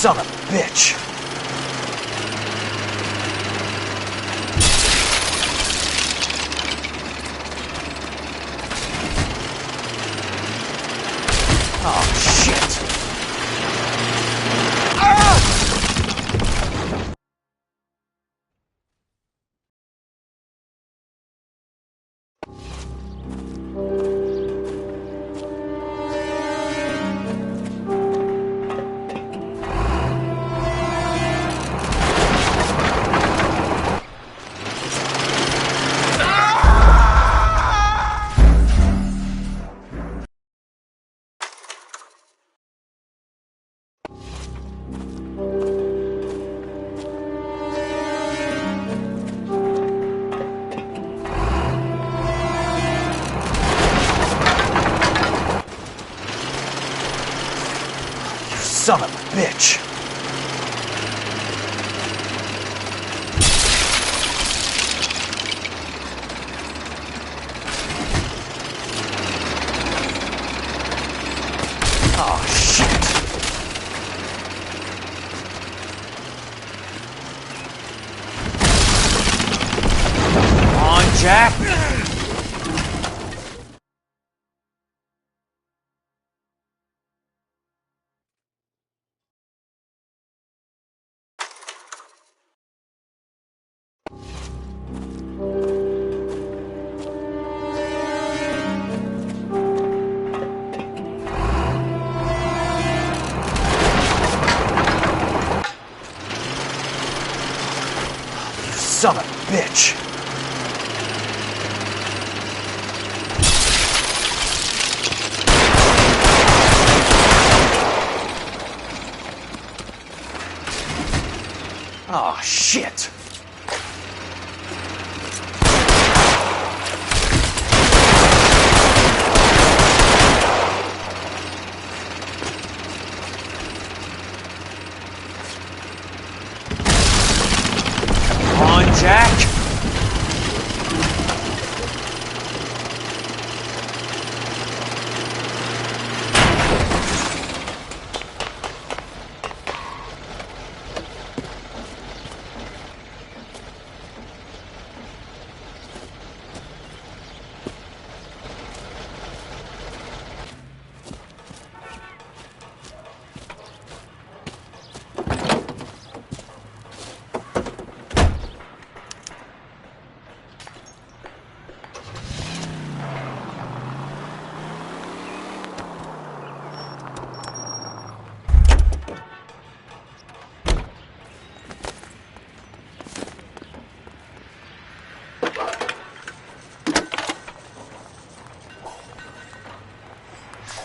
son of a bitch! Oh, shit! Son of a bitch! Oh, shit! Come on, Jack! Son of a bitch! Oh, shit! Jack?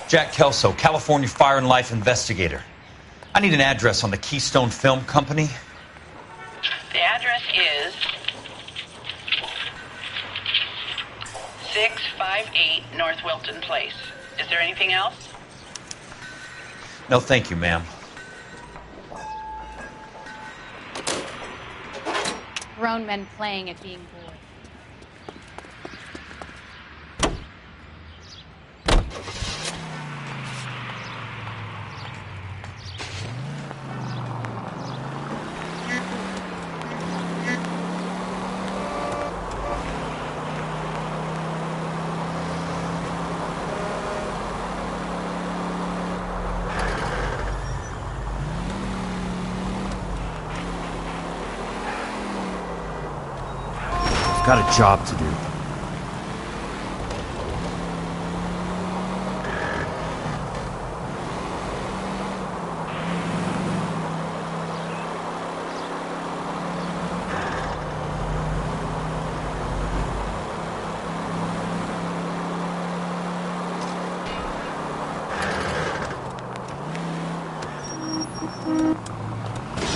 Jack Kelso, California Fire and Life investigator. I need an address on the Keystone Film Company. The address is 658 North Wilton Place. Is there anything else? No, thank you, ma'am. Grown men playing at being bored. Got a job to do.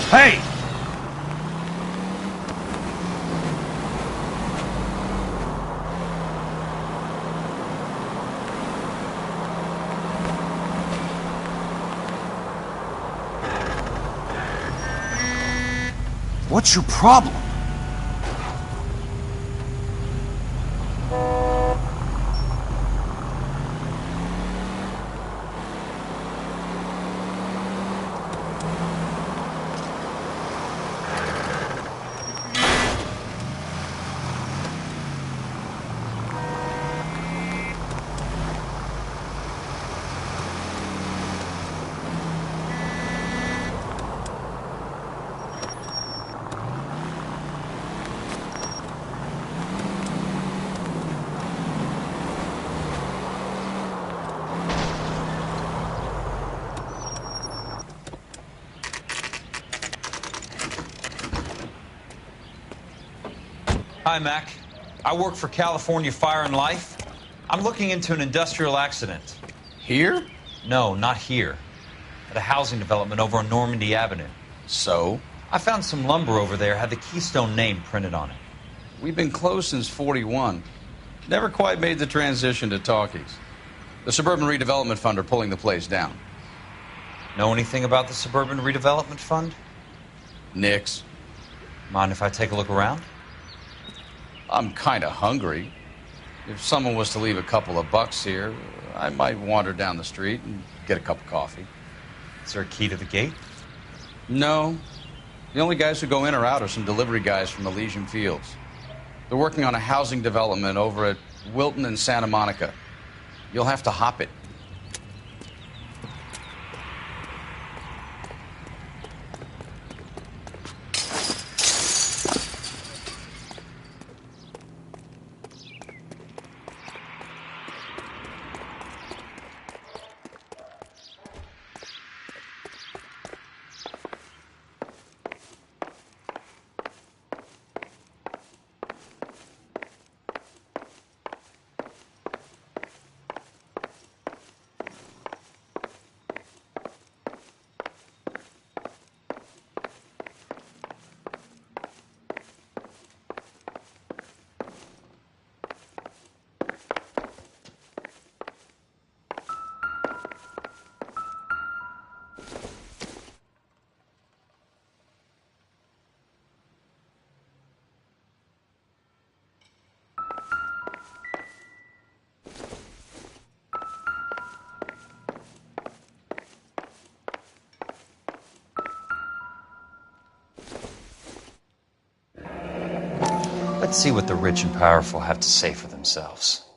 Hey! What's your problem? Hi, Mac. I work for California Fire and Life. I'm looking into an industrial accident. Here? No, not here. At a housing development over on Normandy Avenue. So? I found some lumber over there, had the Keystone name printed on it. We've been closed since 41. Never quite made the transition to talkies. The Suburban Redevelopment Fund are pulling the place down. Know anything about the Suburban Redevelopment Fund? Nix. Mind if I take a look around? I'm kind of hungry. If someone was to leave a couple of bucks here, I might wander down the street and get a cup of coffee. Is there a key to the gate? No. The only guys who go in or out are some delivery guys from Elysian Fields. They're working on a housing development over at Wilton and Santa Monica. You'll have to hop it. Let's see what the rich and powerful have to say for themselves.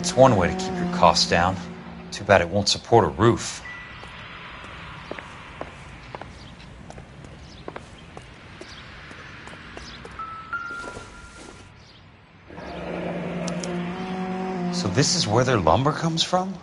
It's one way to keep your costs down. Too bad it won't support a roof. So this is where their lumber comes from?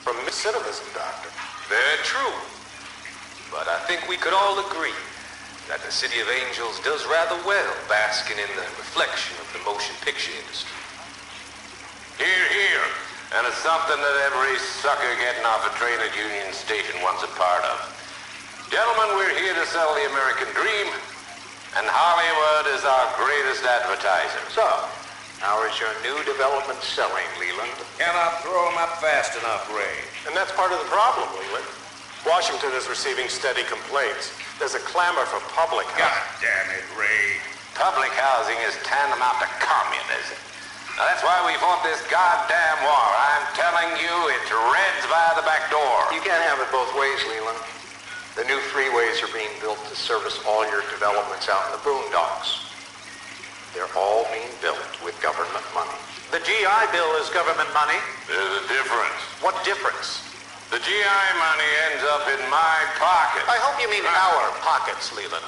From recidivism, Doctor. Very true. But I think we could all agree that the City of Angels does rather well basking in the reflection of the motion picture industry. Hear, hear. And it's something that every sucker getting off a train at Union Station wants a part of. Gentlemen, we're here to sell the American dream, and Hollywood is our greatest advertiser. So, how is your new development selling, Leland? Cannot throw them up fast enough, Ray. And that's part of the problem, Leland. Washington is receiving steady complaints. There's a clamor for public housing. God damn it, Ray. Public housing is tantamount to communism. Now, that's why we fought this goddamn war. I'm telling you, it's Reds via the back door. You can't have it both ways, Leland. The new freeways are being built to service all your developments out in the boondocks. They're all being built with government money. The GI Bill is government money. There's a difference. What difference? The GI money ends up in my pocket. I hope you mean our pockets, Leland.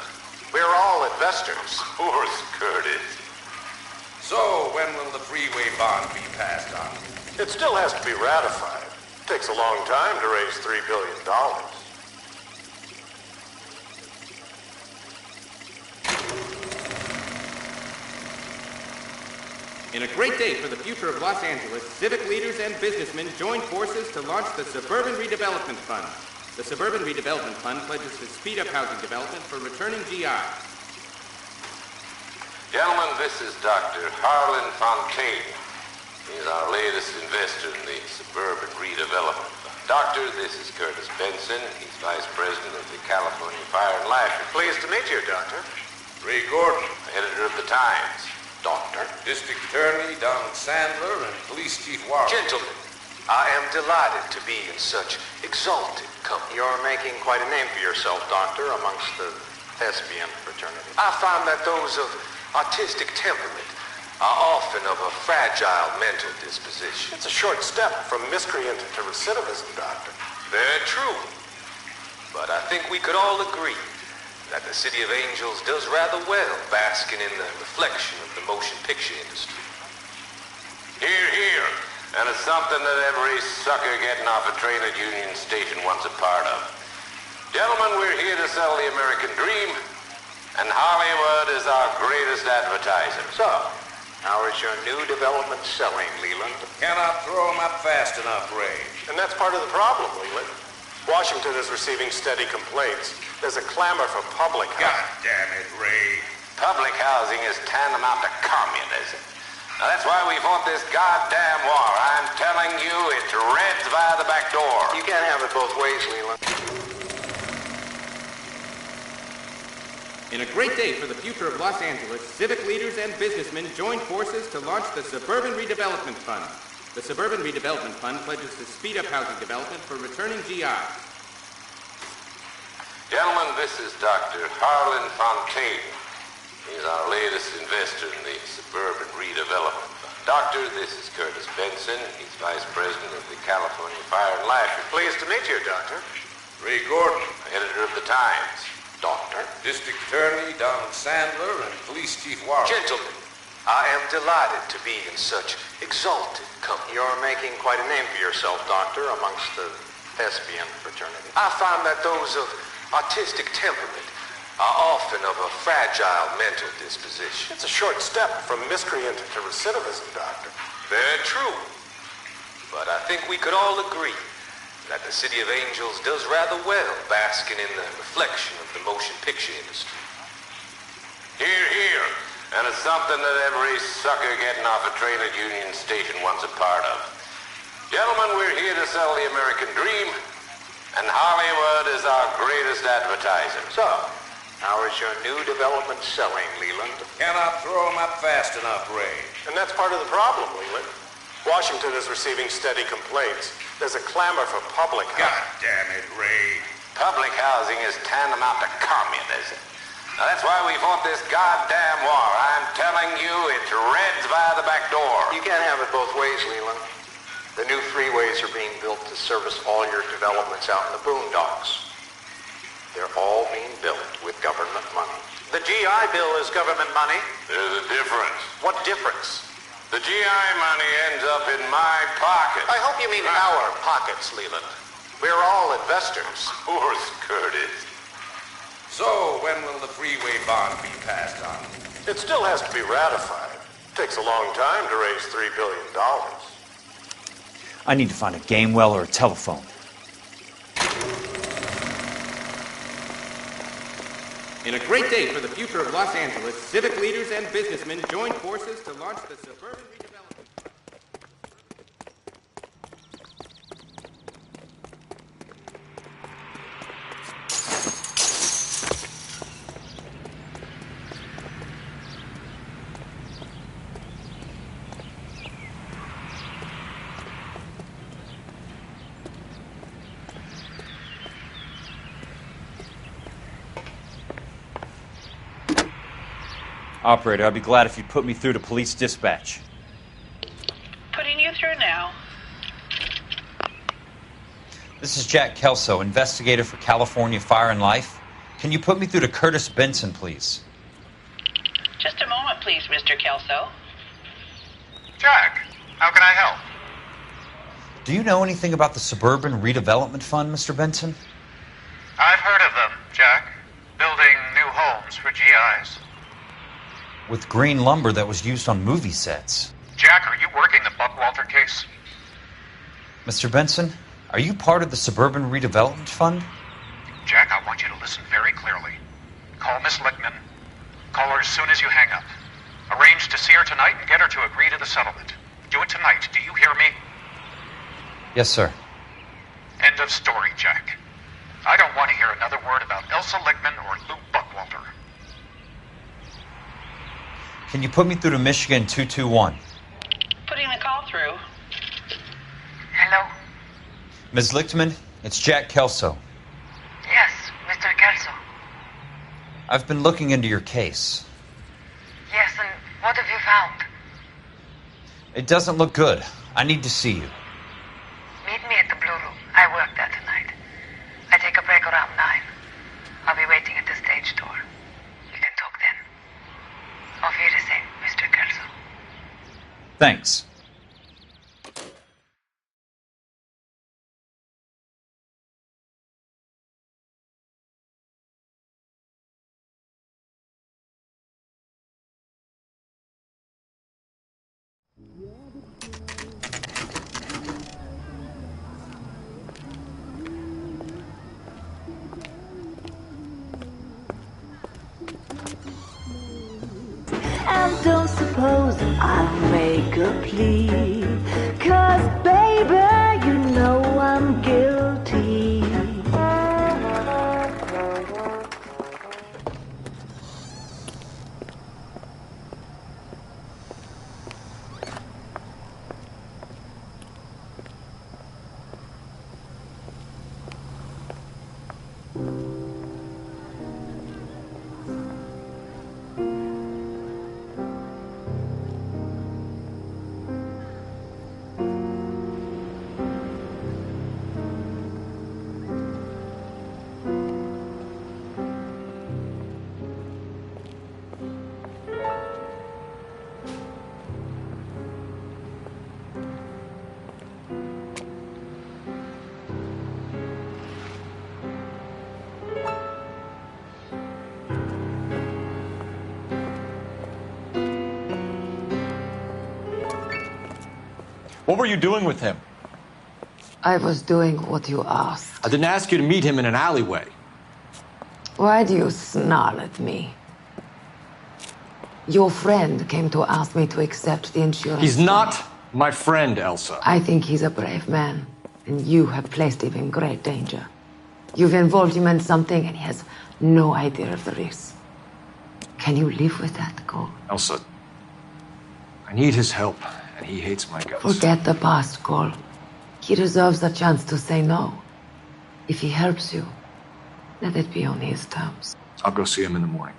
We're all investors. Of course, Curtis. So, when will the freeway bond be passed on? It still has to be ratified. It takes a long time to raise $3 billion. In a great day for the future of Los Angeles, civic leaders and businessmen joined forces to launch the Suburban Redevelopment Fund. The Suburban Redevelopment Fund pledges to speed up housing development for returning GIs. Gentlemen, this is Dr. Harlan Fontaine. He's our latest investor in the Suburban Redevelopment Fund. Doctor, this is Curtis Benson. He's Vice President of the California Fire and Life. Pleased to meet you, Doctor. Ray Gordon, Editor of the Times. Doctor. District Attorney Donald Sandler, and Police Chief Warren. Gentlemen, I am delighted to be in such exalted company. You're making quite a name for yourself, Doctor, amongst the thespian fraternity. I find that those of artistic temperament are often of a fragile mental disposition. It's a short step from miscreant to recidivism, Doctor. Very true. But I think we could all agree that the City of Angels does rather well basking in the reflection of the motion picture industry. Hear, hear. And it's something that every sucker getting off a train at Union Station wants a part of. Gentlemen, we're here to sell the American dream, and Hollywood is our greatest advertiser. So, how is your new development selling, Leland? Cannot throw them up fast enough, Ray. And that's part of the problem, Leland. Washington is receiving steady complaints. There's a clamor for public housing. God damn it, Ray. Public housing is tantamount to communism. Now, that's why we fought this goddamn war. I'm telling you, it's Reds via the back door. You can't have it both ways, Leland. In a great day for the future of Los Angeles, civic leaders and businessmen joined forces to launch the Suburban Redevelopment Fund. The Suburban Redevelopment Fund pledges to speed up housing development for returning GIs. Gentlemen, this is Dr. Harlan Fontaine. He's our latest investor in the Suburban Redevelopment Fund. Doctor, this is Curtis Benson. He's Vice President of the California Fire and Life. Pleased to meet you, Doctor. Ray Gordon, Editor of the Times. Doctor. District Attorney Donald Sandler, and Police Chief Warren. Gentlemen, I am delighted to be in such exalted company. You're making quite a name for yourself, Doctor, amongst the thespian fraternity. I find that those of artistic temperament are often of a fragile mental disposition. It's a short step from miscreant to recidivism, Doctor. Very true. But I think we could all agree that the City of Angels does rather well basking in the reflection of the motion picture industry. Hear, hear. And it's something that every sucker getting off a train at Union Station wants a part of. Gentlemen, we're here to sell the American dream, and Hollywood is our greatest advertiser. So, how is your new development selling, Leland? Cannot throw them up fast enough, Ray. And that's part of the problem, Leland. Washington is receiving steady complaints. There's a clamor for public housing. God damn it, Ray. Public housing is tantamount to communism. Now, that's why we fought this goddamn war. I'm telling you, it's Reds via the back door. You can't have it both ways, Leland. The new freeways are being built to service all your developments out in the boondocks. They're all being built with government money. The GI Bill is government money. There's a difference. What difference? The GI money ends up in my pocket. I hope you mean our pockets, Leland. We're all investors. Of course, Curtis. So, when will the freeway bond be passed on? It still has to be ratified. It takes a long time to raise $3 billion. I need to find a game well or a telephone. In a great day for the future of Los Angeles, civic leaders and businessmen joined forces to launch the Suburban Redevelopment. Operator, I'd be glad if you'd put me through to police dispatch. Putting you through now. This is Jack Kelso, investigator for California Fire and Life. Can you put me through to Curtis Benson, please? Just a moment, please, Mr. Kelso. Jack, how can I help? Do you know anything about the Suburban Redevelopment Fund, Mr. Benson? I've heard of them, Jack. Building new homes for GIs. With green lumber that was used on movie sets. Jack, are you working the Buckwalter case? Mr. Benson, are you part of the Suburban Redevelopment Fund? Jack, I want you to listen very clearly. Call Miss Lickman. Call her as soon as you hang up. Arrange to see her tonight and get her to agree to the settlement. Do it tonight. Do you hear me? Yes, sir. End of story, Jack. I don't want to hear another word about Elsa Lickman or Lou Buckwalter. Can you put me through to Michigan 221? Putting the call through. Hello? Ms. Lichtman, it's Jack Kelso. Yes, Mr. Kelso. I've been looking into your case. Yes, and what have you found? It doesn't look good. I need to see you. Meet me at the Blue Room. I work there tonight. I take a break around 9. I'll be waiting at the stage door. We can talk then. Auf Wiedersehen, Mr. Kelso. Thanks. And don't suppose I'll make a plea, 'cause baby, you know I'm guilty. What were you doing with him? I was doing what you asked. I didn't ask you to meet him in an alleyway. Why do you snarl at me? Your friend came to ask me to accept the insurance. He's not my friend, Elsa. I think he's a brave man, and you have placed him in great danger. You've involved him in something, and he has no idea of the risk. Can you live with that, Cole? Elsa, I need his help, and he hates my guts. Forget the past, Cole. He deserves a chance to say no. If he helps you, Let it be on his terms. I'll go see him in the morning.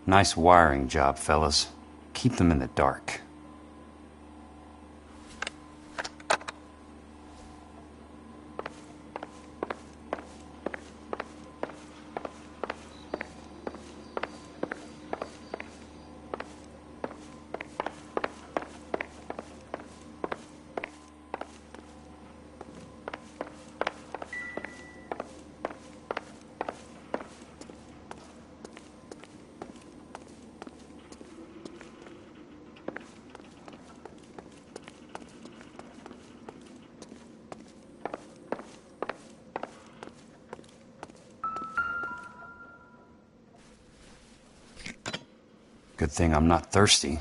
Nice wiring job, fellas. Keep them in the dark. Good thing I'm not thirsty.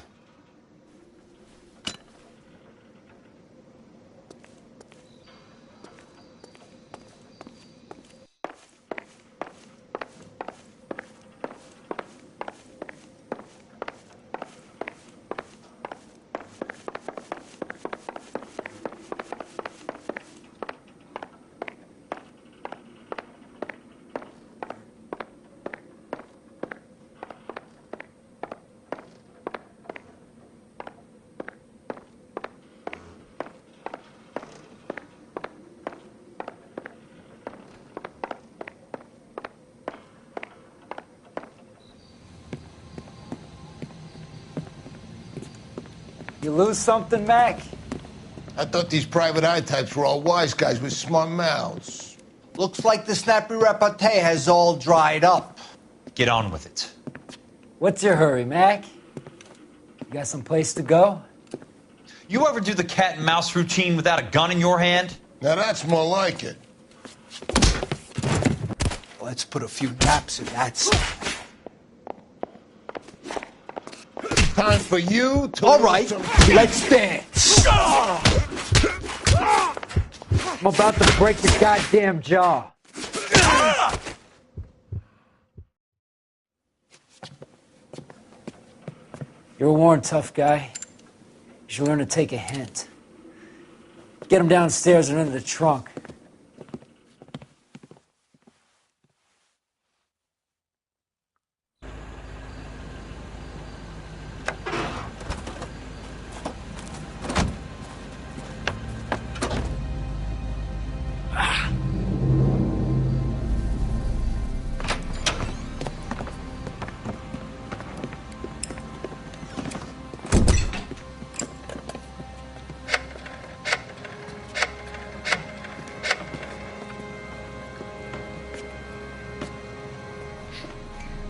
You lose something, Mac? I thought these private eye types were all wise guys with smart mouths. Looks like the snappy repartee has all dried up. Get on with it. What's your hurry, Mac? You got some place to go? You ever do the cat and mouse routine without a gun in your hand? Now that's more like it. Let's put a few naps in that. Time for you to... All right, let's dance. I'm about to break the goddamn jaw. You're a worn, tough guy. You should learn to take a hint. Get him downstairs and into the trunk.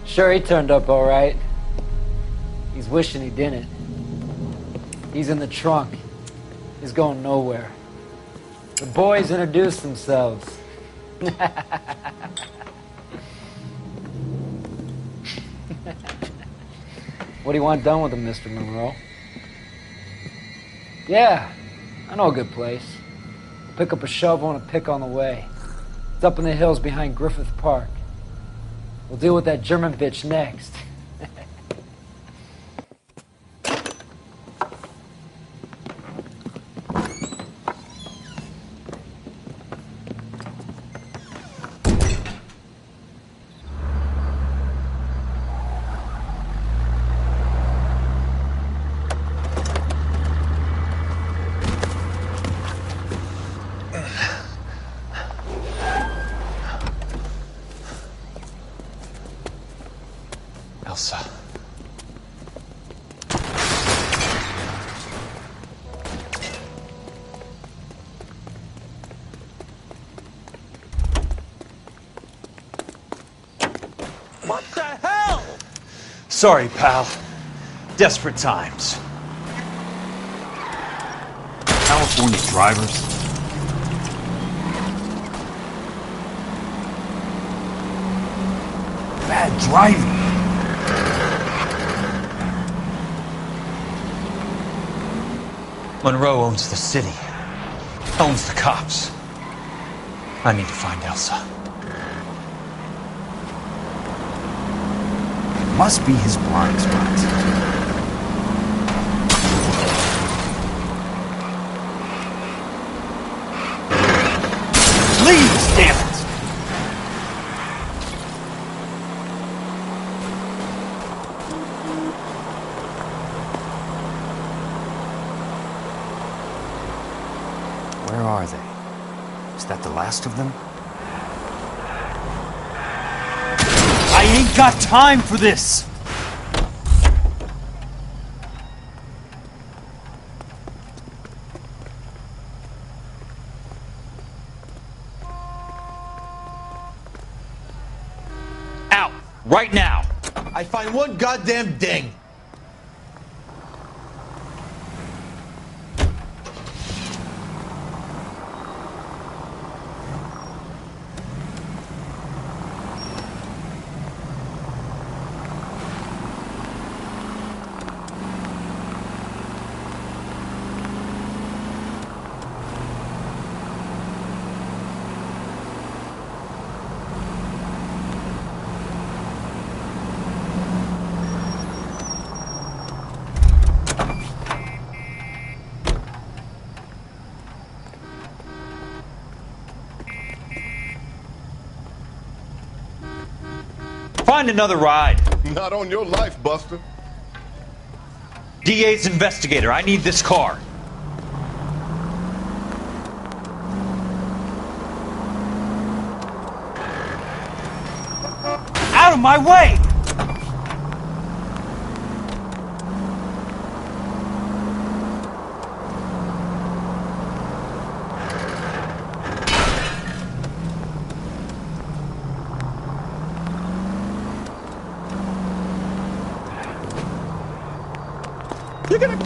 Sure, he turned up all right. He's wishing he didn't. He's in the trunk. He's going nowhere. The boys introduced themselves. What do you want done with him, Mr. Monroe? Yeah, I know a good place. Pick up a shovel and a pick on the way. It's up in the hills behind Griffith Park. We'll deal with that German bitch next. Elsa. What the hell? Sorry, pal. Desperate times. California drivers. Bad driving. Monroe owns the city. Owns the cops. I need to find Elsa. Must be his blind spot. Please, damn it! Where are they? Is that the last of them? I ain't got time for this! Out! Right now! I find one goddamn ding. Find another ride. Not on your life, Buster. DA's investigator. I need this car. Out of my way! You're gonna...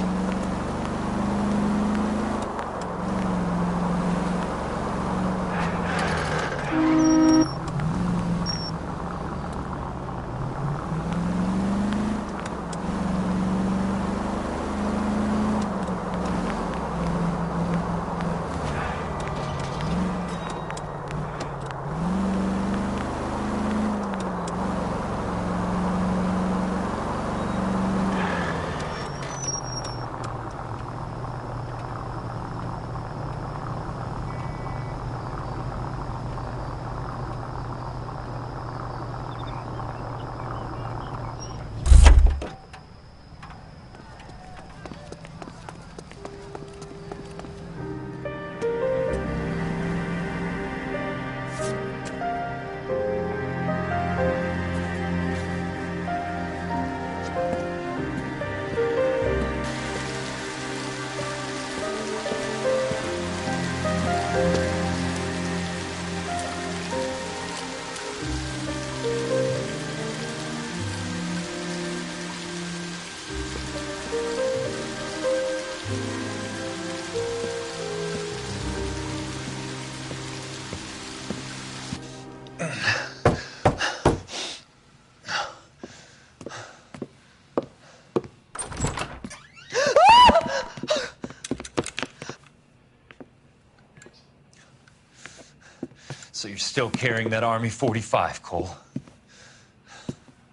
So you're still carrying that Army 45, Cole?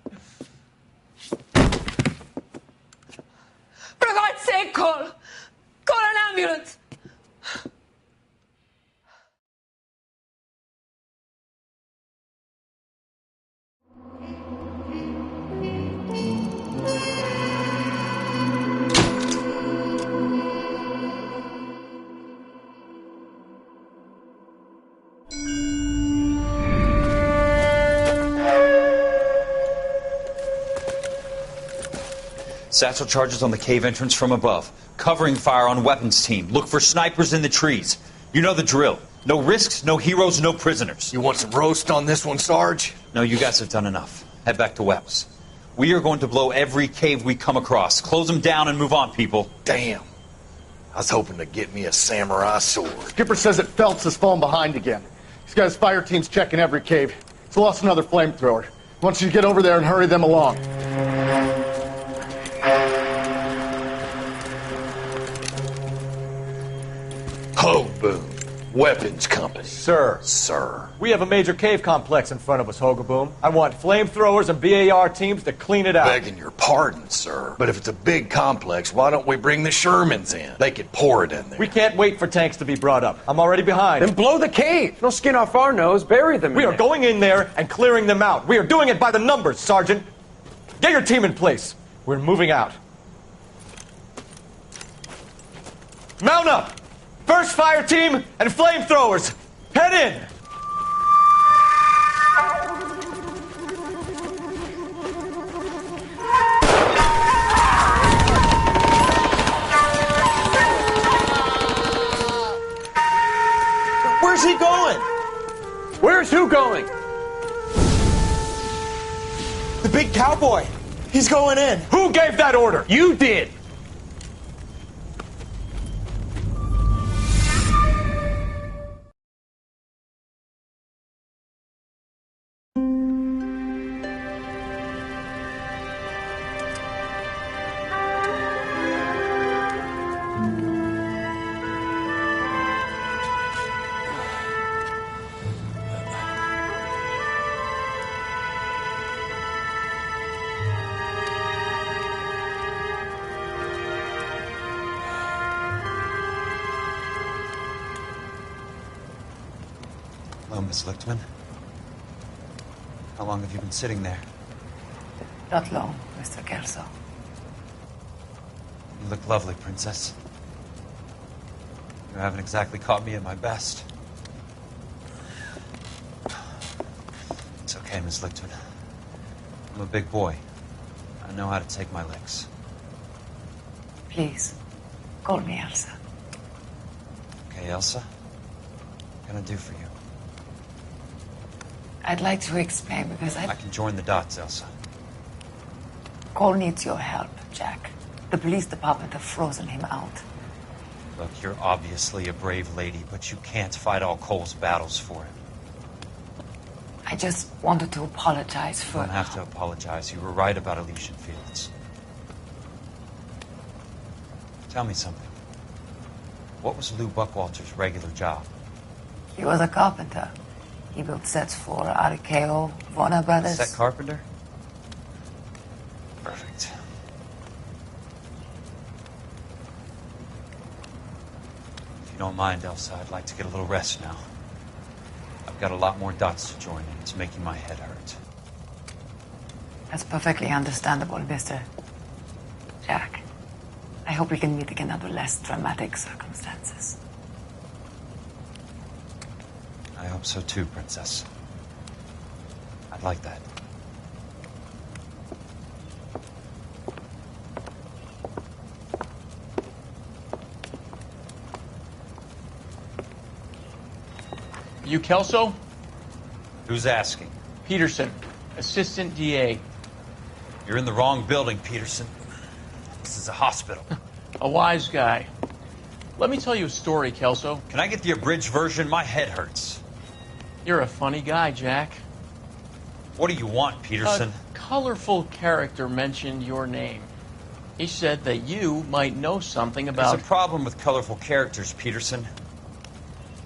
For God's sake, Cole! Call an ambulance! Satchel charges on the cave entrance from above. Covering fire on weapons team. Look for snipers in the trees. You know the drill. No risks, no heroes, no prisoners. You want some roast on this one, Sarge? No, you guys have done enough. Head back to Webb's. We are going to blow every cave we come across. Close them down and move on, people. Damn. I was hoping to get me a samurai sword. Skipper says that Phelps has fallen behind again. He's got his fire teams checking every cave. He's lost another flamethrower. He wants you to get over there and hurry them along. Ho, boom. Weapons company. Sir. Sir. We have a major cave complex in front of us, Hogaboom. I want flamethrowers and BAR teams to clean it out. Begging your pardon, sir. But if it's a big complex, why don't we bring the Shermans in? They could pour it in there. We can't wait for tanks to be brought up. I'm already behind. Then blow the cave. No skin off our nose. Bury them in We are there. going in there and clearing them out. We are doing it by the numbers, Sergeant. Get your team in place. We're moving out. Mount up! First fire team and flamethrowers. Head in! Where's he going? Where's who going? The big cowboy. He's going in. Who gave that order? You did. Hello, Miss Lichtman. How long have you been sitting there? Not long, Mr. Kelso. You look lovely, Princess. You haven't exactly caught me at my best. It's okay, Miss Lichtman. I'm a big boy. I know how to take my licks. Please, call me Elsa. Okay, Elsa? What can I do for you? I'd like to explain because I can join the dots, Elsa. Cole needs your help, Jack. The police department have frozen him out. Look, you're obviously a brave lady, but you can't fight all Cole's battles for him. I just wanted to apologize for... You don't have to apologize. You were right about Elysian Fields. Tell me something. What was Lou Buckwalter's regular job? He was a carpenter. He built sets for RKO, Warner Brothers. Set carpenter? Perfect. If you don't mind, Elsa, I'd like to get a little rest now. I've got a lot more dots to join, and it's making my head hurt. That's perfectly understandable, Mr. Jack. I hope we can meet again under less dramatic circumstances. I hope so too, Princess. I'd like that. You Kelso? Who's asking? Peterson, Assistant DA. You're in the wrong building, Peterson. This is a hospital. A wise guy. Let me tell you a story, Kelso. Can I get the abridged version? My head hurts. You're a funny guy, Jack. What do you want, Peterson? A colorful character mentioned your name. He said that you might know something about... There's a problem with colorful characters, Peterson.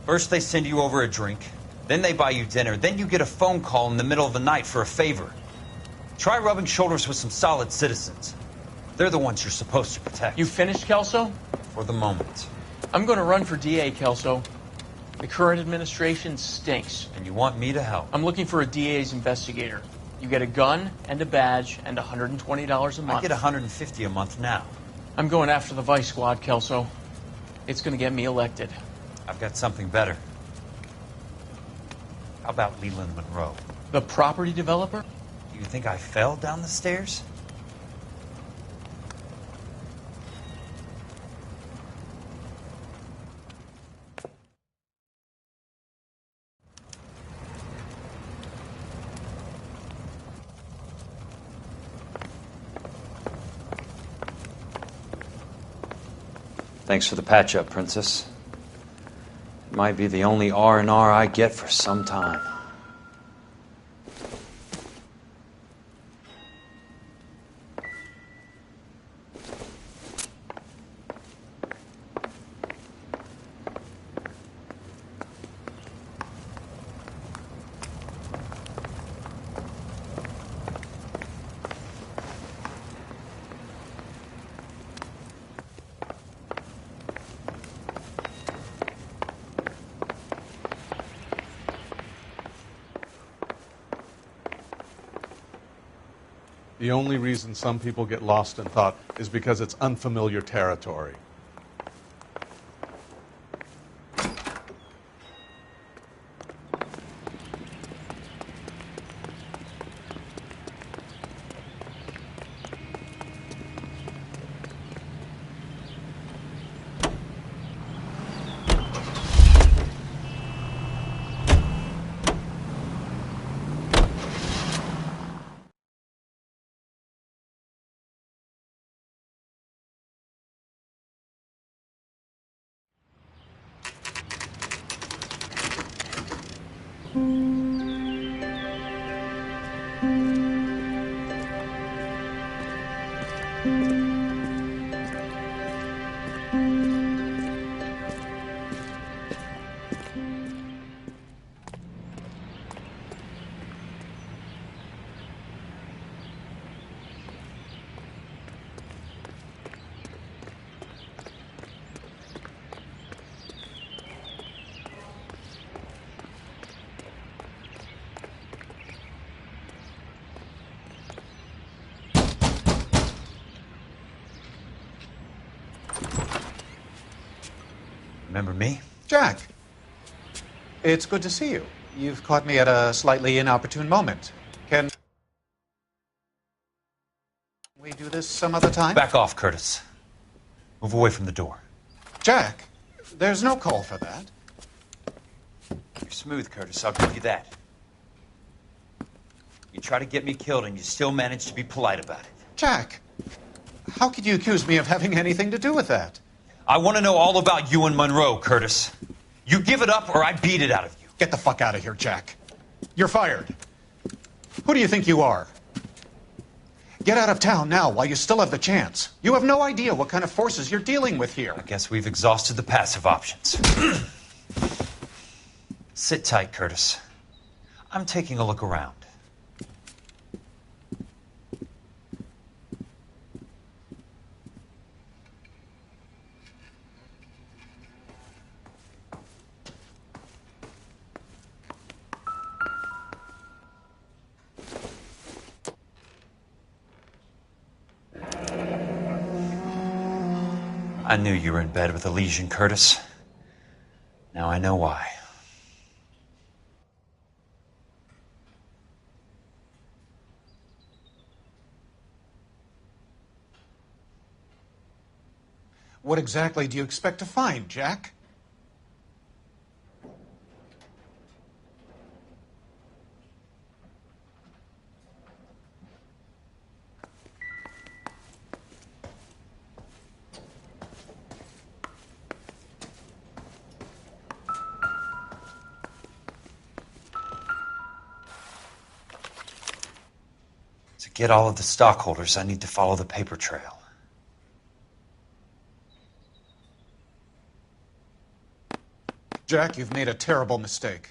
First they send you over a drink, Then they buy you dinner. Then you get a phone call in the middle of the night for a favor. Try rubbing shoulders with some solid citizens. They're the ones you're supposed to protect. You finished, Kelso? For the moment. I'm going to run for DA, Kelso. The current administration stinks. And you want me to help? I'm looking for a DA's investigator. You get a gun and a badge and $120 a month. I get $150 a month now. I'm going after the Vice Squad, Kelso. It's going to get me elected. I've got something better. How about Leland Monroe? The property developer? Do you think I fell down the stairs? Thanks for the patch-up, Princess. It might be the only R&R I get for some time. The only reason some people get lost in thought is because it's unfamiliar territory. Remember me? Jack, it's good to see you. You've caught me at a slightly inopportune moment. Can we do this some other time? Back off, Curtis. Move away from the door. Jack, there's no call for that. You're smooth, Curtis. I'll give you that. You try to get me killed and you still manage to be polite about it. Jack, how could you accuse me of having anything to do with that? I want to know all about you and Monroe, Curtis. You give it up or I beat it out of you. Get the fuck out of here, Jack. You're fired. Who do you think you are? Get out of town now while you still have the chance. You have no idea what kind of forces you're dealing with here. I guess we've exhausted the passive options. Sit tight, Curtis. I'm taking a look around. I knew you were in bed with Elysian, Curtis. Now I know why. What exactly do you expect to find, Jack? To get all of the stockholders, I need to follow the paper trail. Jack, you've made a terrible mistake.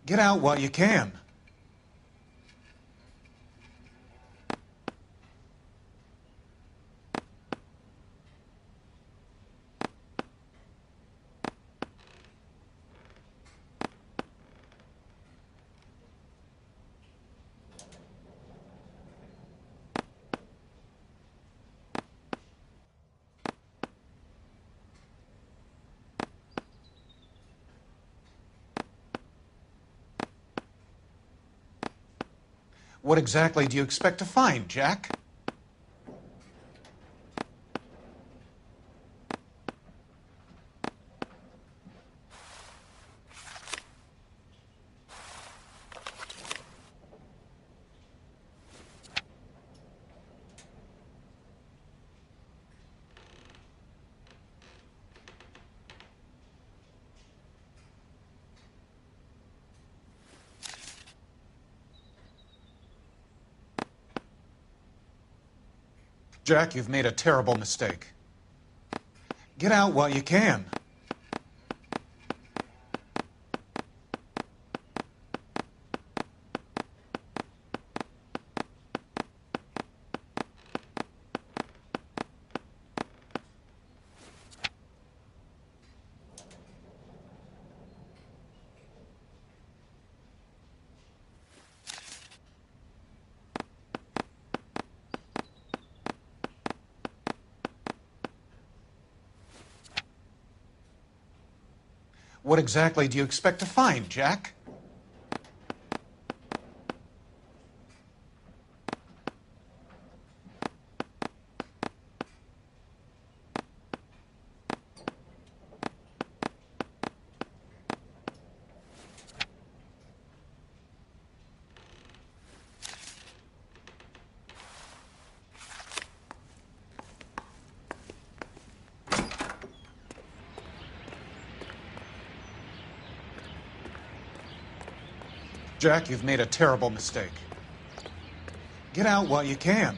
Get out while you can. What exactly do you expect to find, Jack? Jack, you've made a terrible mistake. Get out while you can. What exactly do you expect to find, Jack? Jack, you've made a terrible mistake. Get out while you can.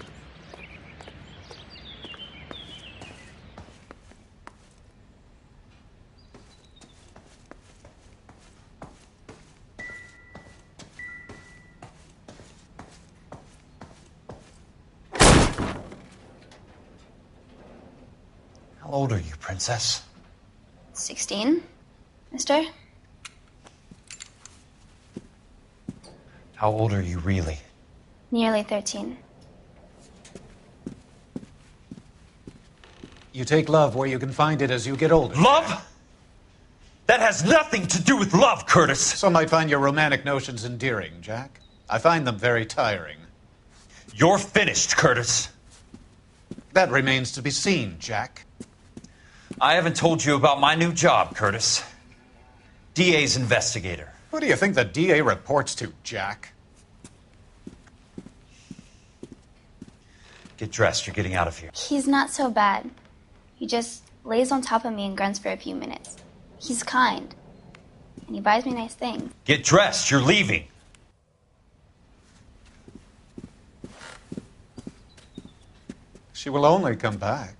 How old are you, Princess? 16, mister? How old are you really? Nearly 13. You take love where you can find it as you get older. Love? That has nothing to do with love, Curtis. Some might find your romantic notions endearing, Jack. I find them very tiring. You're finished, Curtis. That remains to be seen, Jack. I haven't told you about my new job, Curtis. DA's investigator. Who do you think the DA reports to, Jack? Get dressed. You're getting out of here. He's not so bad. He just lays on top of me and grunts for a few minutes. He's kind. And he buys me nice things. Get dressed. You're leaving. She will only come back.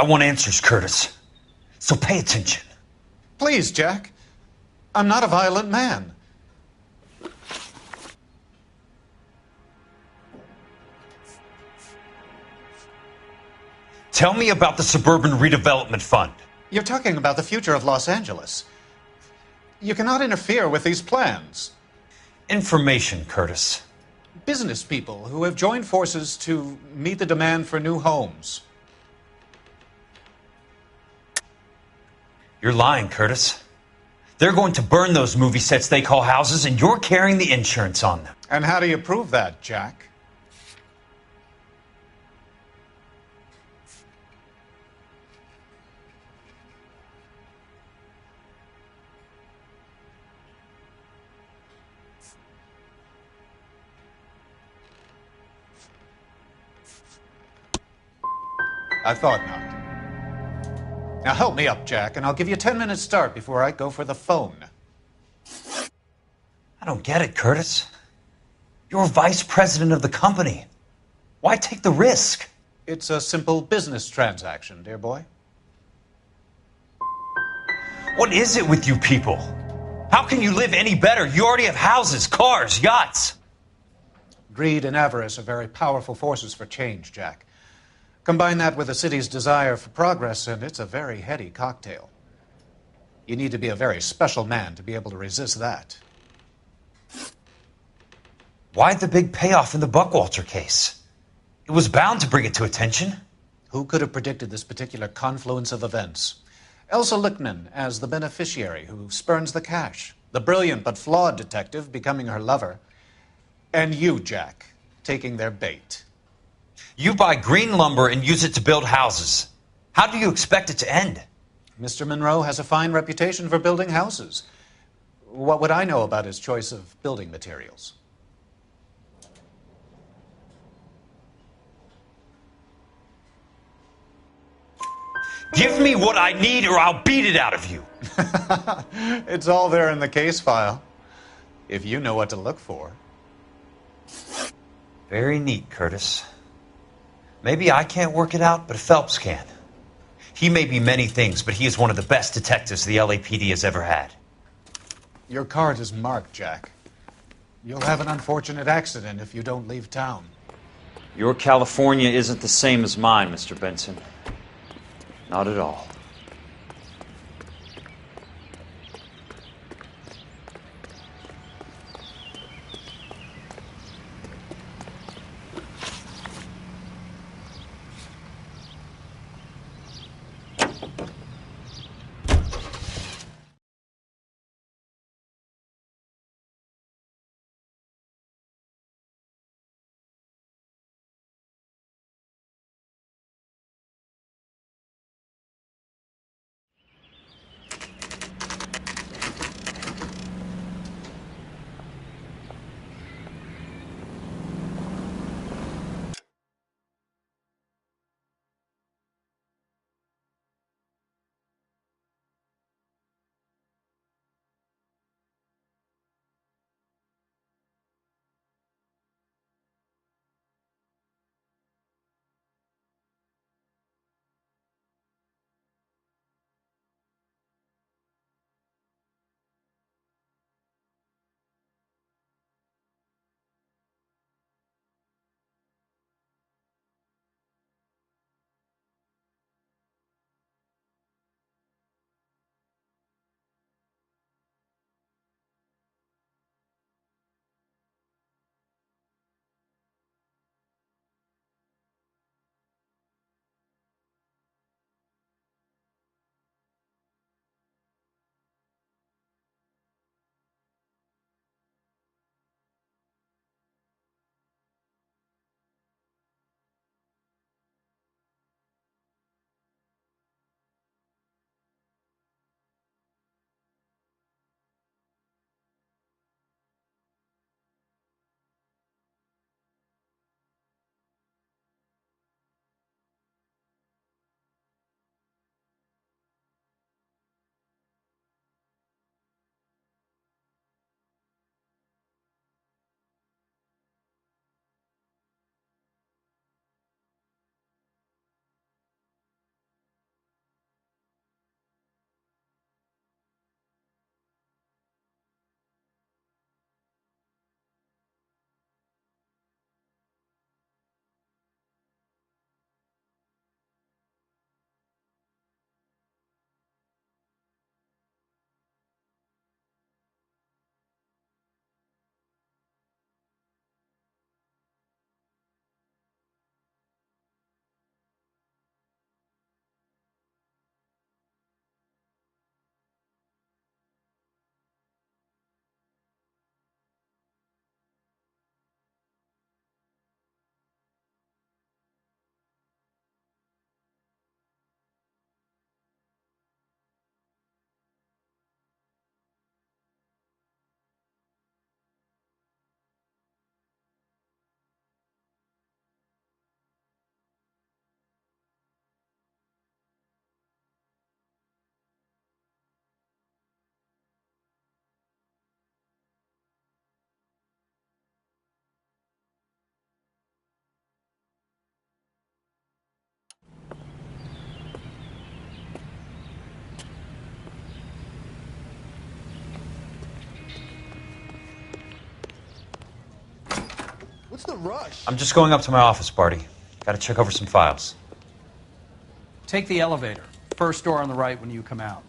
I want answers, Curtis. So pay attention. Please, Jack. I'm not a violent man. Tell me about the Suburban Redevelopment Fund. You're talking about the future of Los Angeles. You cannot interfere with these plans. Information, Curtis. Business people who have joined forces to meet the demand for new homes. You're lying, Curtis. They're going to burn those movie sets they call houses, and you're carrying the insurance on them. And how do you prove that, Jack? I thought not. Now help me up, Jack, and I'll give you a 10-minute start before I go for the phone. I don't get it, Curtis. You're vice president of the company. Why take the risk? It's a simple business transaction, dear boy. What is it with you people? How can you live any better? You already have houses, cars, yachts. Greed and avarice are very powerful forces for change, Jack. Combine that with the city's desire for progress, and it's a very heady cocktail. You need to be a very special man to be able to resist that. Why the big payoff in the Buckwalter case? It was bound to bring it to attention. Who could have predicted this particular confluence of events? Elsa Lichtman as the beneficiary who spurns the cash, the brilliant but flawed detective becoming her lover, and you, Jack, taking their bait. You buy green lumber and use it to build houses. How do you expect it to end? Mr. Monroe has a fine reputation for building houses. What would I know about his choice of building materials? Give me what I need or I'll beat it out of you. It's all there in the case file, if you know what to look for. Very neat, Curtis. Maybe I can't work it out, but Phelps can. He may be many things, but he is one of the best detectives the LAPD has ever had. Your card is marked, Jack. You'll have an unfortunate accident if you don't leave town. Your California isn't the same as mine, Mr. Benson. Not at all. What's the rush? I'm just going up to my office, Barty. Gotta check over some files. Take the elevator. First door on the right when you come out.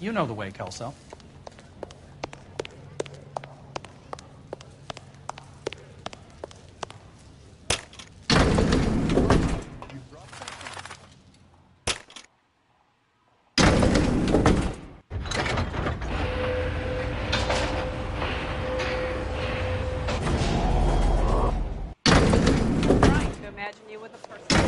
You know the way, Kelso. Imagine you with a person.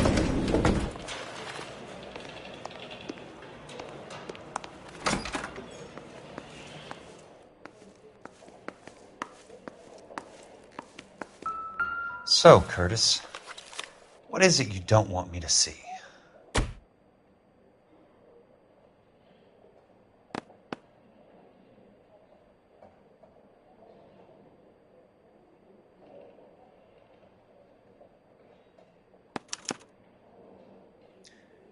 So, Curtis, what is it you don't want me to see?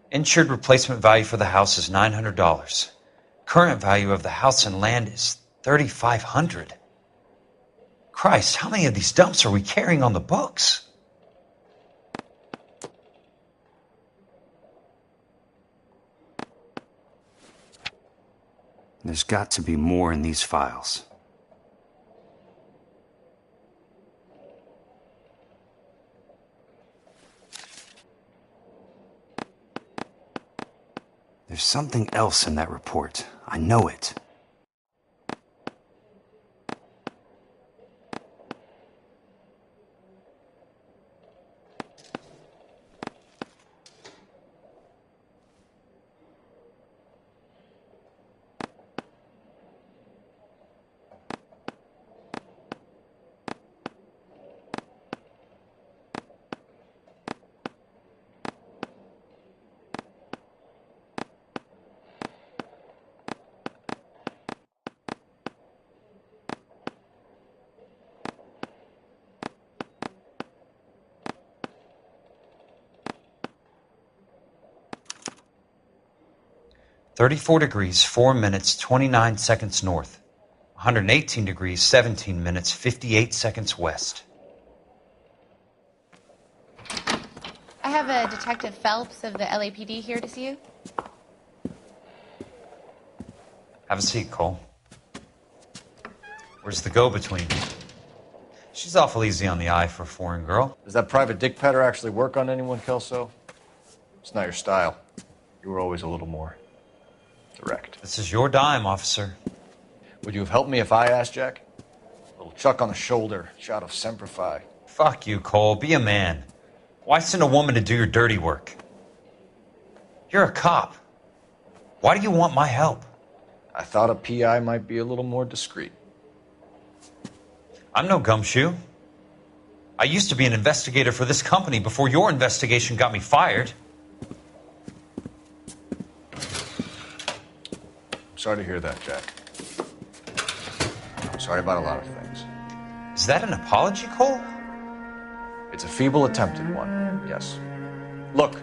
Insured replacement value for the house is $900. Current value of the house and land is $3,500. Christ, how many of these dumps are we carrying on the books? There's got to be more in these files. There's something else in that report. I know it. (34 degrees 4 minutes 29 seconds north, 118 degrees 17 minutes 58 seconds west. I have a Detective Phelps of the LAPD here to see you. Have a seat, Cole. Where's the go-between? She's awful easy on the eye for a foreign girl. Does that private dick petter actually work on anyone, Kelso? It's not your style. You were always a little more direct. This is your dime, officer. Would you have helped me if I asked, Jack? A little chuck on the shoulder, shot of Semper Fi. Fuck you, Cole. Be a man. Why send a woman to do your dirty work? You're a cop. Why do you want my help? I thought a PI might be a little more discreet. I'm no gumshoe. I used to be an investigator for this company before your investigation got me fired. Sorry to hear that, Jack. I'm sorry about a lot of things. Is that an apology, Cole? It's a feeble attempted one, yes. Look,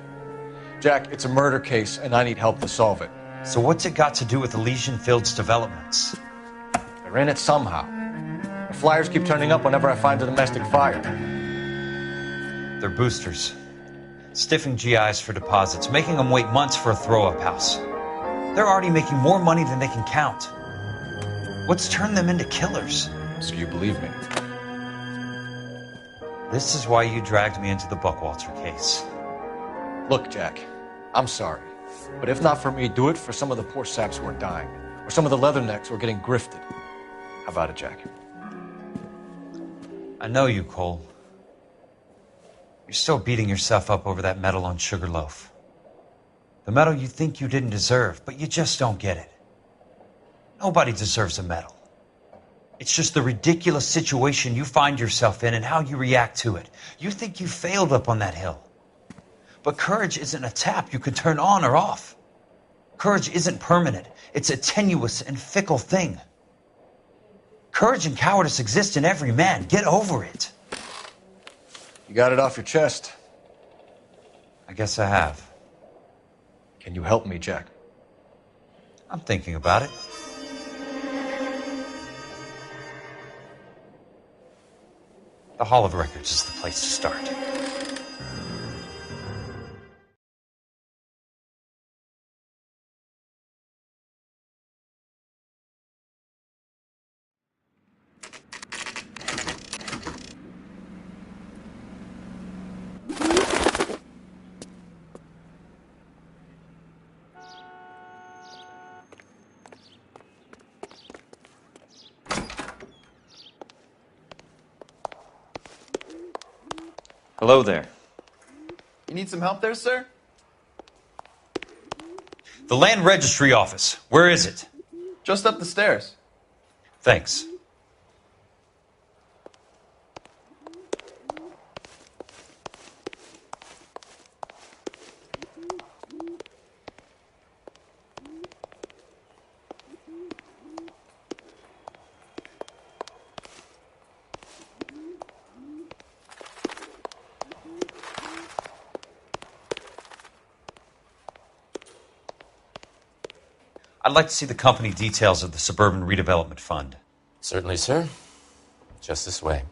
Jack, it's a murder case, and I need help to solve it. So what's it got to do with Elysian Fields developments? They're in it somehow. The flyers keep turning up whenever I find a domestic fire. They're boosters. Stiffing GIs for deposits, making them wait months for a throw-up house. They're already making more money than they can count. What's turned them into killers? So you believe me? This is why you dragged me into the Buckwalter case. Look, Jack, I'm sorry. But if not for me, do it for some of the poor saps who are dying. Or some of the leathernecks who are getting grifted. How about it, Jack? I know you, Cole. You're still beating yourself up over that medal on Sugarloaf. The medal you think you didn't deserve, but you just don't get it. Nobody deserves a medal. It's just the ridiculous situation you find yourself in and how you react to it. You think you failed up on that hill. But courage isn't a tap you can turn on or off. Courage isn't permanent. It's a tenuous and fickle thing. Courage and cowardice exist in every man. Get over it. You got it off your chest. I guess I have. Can you help me, Jack? I'm thinking about it. The Hall of Records is the place to start. Hello there. You need some help there, sir? The Land Registry Office. Where is it? Just up the stairs. Thanks. I'd like to see the company details of the Suburban Redevelopment Fund. Certainly, sir. Just this way.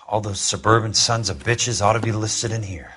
All those suburban sons of bitches ought to be listed in here.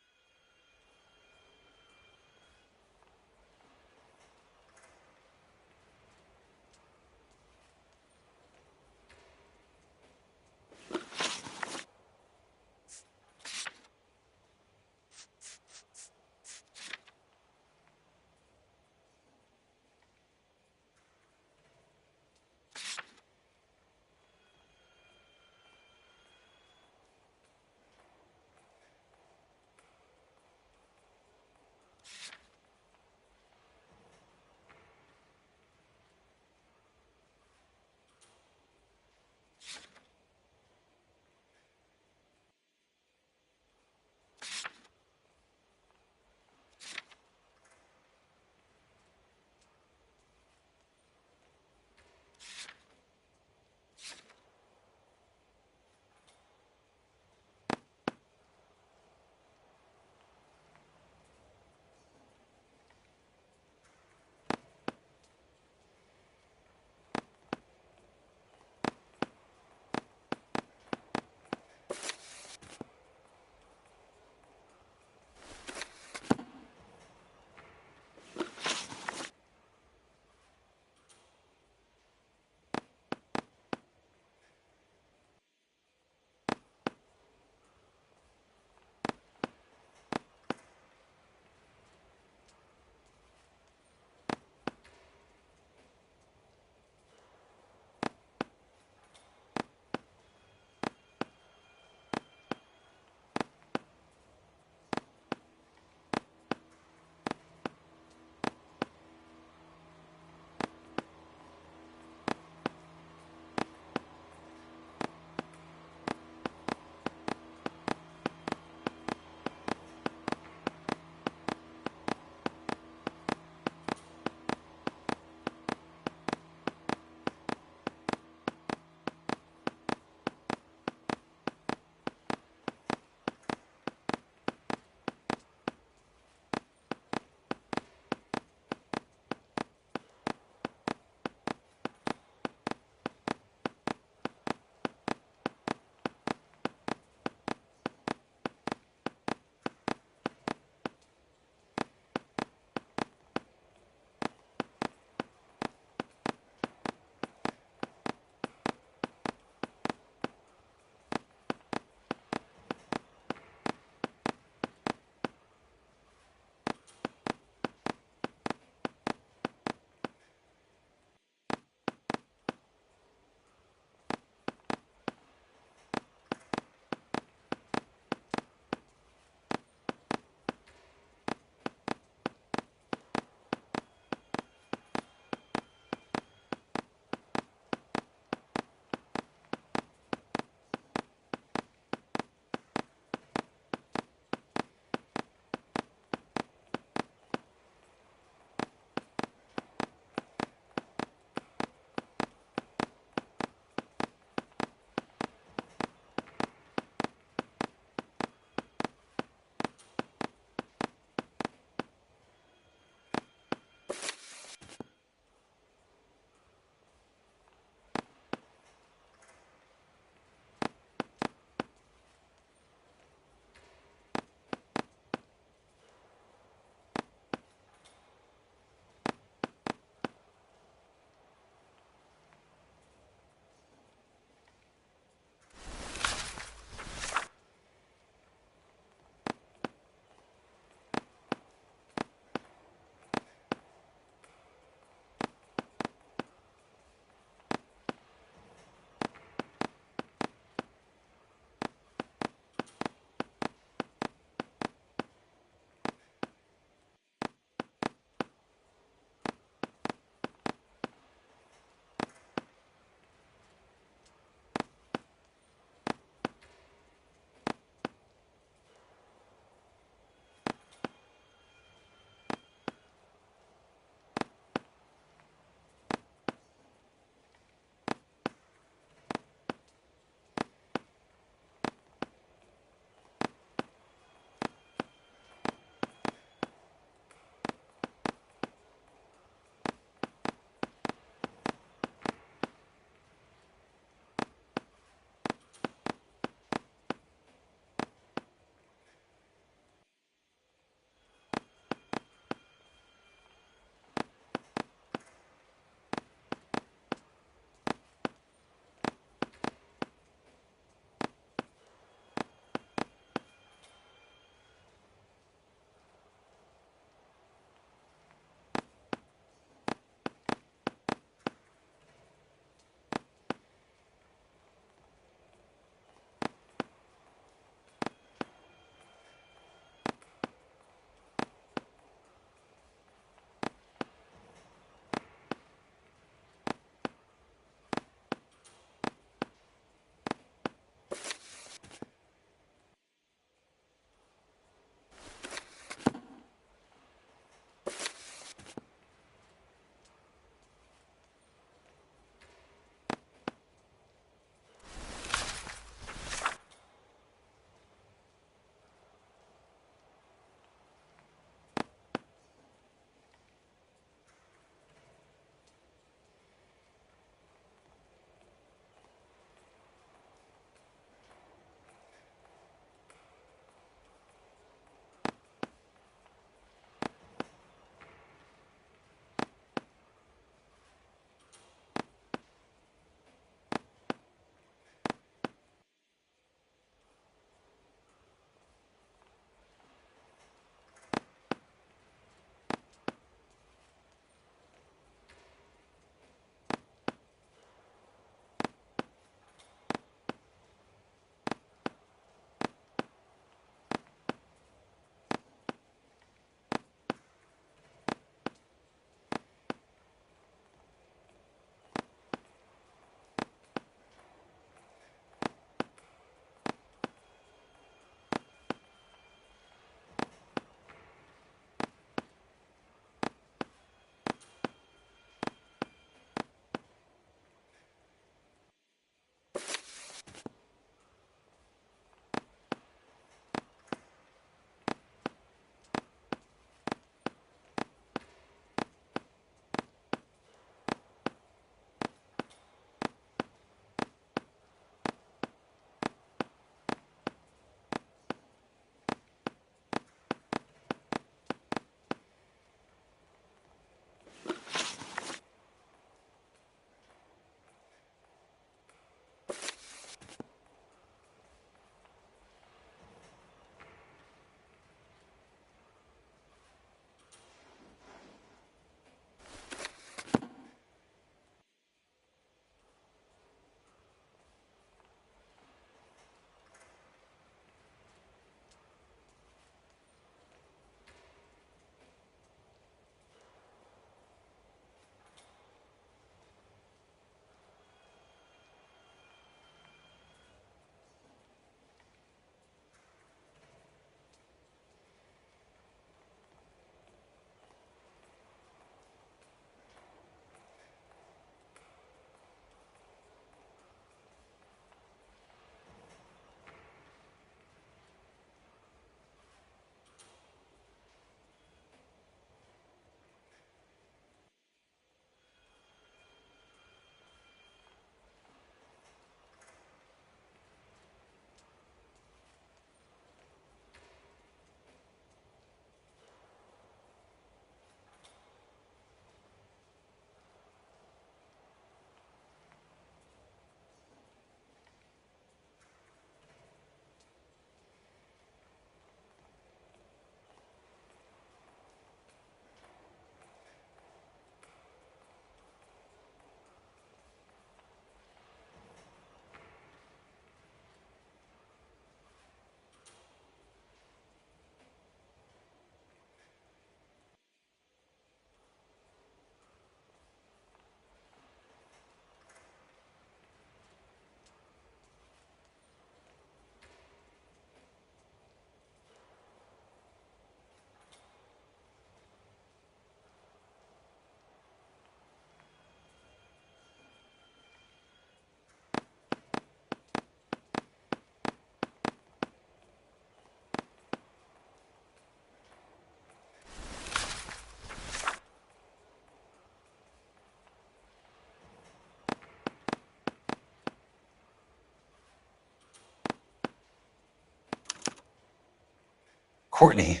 Courtney,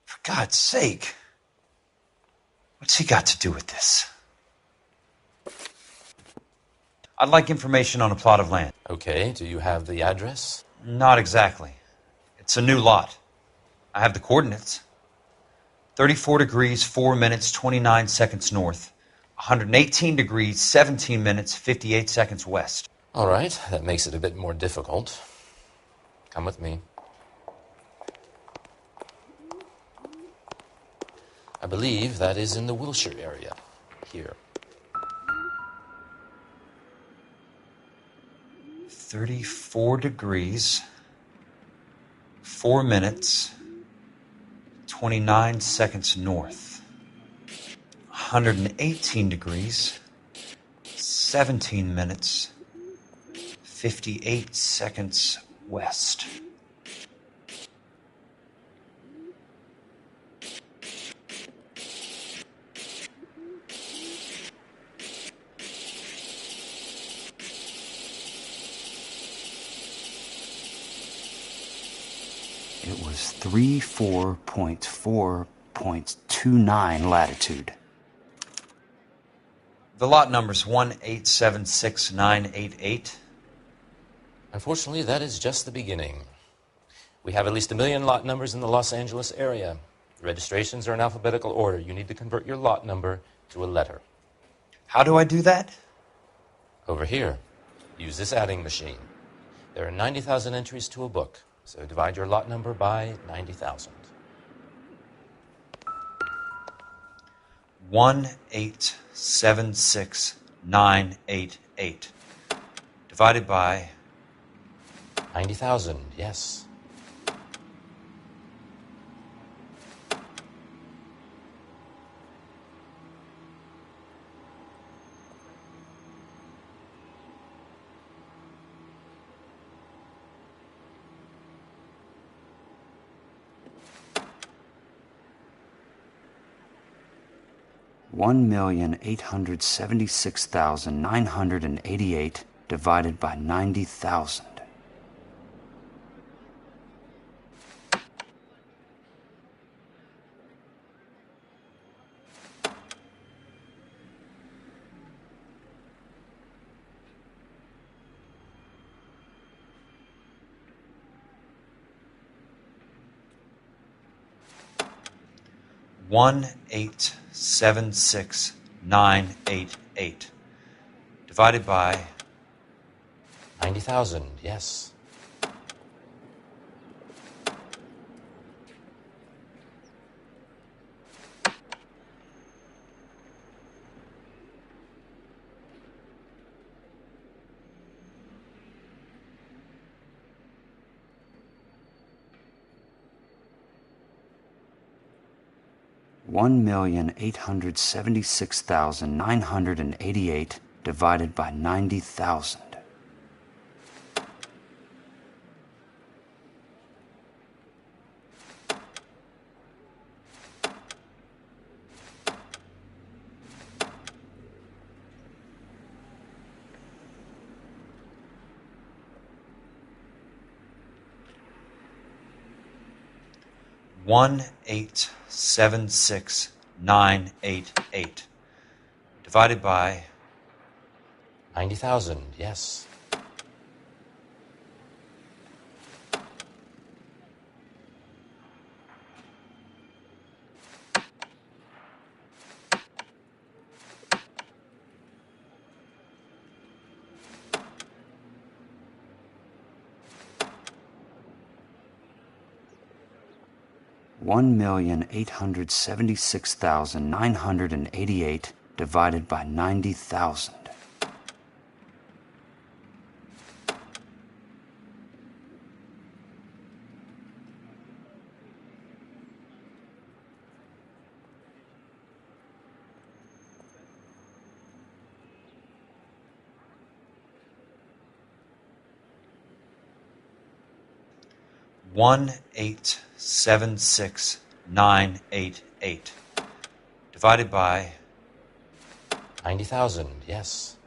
for God's sake, what's he got to do with this? I'd like information on a plot of land. Okay, do you have the address? Not exactly. It's a new lot. I have the coordinates. 34 degrees, 4 minutes, 29 seconds north. 118 degrees, 17 minutes, 58 seconds west. All right, that makes it a bit more difficult. Come with me. I believe that is in the Wilshire area. Here. 34 degrees, 4 minutes, 29 seconds north. 118 degrees, 17 minutes, 58 seconds west. It was 34.4.29 latitude. The lot number's 1876988. Unfortunately, that is just the beginning. We have at least 1 million lot numbers in the Los Angeles area. Registrations are in alphabetical order. You need to convert your lot number to a letter. How do I do that? Over here. Use this adding machine. There are 90,000 entries to a book, so divide your lot number by 90,000. 1876988 divided by 90,000, yes. $1,876,988 divided by 90,000. One 1876988 divided by 90,000, yes. $1,876,988 divided by 90,000. One 1876988 divided by 90,000, yes. $1,876,988 divided by 90,000. One 1876988 divided by 90,000, yes.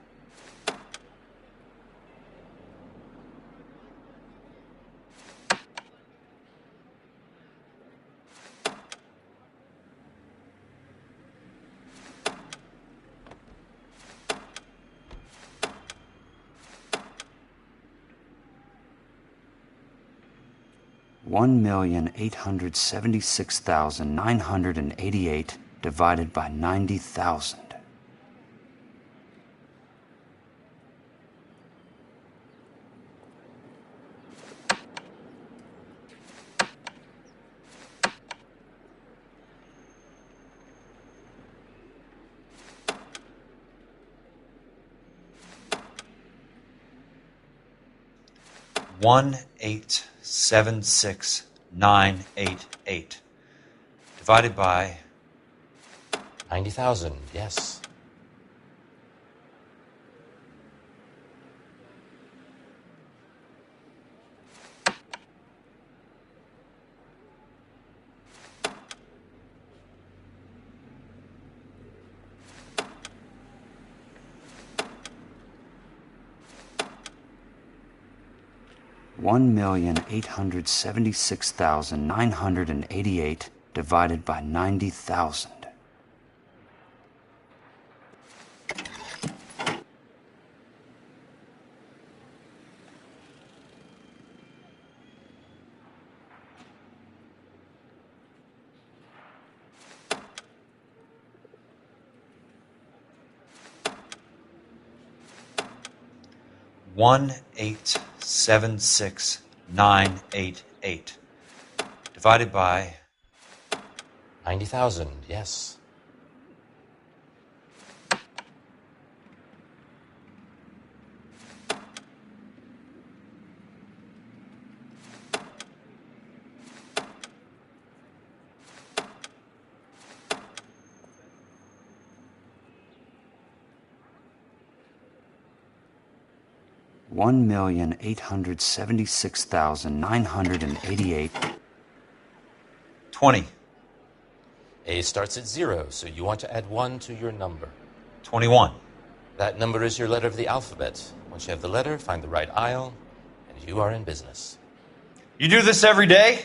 1,876,988 divided by 90,000. One 1,876,988 divided by 90,000, yes. One 1,876,988 divided by 90,000. One 1,876,988 divided by 90,000, yes. One 1,876,988. 20. A starts at 0, so you want to add 1 to your number. 21. That number is your letter of the alphabet. Once you have the letter, find the right aisle, and you are in business. You do this every day?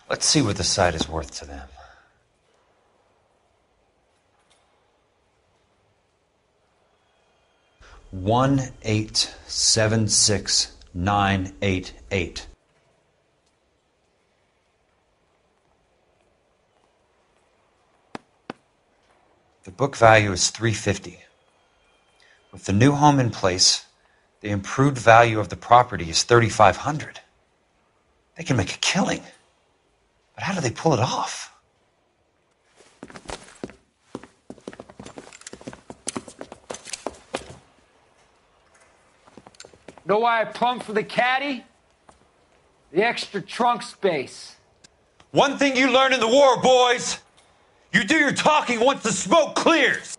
Let's see what the site is worth to them. One 1,876,988. The book value is $350. With the new home in place, the improved value of the property is $3,500. They can make a killing. But how do they pull it off? Know why I plumbed for the caddy? The extra trunk space. One thing you learn in the war, boys, you do your talking once the smoke clears.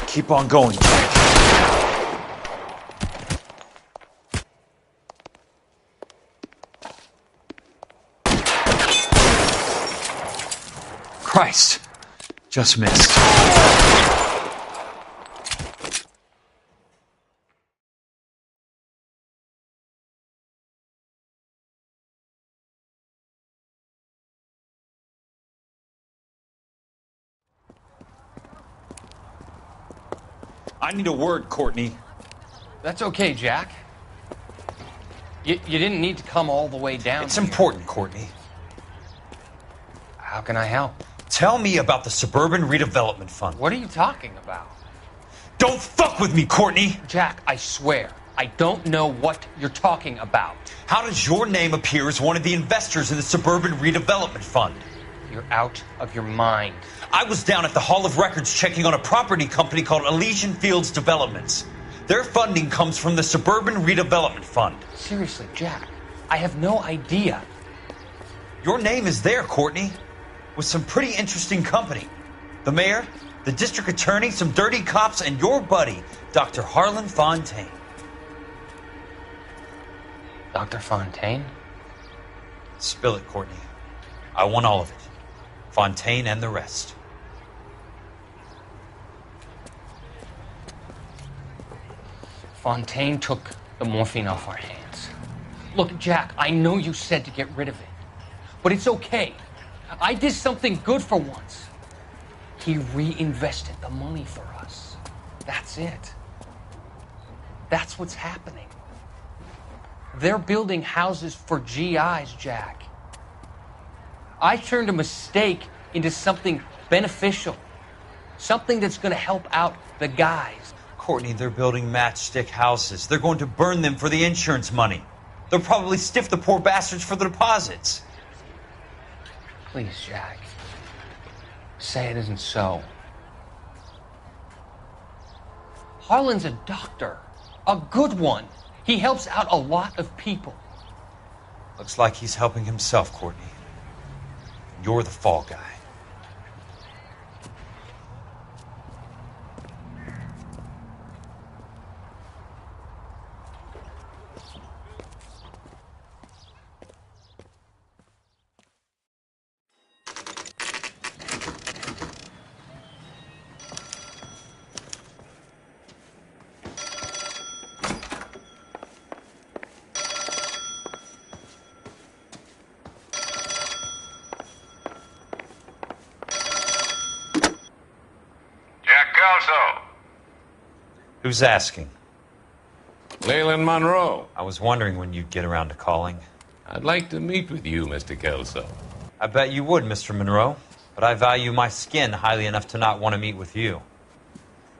Keep on going, Jack. Christ, just missed. I need a word, Courtney. That's okay, Jack. You didn't need to come all the way down. It's important, Courtney. How can I help? Tell me about the Suburban Redevelopment Fund. What are you talking about? Don't fuck with me, Courtney! Jack, I swear, I don't know what you're talking about. How does your name appear as one of the investors in the Suburban Redevelopment Fund? You're out of your mind. I was down at the Hall of Records checking on a property company called Elysian Fields Developments. Their funding comes from the Suburban Redevelopment Fund. Seriously, Jack, I have no idea. Your name is there, Courtney, with some pretty interesting company. The mayor, the district attorney, some dirty cops, and your buddy, Dr. Harlan Fontaine. Dr. Fontaine? Spill it, Courtney. I want all of it. Fontaine and the rest. Fontaine took the morphine off our hands. Look, Jack, I know you said to get rid of it, but it's okay. I did something good for once. He reinvested the money for us. That's it. That's what's happening. They're building houses for GIs, Jack. I turned a mistake into something beneficial. Something that's going to help out the guys. Courtney, they're building matchstick houses. They're going to burn them for the insurance money. They'll probably stiff the poor bastards for the deposits. Please, Jack. Say it isn't so. Harlan's a doctor. A good one. He helps out a lot of people. Looks like he's helping himself, Courtney. You're the fall guy. Who's asking? Leyland Monroe. I was wondering when you'd get around to calling. I'd like to meet with you, Mr. Kelso. I bet you would, Mr. Monroe. But I value my skin highly enough to not want to meet with you.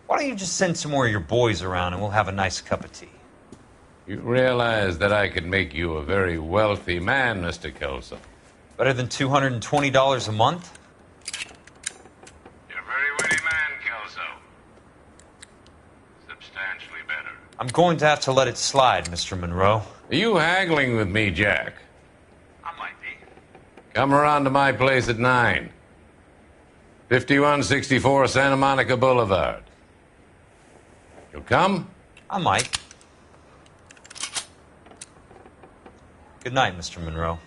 Why don't you just send some more of your boys around and we'll have a nice cup of tea? You realize that I could make you a very wealthy man, Mr. Kelso. Better than $220 a month? You're a very witty man, Kelso. Substantially better. I'm going to have to let it slide, Mr. Monroe. Are you haggling with me, Jack? I might be. Come around to my place at 9. 5164 Santa Monica Boulevard. You'll come? I might. Good night, Mr. Monroe.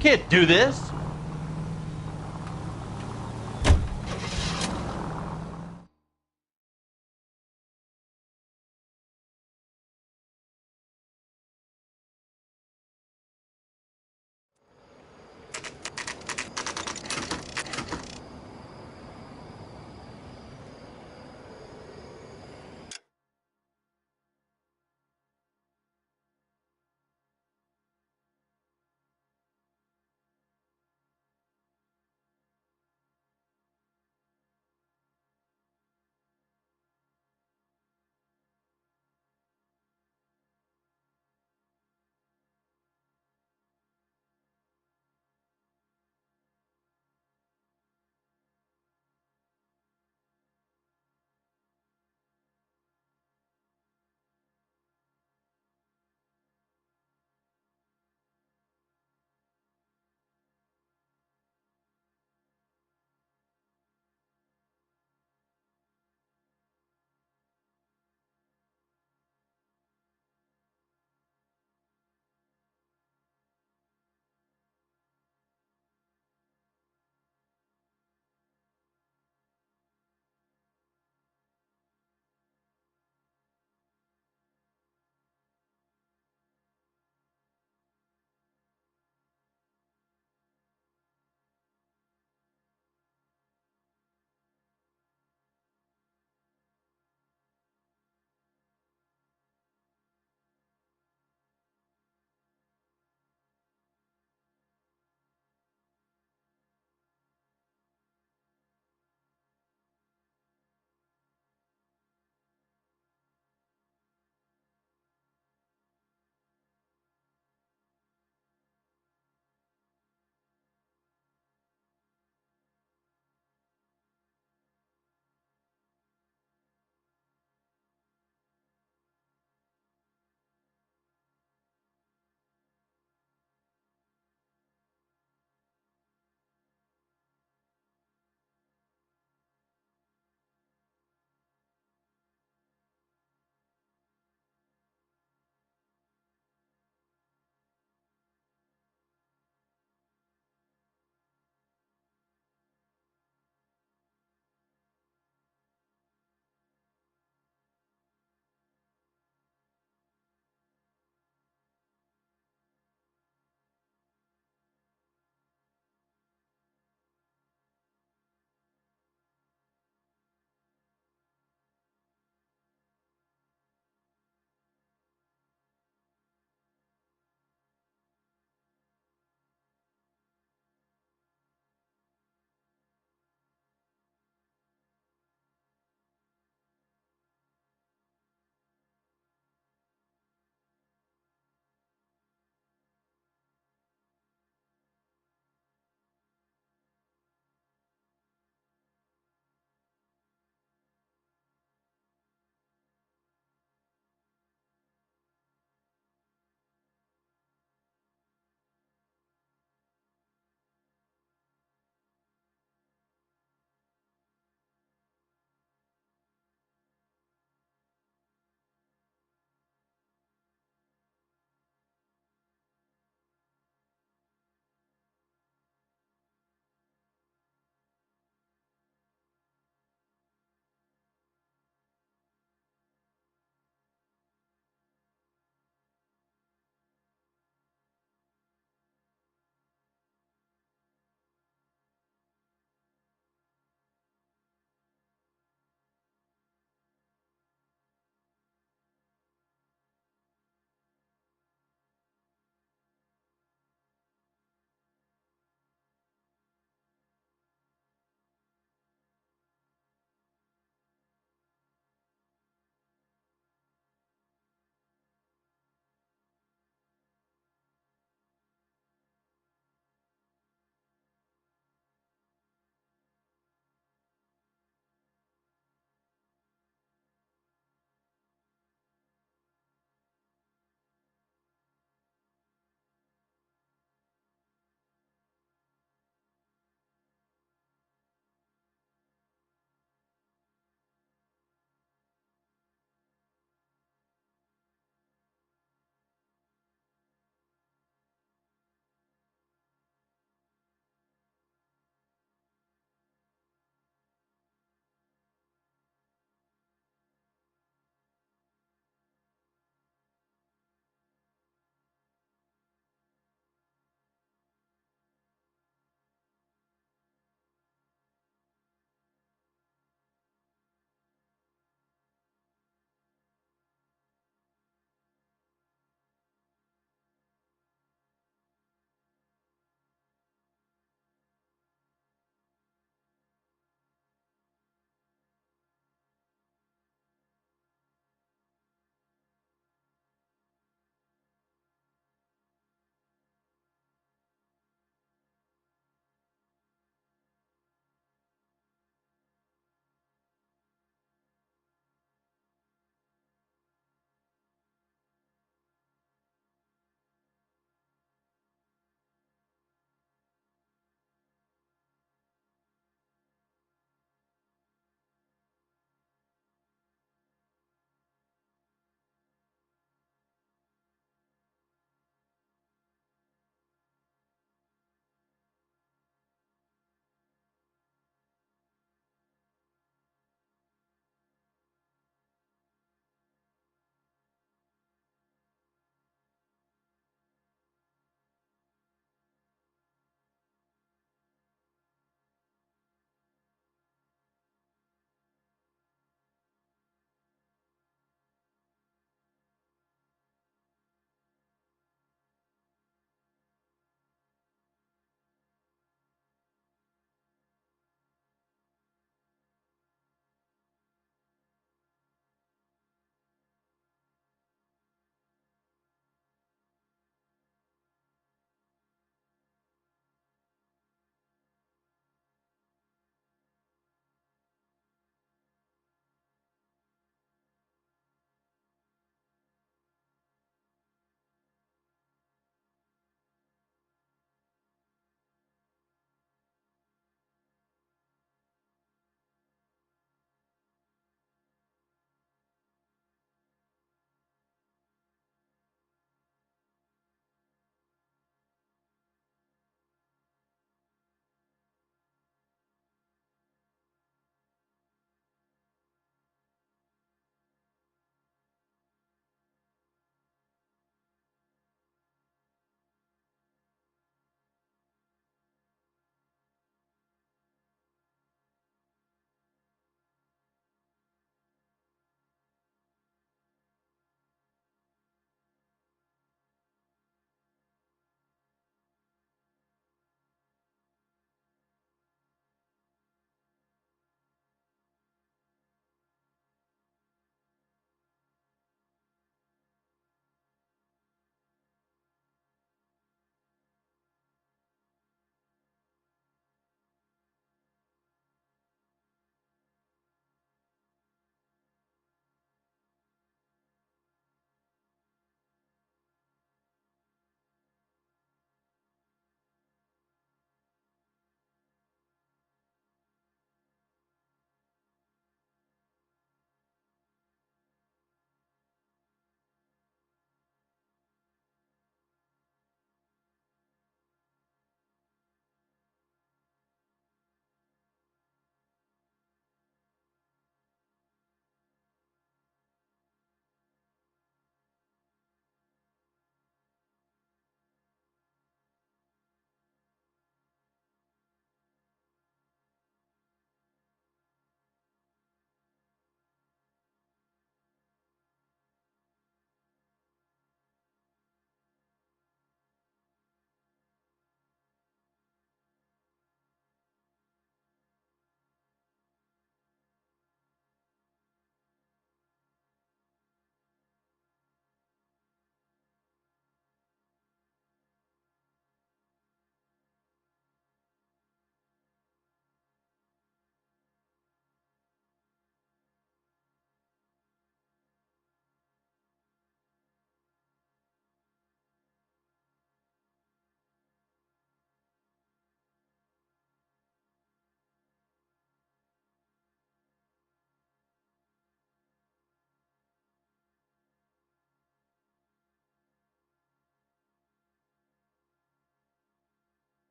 Can't do this.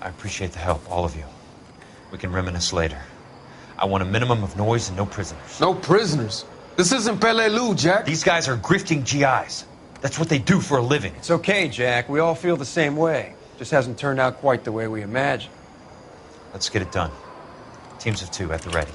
I appreciate the help, all of you. We can reminisce later. I want a minimum of noise and no prisoners. No prisoners? This isn't Peleliu, Jack. These guys are grifting GIs. That's what they do for a living. It's okay, Jack. We all feel the same way. Just hasn't turned out quite the way we imagined. Let's get it done. Teams of 2 at the ready.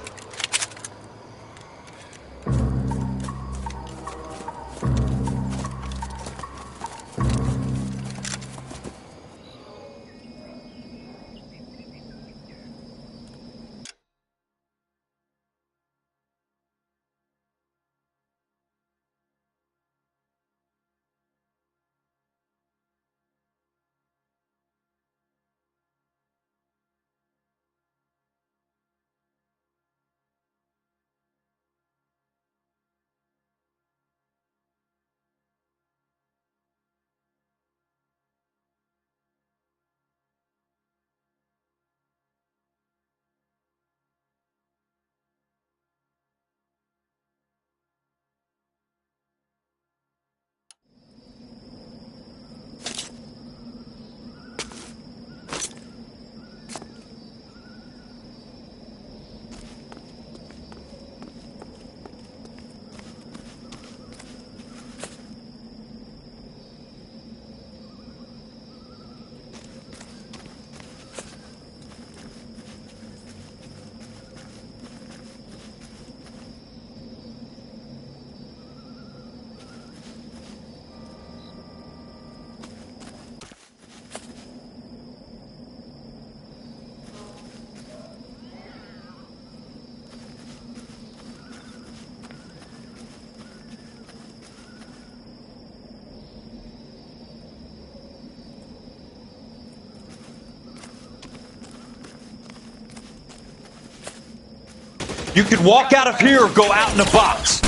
You can walk out of here or go out in a box.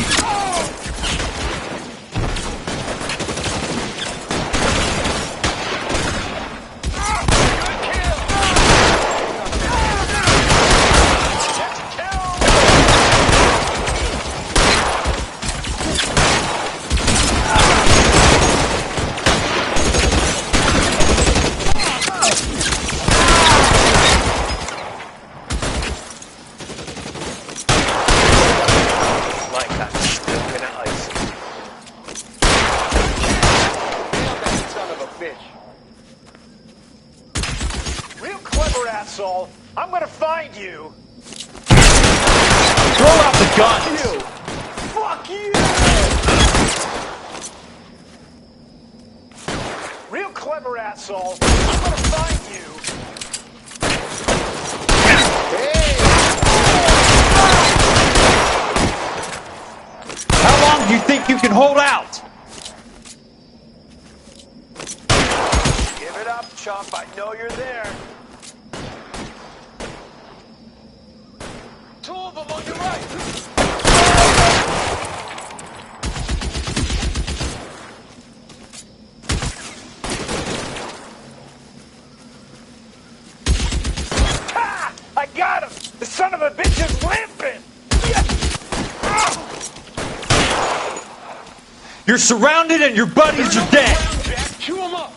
I'm gonna find you. Throw out the guns. Fuck you. Real clever asshole. I'm gonna find you. How long do you think you can hold out? Give it up, chump. I know you're there. Two of them on your right. Ha! I got him! The son of a bitch is limping! You're surrounded and your buddies are dead. Chew him up!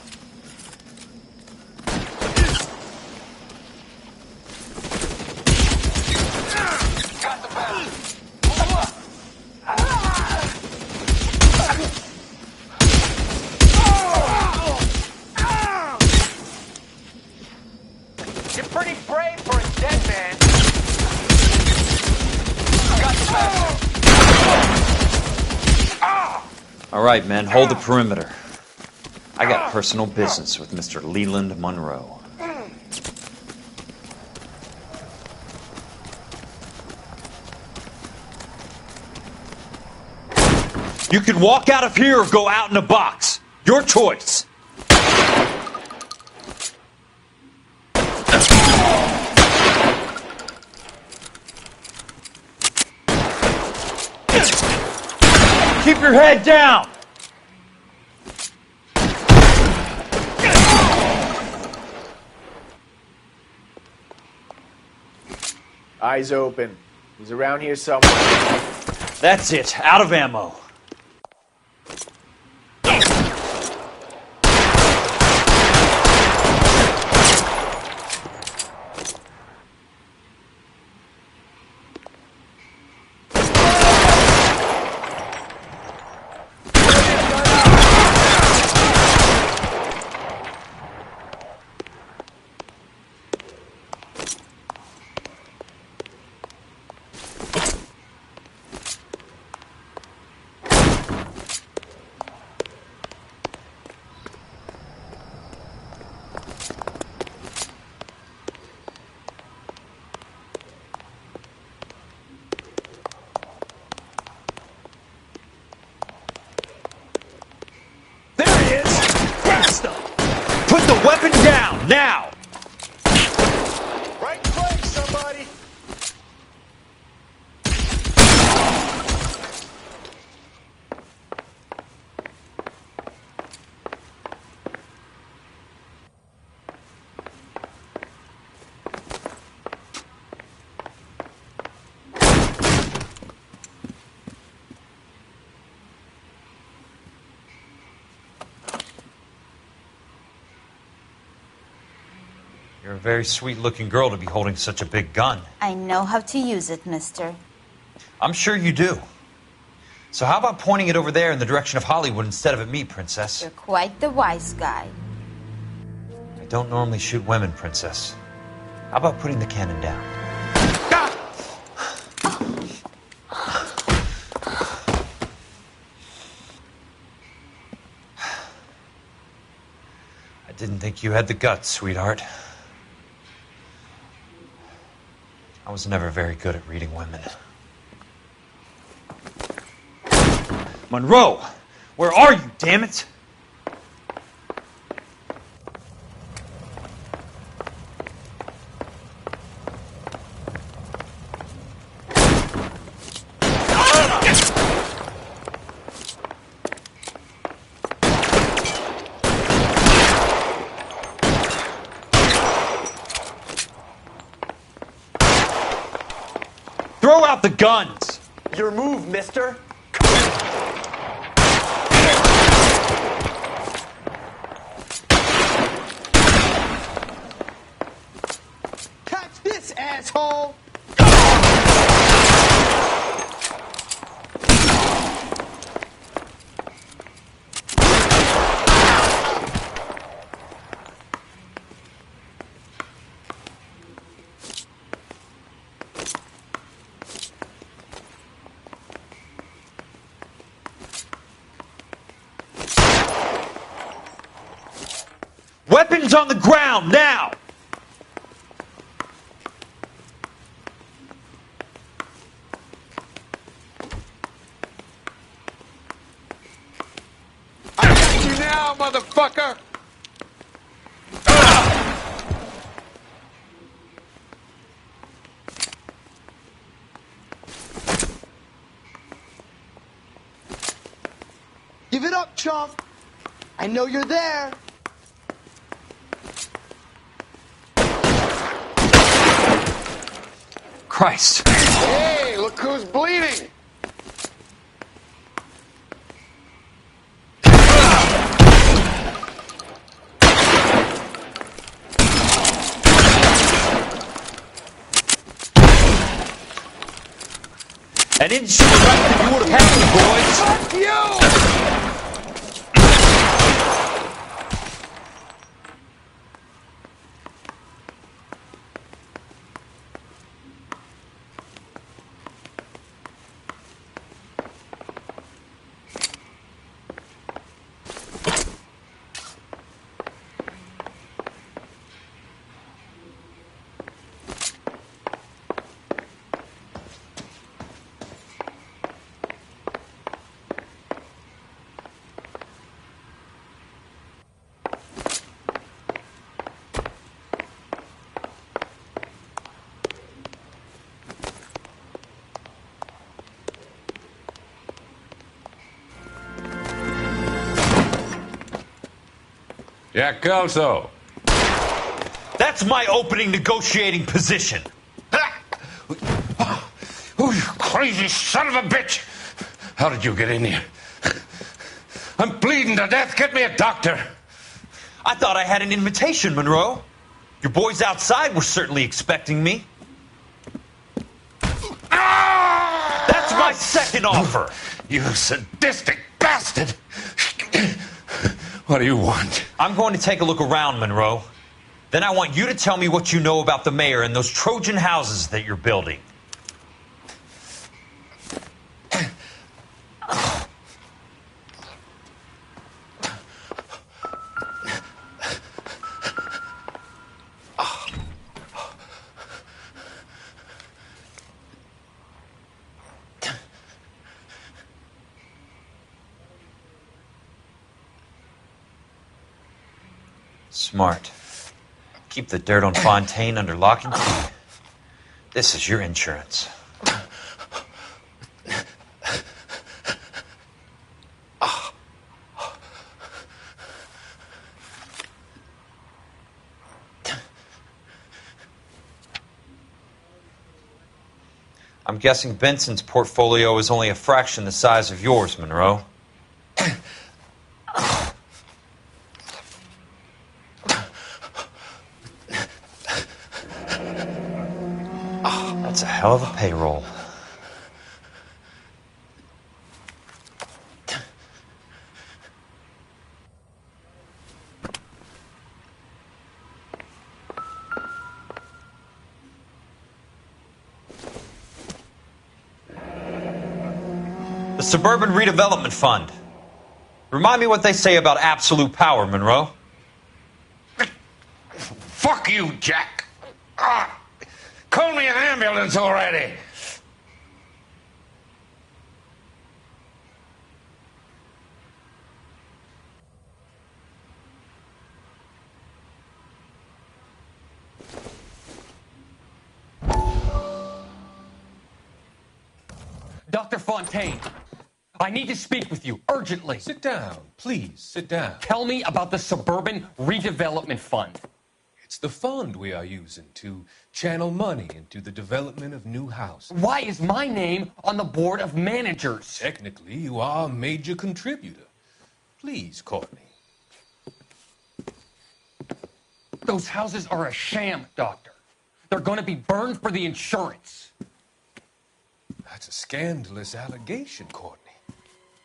You're pretty brave for a dead man. All right, men, hold the perimeter. I got personal business with Mr. Leland Monroe. You can walk out of here or go out in a box. Your choice. Keep your head down. Eyes open. He's around here somewhere. That's it. Out of ammo. Weapon down, now! Right flank, somebody! You're a very sweet-looking girl to be holding such a big gun. I know how to use it, mister. I'm sure you do. So how about pointing it over there in the direction of Hollywood instead of at me, Princess? You're quite the wise guy. I don't normally shoot women, Princess. How about putting the cannon down? I didn't think you had the guts, sweetheart. I was never very good at reading women. Monroe! Where are you, damn it? Throw out the guns! Your move, mister. Catch this, asshole! Weapons on the ground, now! I got you now, motherfucker! Give it up, chump! I know you're there! Christ! Hey, look who's bleeding! And in short right that you would have had me, boys! Fuck you! Jack Kelso. That's my opening negotiating position. Oh, you crazy son of a bitch! How did you get in here? I'm bleeding to death. Get me a doctor. I thought I had an invitation, Monroe. Your boys outside were certainly expecting me. That's my second offer. You sadistic bastard! What do you want? I'm going to take a look around, Monroe. Then I want you to tell me what you know about the mayor and those Trojan houses that you're building. Smart. Keep the dirt on Fontaine under lock and key. This is your insurance. I'm guessing Benson's portfolio is only a fraction the size of yours, Monroe. That's a hell of a payroll. The Suburban Redevelopment Fund. Remind me what they say about absolute power, Monroe. Fuck you, Jack. Call me an ambulance already. Dr. Fontaine, I need to speak with you urgently. Sit down. Please, sit down. Tell me about the Suburban Redevelopment Fund. It's the fund we are using to channel money into the development of new houses. Why is my name on the board of managers? Technically, you are a major contributor. Please, Courtney. Those houses are a sham, Doctor. They're going to be burned for the insurance. That's a scandalous allegation, Courtney.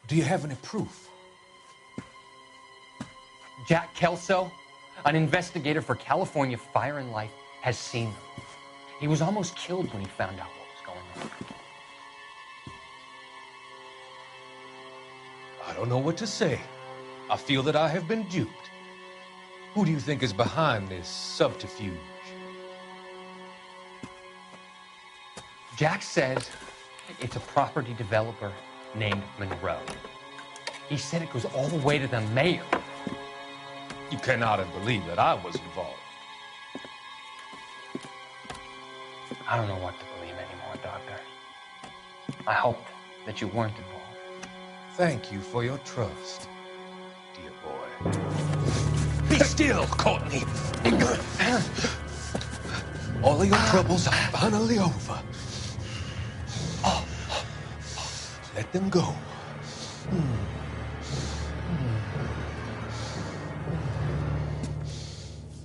Do you have any proof? Jack Kelso, an investigator for California Fire and Life, has seen them. He was almost killed when he found out what was going on. I don't know what to say. I feel that I have been duped. Who do you think is behind this subterfuge? Jack says it's a property developer named Monroe. He said it goes all the way to the mayor. You cannot have believed that I was involved. I don't know what to believe anymore, Doctor. I hoped that you weren't involved. Thank you for your trust, dear boy. Be still, Courtney. All of your troubles are finally over. Let them go.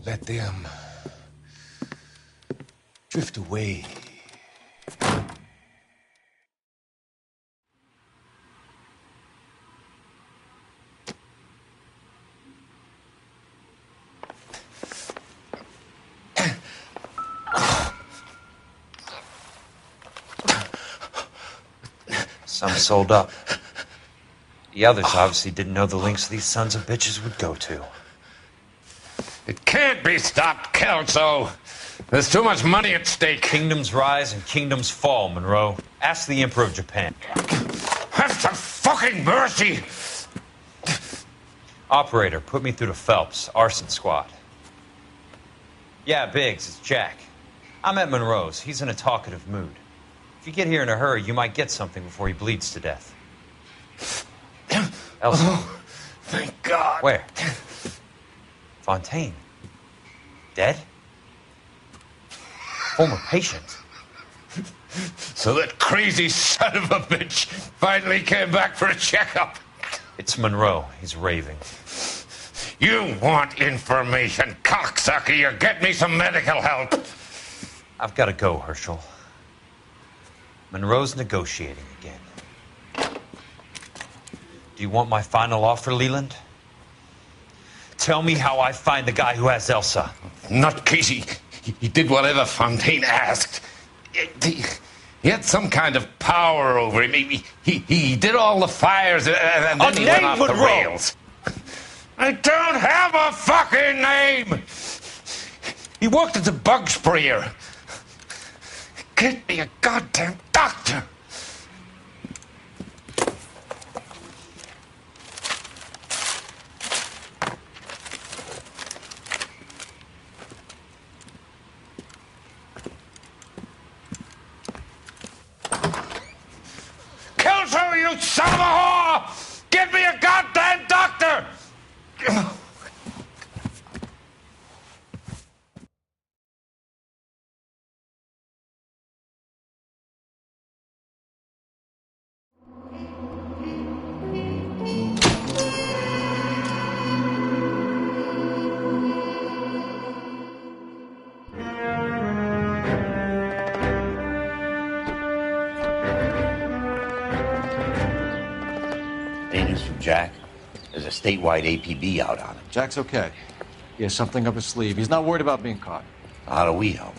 Let them drift away. Some sold up. The others obviously didn't know the lengths these sons of bitches would go to. It can't be stopped, Kelso. There's too much money at stake. Kingdoms rise and kingdoms fall, Monroe. Ask the Emperor of Japan. Have some fucking mercy! Operator, put me through to Phelps, arson squad. Yeah, Biggs, it's Jack. I'm at Monroe's. He's in a talkative mood. If you get here in a hurry, you might get something before he bleeds to death. Elsa. Oh, thank God. Where? Fontaine. Dead? Former patient. So that crazy son of a bitch finally came back for a checkup. It's Monroe. He's raving. You want information, cocksucker. You get me some medical help. I've got to go, Herschel. Monroe's negotiating again. Do you want my final offer, Leland? Tell me how I find the guy who has Elsa. Nutcase, he did whatever Fontaine asked. He had some kind of power over him. He did all the fires and then he went off the rails. I don't have a fucking name! He worked as a bug sprayer. Get me a goddamn doctor! you son of a whore! Get me a goddamn doctor! Any news from Jack? There's a statewide APB out on him. Jack's okay. He has something up his sleeve. He's not worried about being caught. How do we help?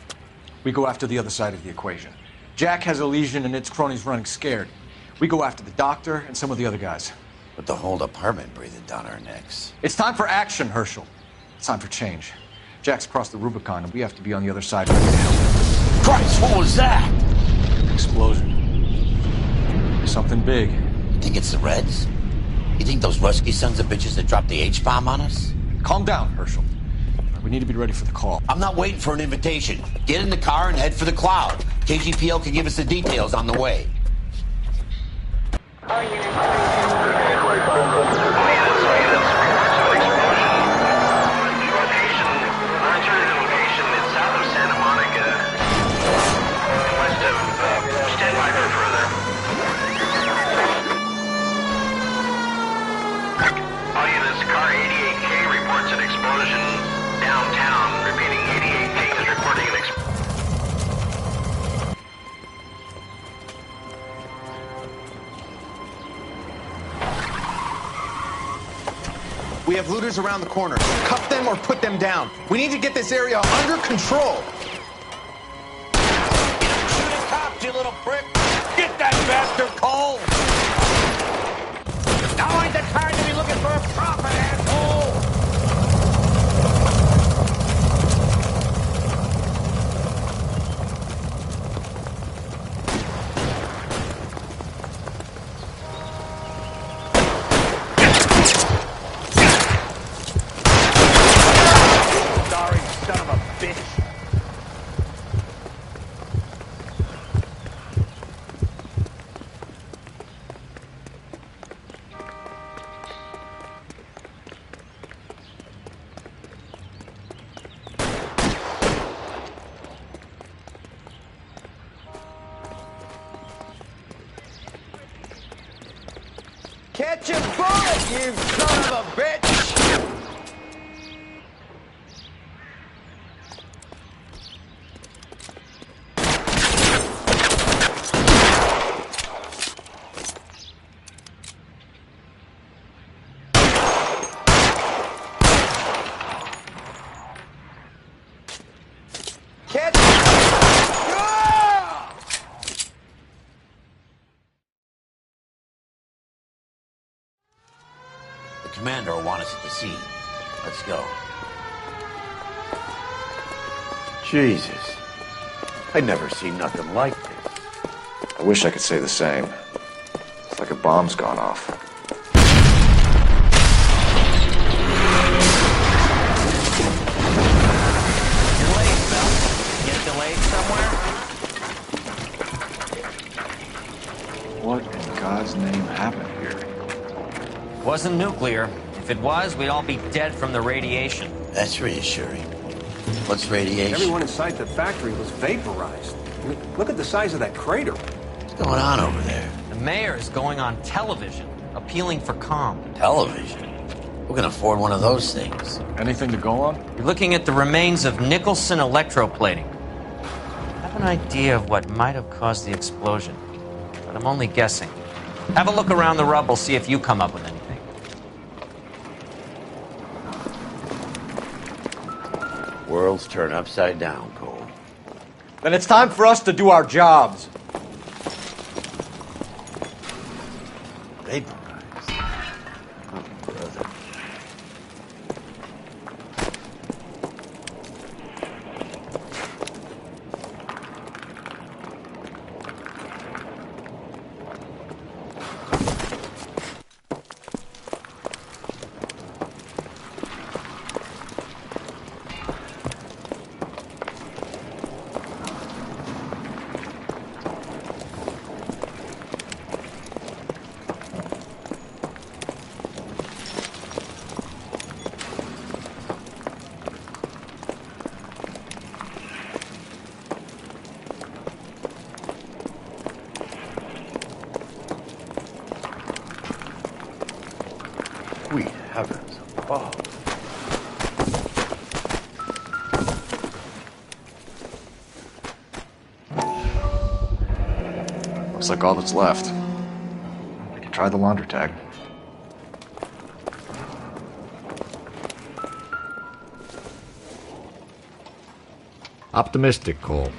We go after the other side of the equation. Jack has a legion and its cronies running scared. We go after the doctor and some of the other guys. With the whole department breathing down our necks. It's time for action, Herschel. It's time for change. Jack's crossed the Rubicon, and we have to be on the other side ready to help him. Christ, what was that? Explosion. Something big. You think it's the Reds? You think those Rusky sons of bitches that dropped the H-bomb on us? Calm down, Herschel. We need to be ready for the call. I'm not waiting for an invitation. Get in the car and head for the cloud. KGPL can give us the details on the way. We have looters around the corner. Cuff them or put them down. We need to get this area under control. Shoot a cop, you little prick! Get that bastard cold! Now ain't the time to be looking for a profit, asshole! Catch a bullet, you son of a bitch! Catch The commander will want us at the scene. Let's go. Jesus. I'd never seen nothing like this. I wish I could say the same. It's like a bomb's gone off. You're late, Phil. Get delayed somewhere? What in God's name happened here? Wasn't nuclear. If it was, we'd all be dead from the radiation. That's reassuring. What's radiation? Everyone inside the factory was vaporized. I mean, look at the size of that crater. What's going on over there? The mayor is going on television, appealing for calm. Television? Who can afford one of those things? Anything to go on? You're looking at the remains of Nicholson electroplating. I have an idea of what might have caused the explosion, but I'm only guessing. Have a look around the rubble, see if you come up with anything. Worlds turn upside down, Cole. Then it's time for us to do our jobs. Vaporized. Oh, brother. Sweet heavens above. Looks like all that's left. I can try the launder tag. Optimistic, Cole.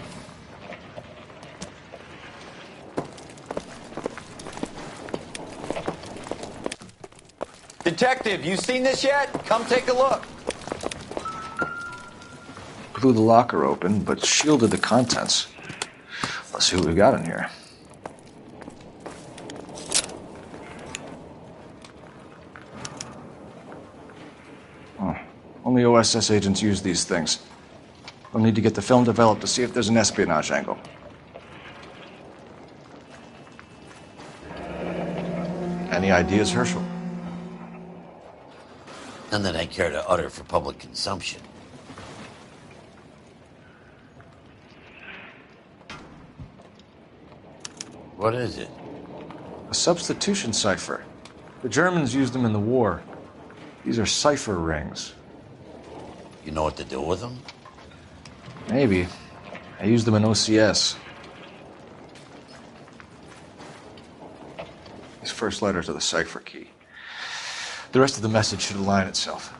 Detective, you seen this yet? Come take a look. Blew the locker open, but shielded the contents. Let's see what we got in here. Oh, only OSS agents use these things. We'll need to get the film developed to see if there's an espionage angle. Any ideas, Herschel? None that I care to utter for public consumption. What is it? A substitution cipher. The Germans used them in the war. These are cipher rings. You know what to do with them? Maybe. I used them in OCS. These first letters are the cipher key. The rest of the message should align itself.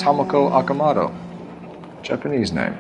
Tomoko Akamoto. Japanese name.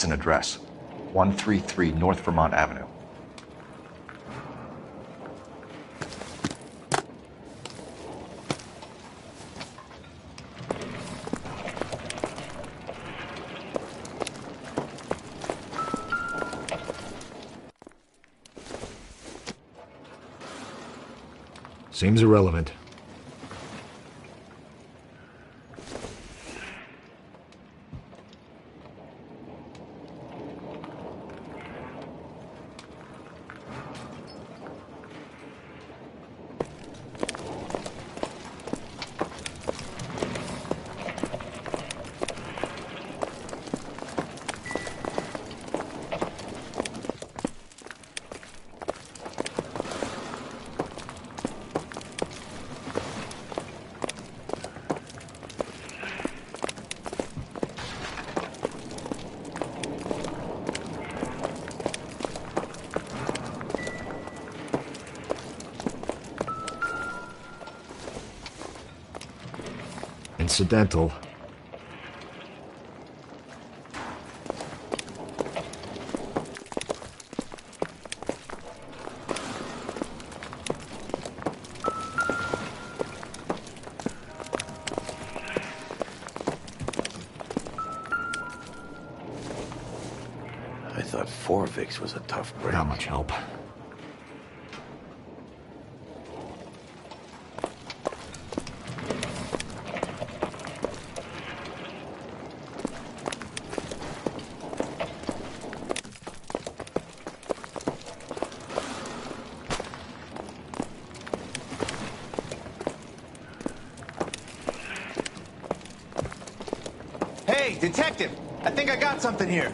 an address. 133 North Vermont Avenue. Seems irrelevant. Incidental. I thought Forvix was a tough break. Not much help. Hey, detective! I think I got something here.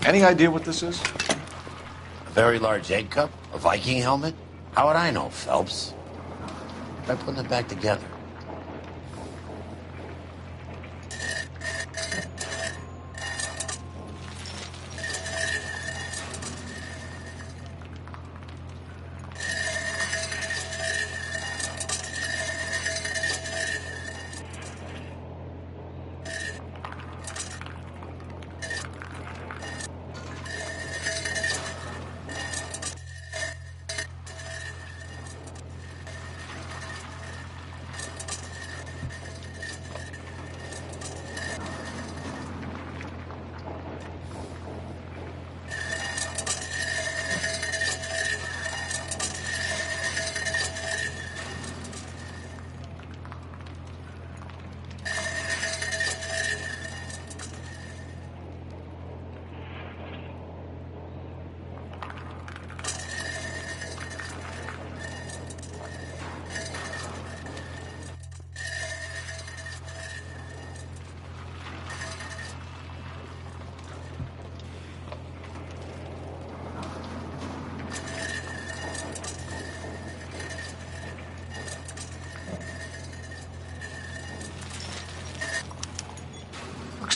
Any idea what this is? A very large egg cup? A Viking helmet? How would I know, Phelps? Try putting it back together.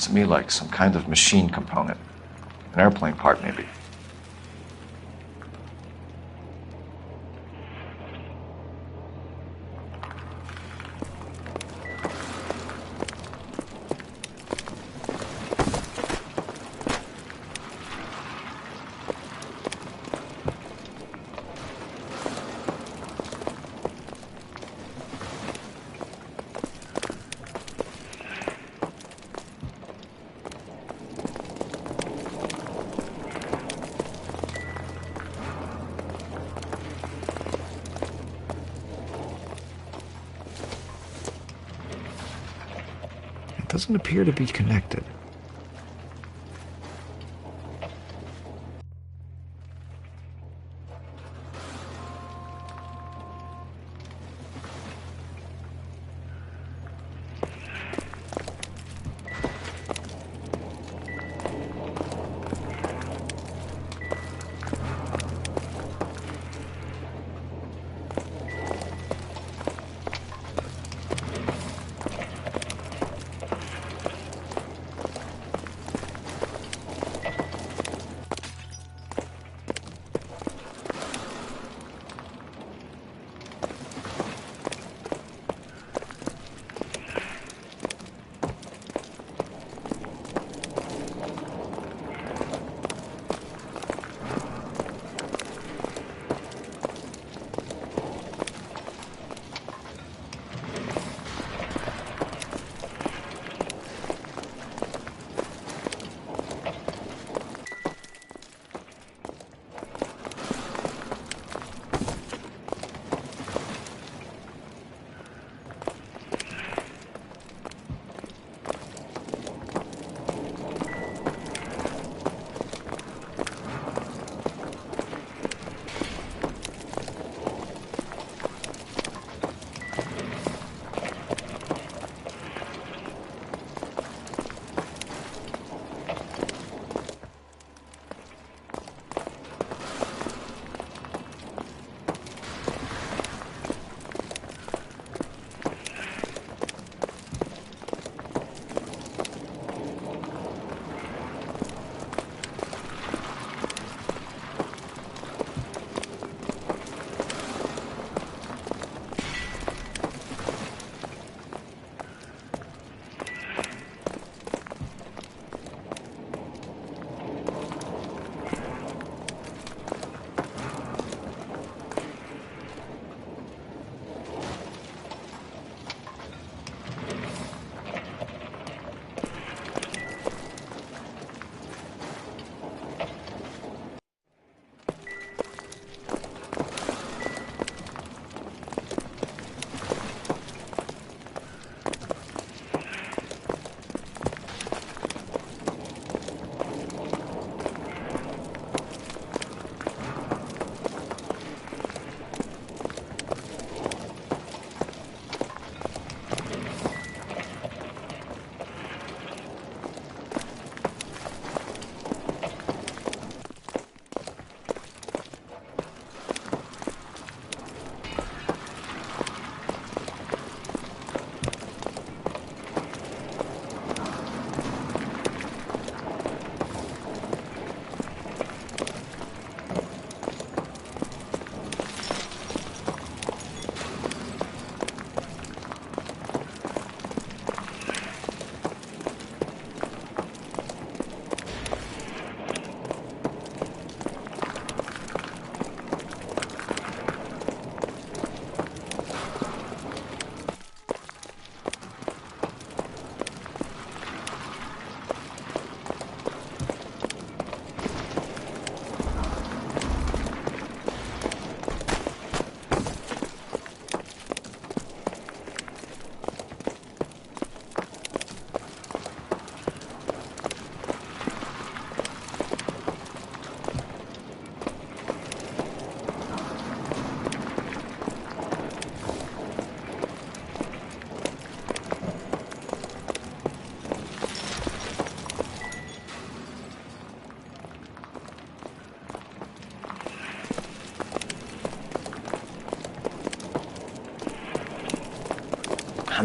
To me like some kind of machine component. An airplane part, maybe. Doesn't appear to be connected.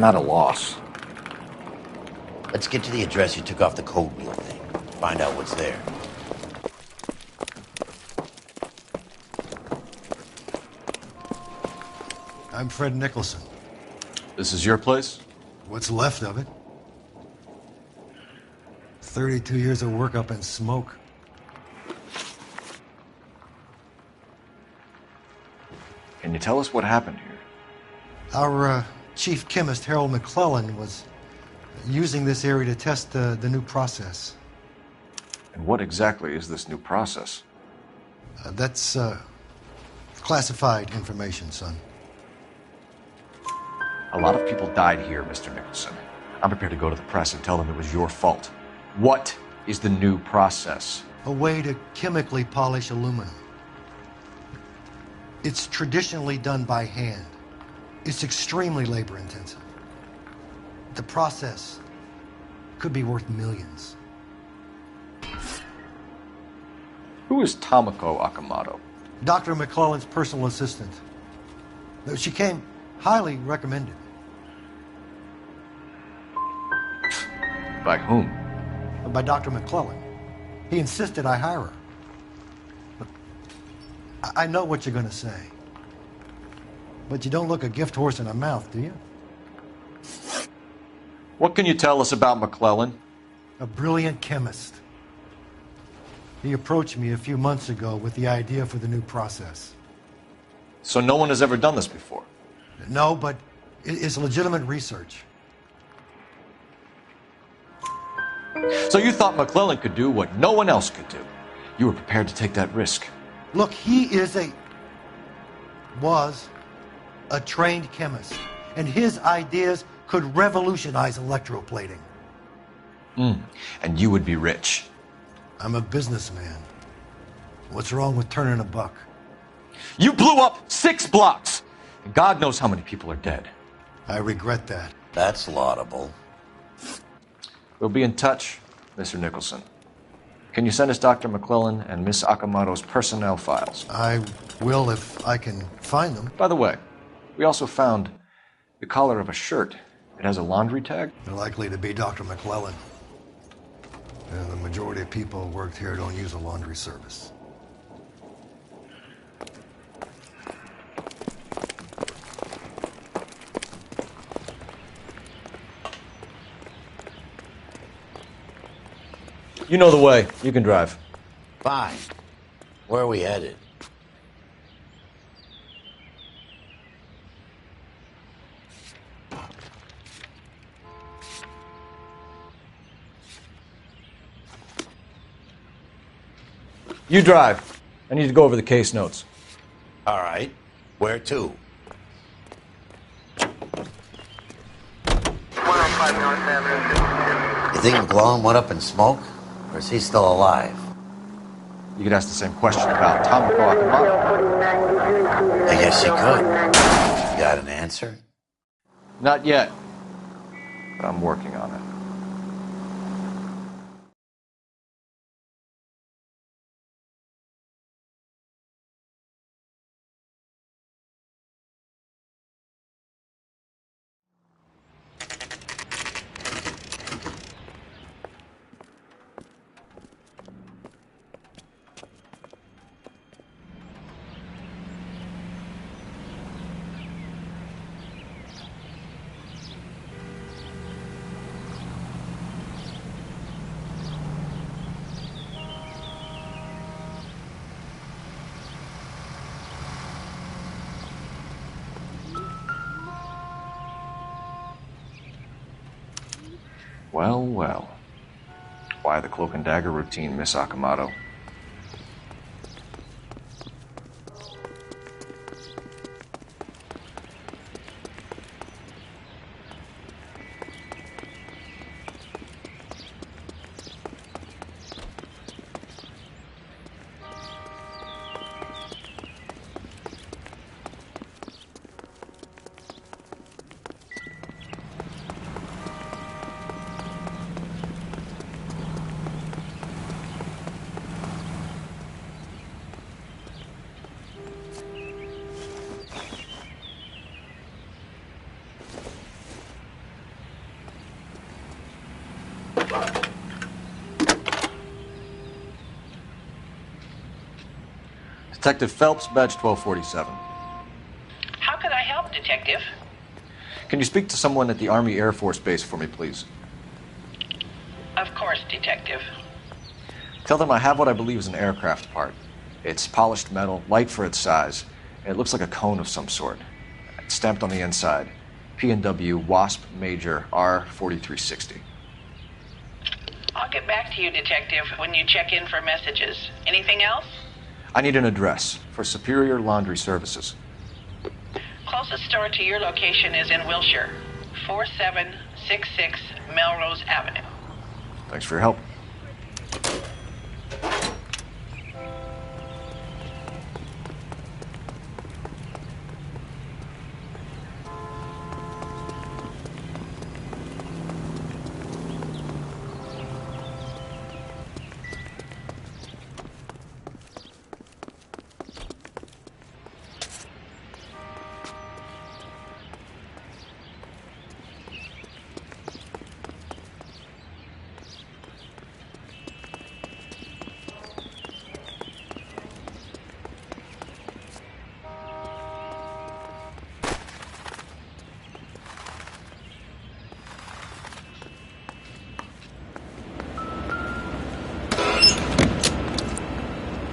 I'm at a loss. Let's get to the address you took off the code wheel thing. Find out what's there. I'm Fred Nicholson. This is your place? What's left of it. 32 years of work up in smoke. Can you tell us what happened here? Our chief chemist, Harold McClellan, was using this area to test the new process. And what exactly is this new process? That's classified information, son. A lot of people died here, Mr. Nicholson. I'm prepared to go to the press and tell them it was your fault. What is the new process? A way to chemically polish aluminum. It's traditionally done by hand. It's extremely labor intensive. The process could be worth millions. Who is Tomoko Akamoto? Dr. McClellan's personal assistant. She came highly recommended. By whom? By Dr. McClellan. He insisted I hire her. Look, I know what you're going to say. But you don't look a gift horse in a mouth, do you? What can you tell us about McClellan? A brilliant chemist. He approached me a few months ago with the idea for the new process. So no one has ever done this before? No, but it's legitimate research. So you thought McClellan could do what no one else could do. You were prepared to take that risk. Look, he was a trained chemist, and his ideas could revolutionize electroplating. And you would be rich. I'm a businessman. What's wrong with turning a buck? You blew up 6 blocks! And God knows how many people are dead. I regret that. That's laudable. We'll be in touch, Mr. Nicholson. Can you send us Dr. McClellan and Miss Akamoto's personnel files? I will if I can find them. By the way, we also found the collar of a shirt. It has a laundry tag. They're likely to be Dr. McClellan. And the majority of people who worked here don't use a laundry service. You know the way. You can drive. Fine. Where are we headed? You drive. I need to go over the case notes. All right. Where to? You think McClellan went up in smoke? Or is he still alive? You could ask the same question about Tomoko Akamoto. I guess you could. You got an answer? Not yet. But I'm working on it. Well, well. Why the cloak and dagger routine, Miss Akamoto? Detective Phelps, badge 1247. How could I help, Detective? Can you speak to someone at the Army Air Force Base for me, please? Of course, Detective. Tell them I have what I believe is an aircraft part. It's polished metal, light for its size, and it looks like a cone of some sort. It's stamped on the inside. P&W Wasp Major R4360. I'll get back to you, Detective, when you check in for messages. Anything else? I need an address for Superior Laundry Services. Closest store to your location is in Wilshire, 4766 Melrose Avenue. Thanks for your help.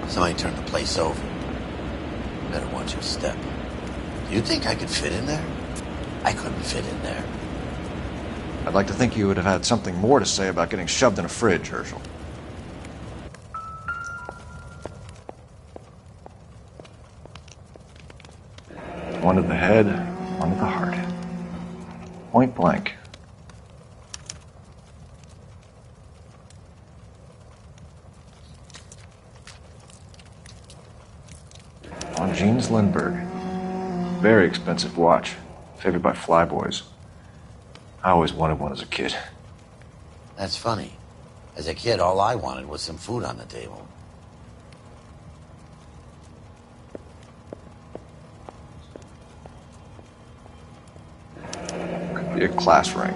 Somebody turned the place over. Better watch your step. Do you think I could fit in there? I couldn't fit in there. I'd like to think you would have had something more to say about getting shoved in a fridge, Herschel. One to the head, one to the heart. Point blank. On Jeans Lindbergh. Very expensive watch. Favored by flyboys. I always wanted one as a kid. That's funny. As a kid, all I wanted was some food on the table. Could be a class ring.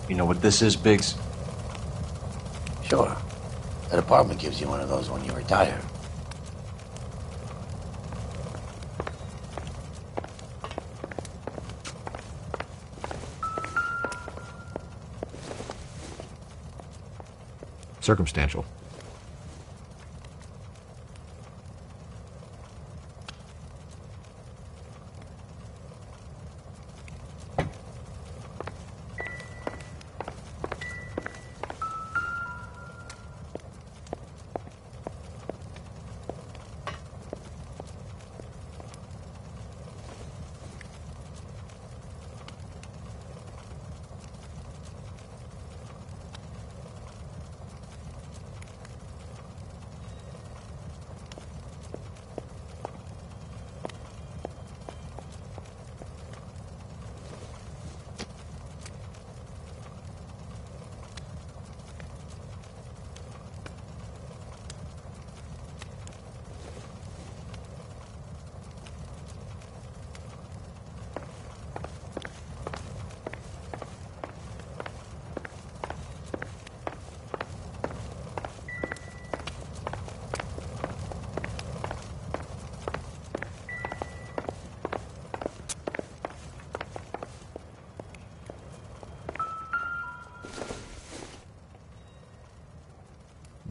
You know what this is, Biggs? Sure. That apartment gives you one of those when you retire. Circumstantial.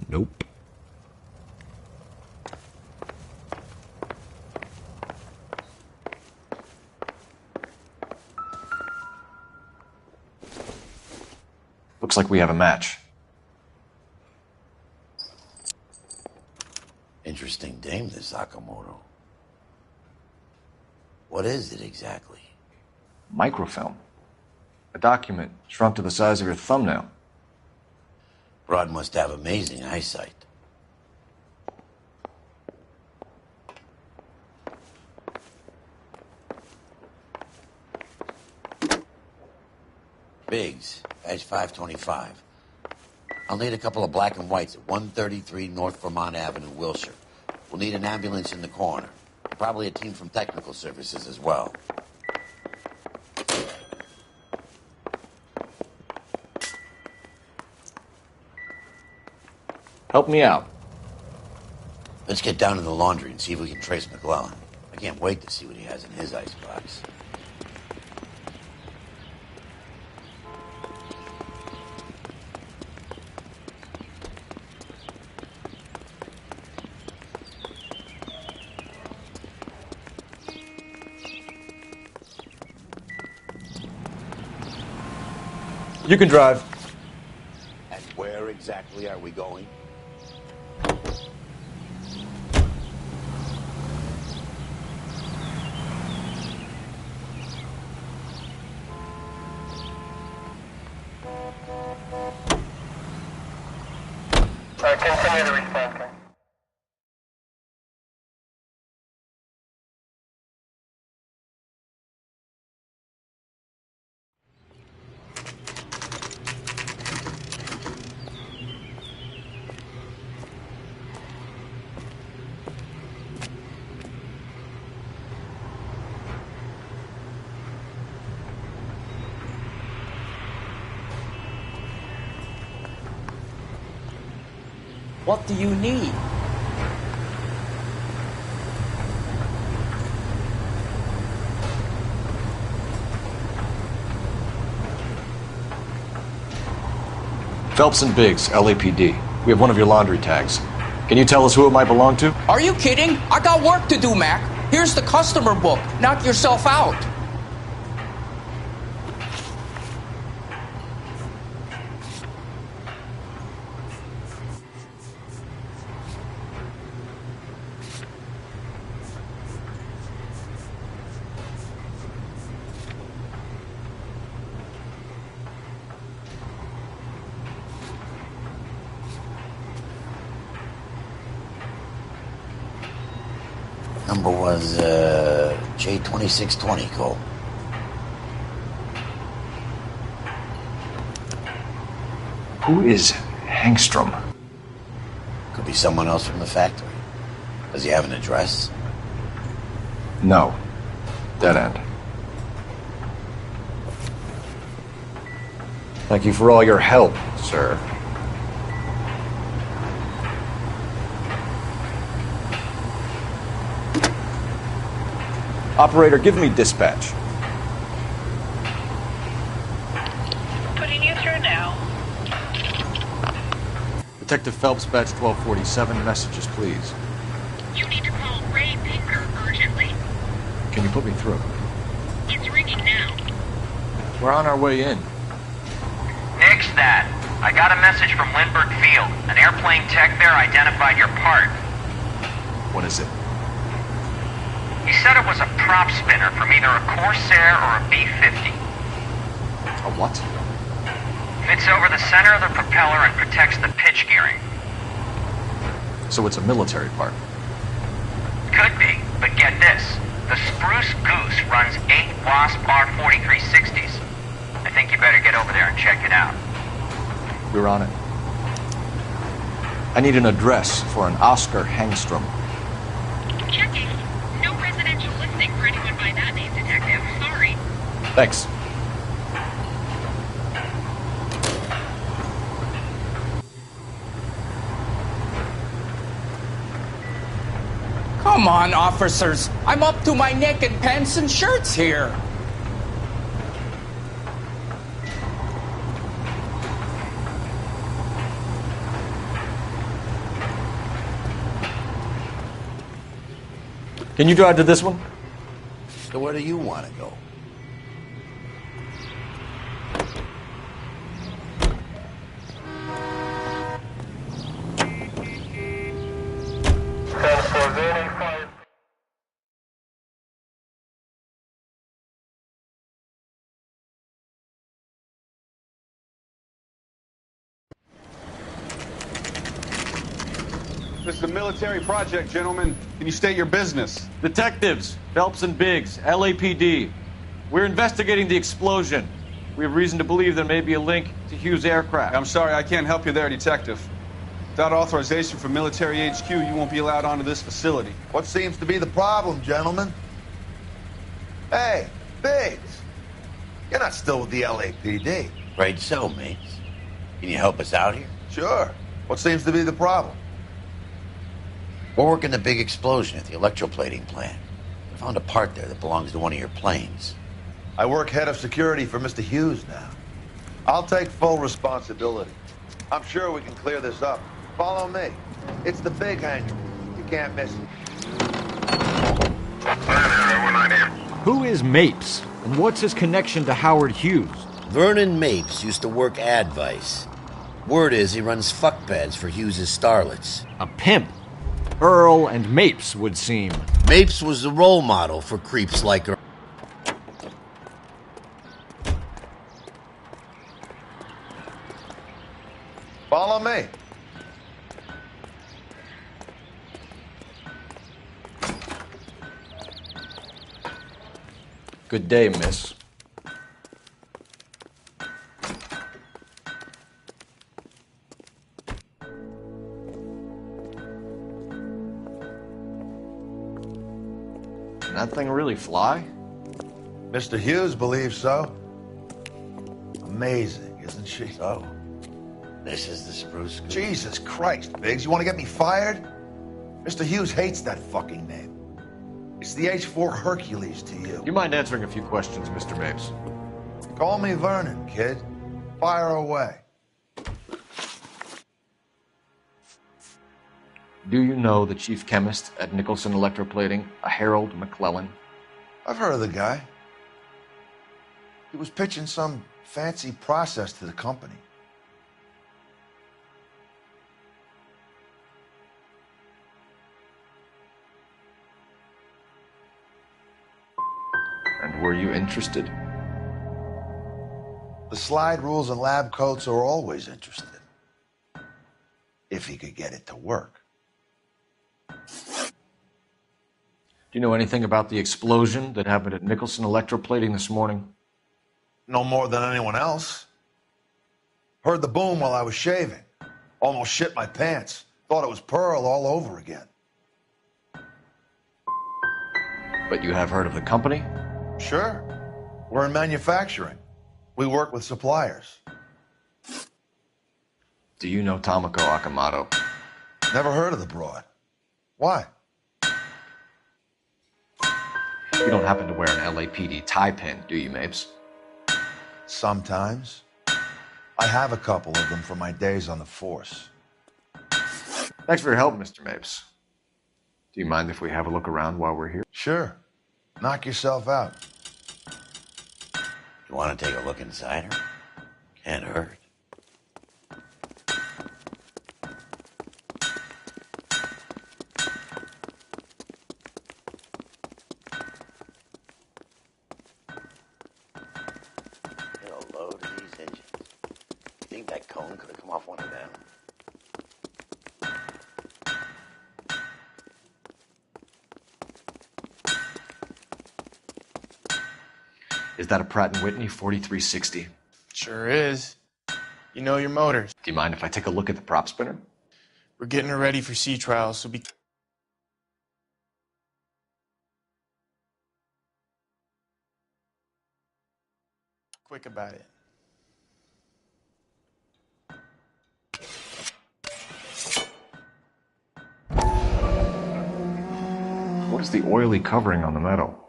Nope. Looks like we have a match. Interesting dame, this Sakamoto. What is it exactly? Microfilm. A document shrunk to the size of your thumbnail. Rod must have amazing eyesight. Biggs, badge 525. I'll need a couple of black and whites at 133 North Vermont Avenue, Wilshire. We'll need an ambulance in the corner. Probably a team from technical services as well. Help me out. Let's get down to the laundry and see if we can trace McClellan. I can't wait to see what he has in his icebox. You can drive. And where exactly are we going? Continue the response. What do you need? Phelps and Biggs, LAPD. We have one of your laundry tags. Can you tell us who it might belong to? Are you kidding? I got work to do, Mac. Here's the customer book. Knock yourself out. Number was J2620, Cole. Who is Hangstrom? Could be someone else from the factory. Does he have an address? No. Dead end. Thank you for all your help, sir. Operator, give me dispatch. Putting you through now. Detective Phelps, badge 1247. Messages, please. You need to call Ray Pinker urgently. Can you put me through? It's ringing now. We're on our way in. Nix that. I got a message from Lindbergh Field. An airplane tech there identified your part. What is it? He said it was a prop spinner from either a Corsair or a B-50. A what? Fits over the center of the propeller and protects the pitch gearing. So it's a military part. Could be, but get this. The Spruce Goose runs 8 Wasp R4360s. I think you better get over there and check it out. We're on it. I need an address for an Oscar Hangstrom. Checking. No residential listing for anyone by that name, Detective. Sorry. Thanks. Come on, officers. I'm up to my neck in pants and shirts here. Can you drive to this one? So where do you want to go? This is a military project, gentlemen. Can you state your business? Detectives, Phelps and Biggs, LAPD. We're investigating the explosion. We have reason to believe there may be a link to Hughes' aircraft. I'm sorry, I can't help you there, Detective. Without authorization from military HQ, you won't be allowed onto this facility. What seems to be the problem, gentlemen? Hey, Biggs. You're not still with the LAPD. Right so, mates. Can you help us out here? Sure. What seems to be the problem? We're working the big explosion at the electroplating plant. I found a part there that belongs to one of your planes. I work head of security for Mr. Hughes now. I'll take full responsibility. I'm sure we can clear this up. Follow me. It's the big hangar. You can't miss it. Who is Mapes, and what's his connection to Howard Hughes? Vernon Mapes used to work Advice. Word is he runs fuck pads for Hughes' starlets. A pimp. Earl and Mapes would seem. Mapes was the role model for creeps like her. Follow me. Good day, miss. Can that thing really fly? Mr. Hughes believes so. Amazing, isn't she? So, this is the Spruce Goose. Jesus Christ, Biggs, you want to get me fired? Mr. Hughes hates that fucking name. It's the H-4 Hercules to you. Do you mind answering a few questions, Mr. Mapes? Call me Vernon, kid. Fire away. Do you know the chief chemist at Nicholson Electroplating, a Harold McClellan? I've heard of the guy. He was pitching some fancy process to the company. And were you interested? The slide rules and lab coats are always interested. If he could get it to work. Do you know anything about the explosion that happened at Nicholson Electroplating this morning? No more than anyone else. Heard the boom while I was shaving. Almost shit my pants. Thought it was Pearl all over again. But you have heard of the company? Sure. We're in manufacturing. We work with suppliers. Do you know Tomoko Akamoto? Never heard of the broad. Why? You don't happen to wear an LAPD tie pin, do you, Mapes? Sometimes. I have a couple of them from my days on the force. Thanks for your help, Mr. Mapes. Do you mind if we have a look around while we're here? Sure. Knock yourself out. You want to take a look inside her? Can't hurt. Get a load of these engines. You think that cone could have come off one of them? Is that a Pratt & Whitney 4360? Sure is. You know your motors. Do you mind if I take a look at the prop spinner? We're getting her ready for sea trials, so be quick about it. What is the oily covering on the metal?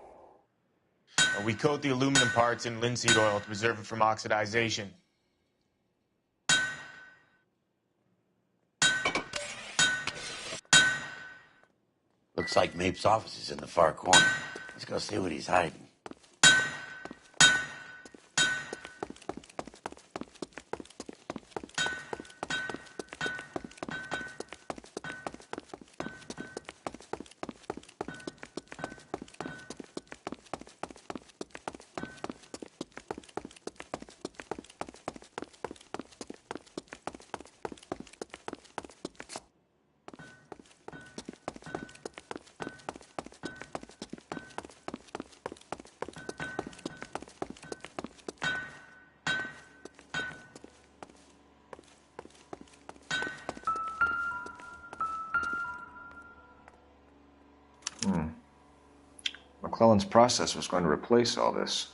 We coat the aluminum parts in linseed oil to preserve it from oxidization. Looks like Mapes' office is in the far corner. Let's go see what he's hiding. McClellan's process was going to replace all this.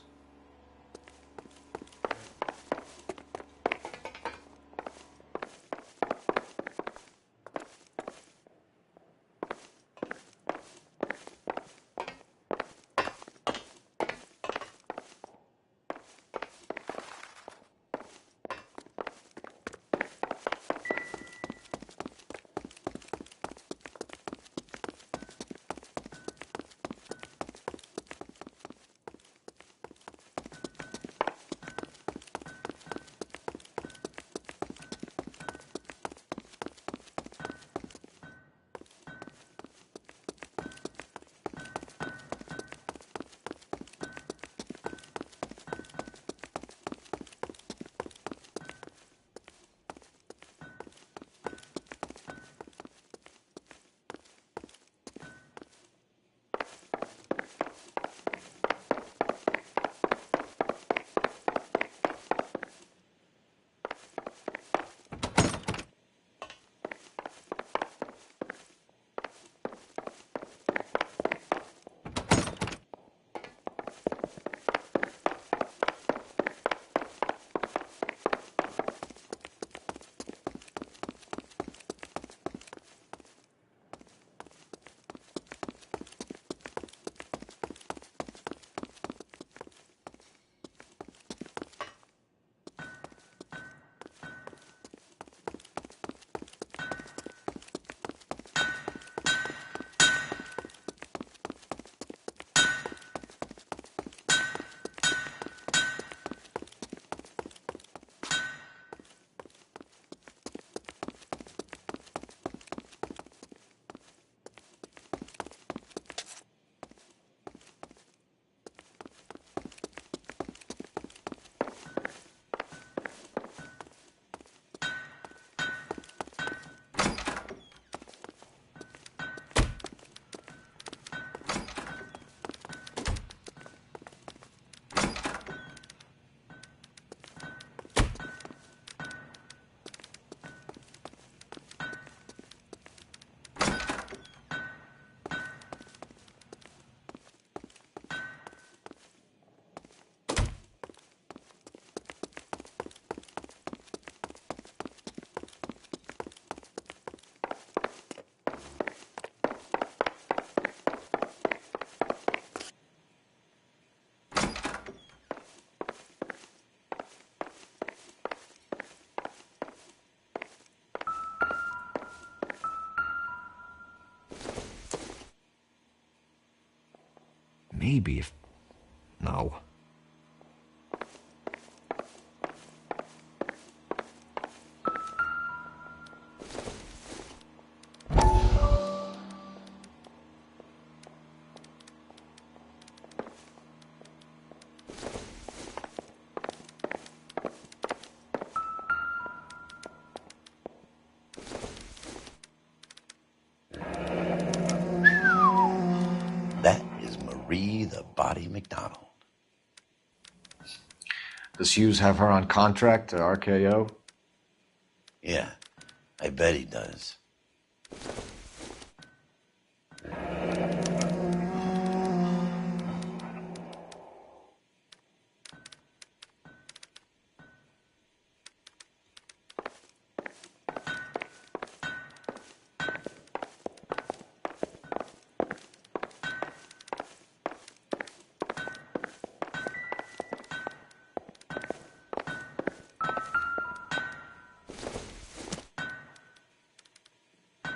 Maybe if... No. That is Marie the Body McDonald. Does Hughes have her on contract to RKO? Yeah, I bet he does.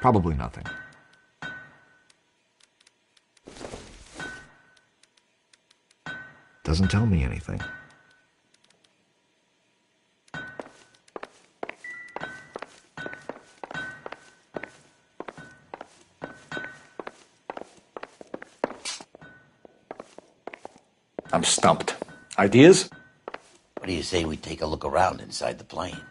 Probably nothing. Doesn't tell me anything. I'm stumped. Ideas? What do you say we take a look around inside the plane?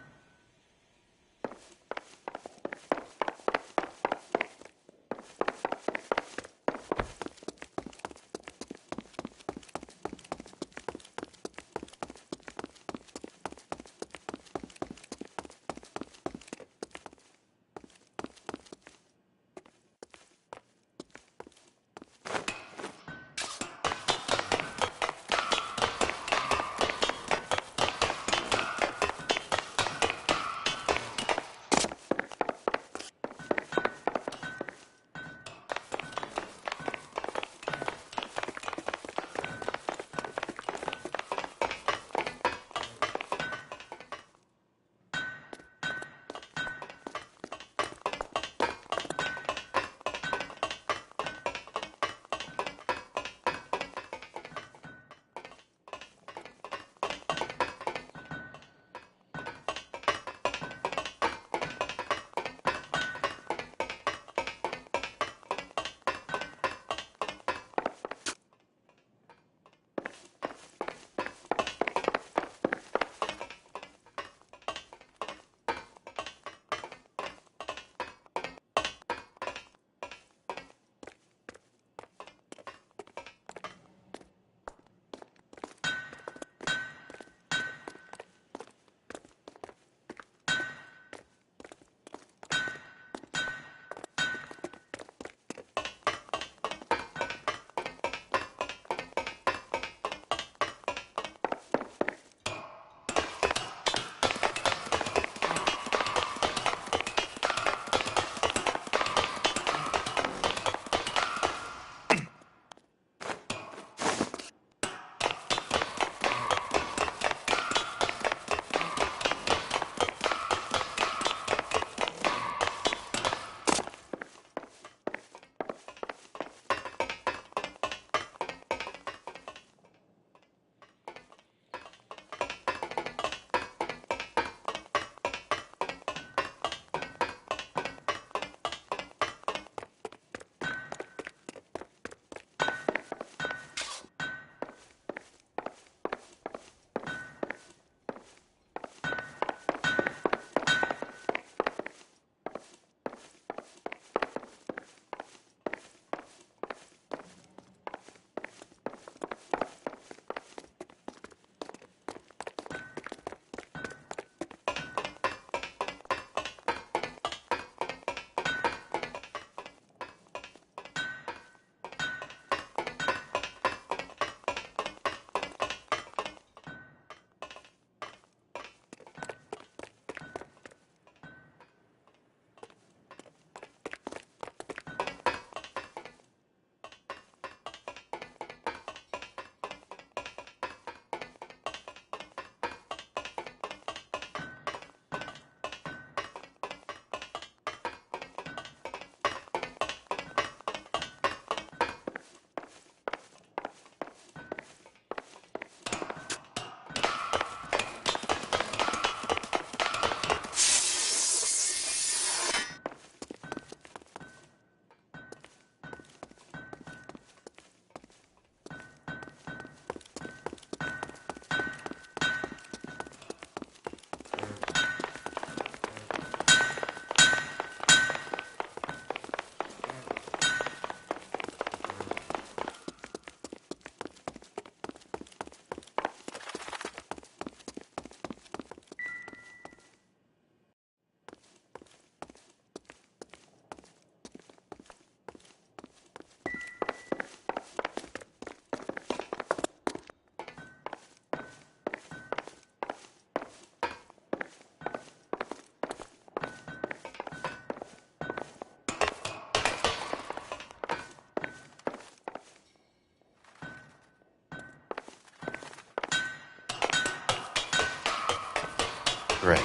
Great.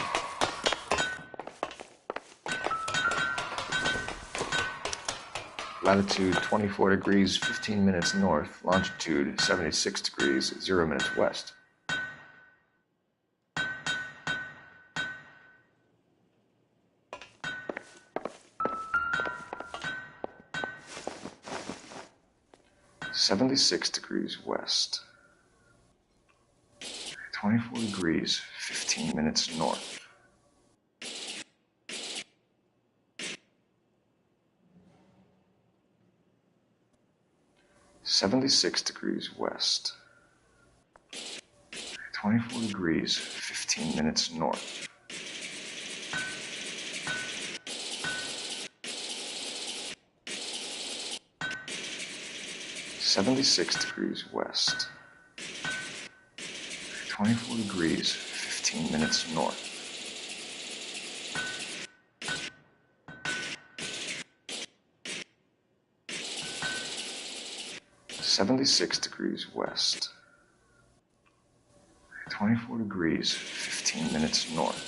Latitude 24 degrees, 15 minutes north. Longitude 76 degrees, 0 minutes west. (76 degrees west). 24 degrees, 15 minutes north. (76 degrees west). 24 degrees, 15 minutes north. (76 degrees west). 24 degrees, 15 minutes north. (76 degrees west). 24 degrees, 15 minutes north.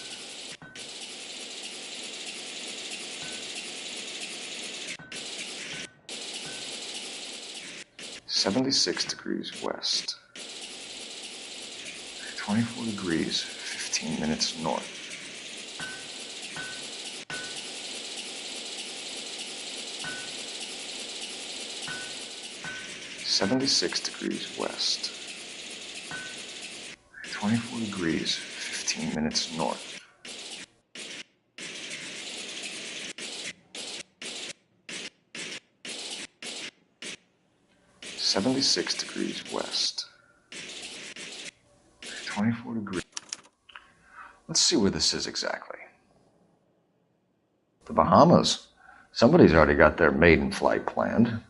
76 degrees west. 24 degrees, 15 minutes north. 76 degrees west. 24 degrees, 15 minutes north. 76 degrees west. 24 degrees. Let's see where this is exactly. The Bahamas. Somebody's already got their maiden flight planned.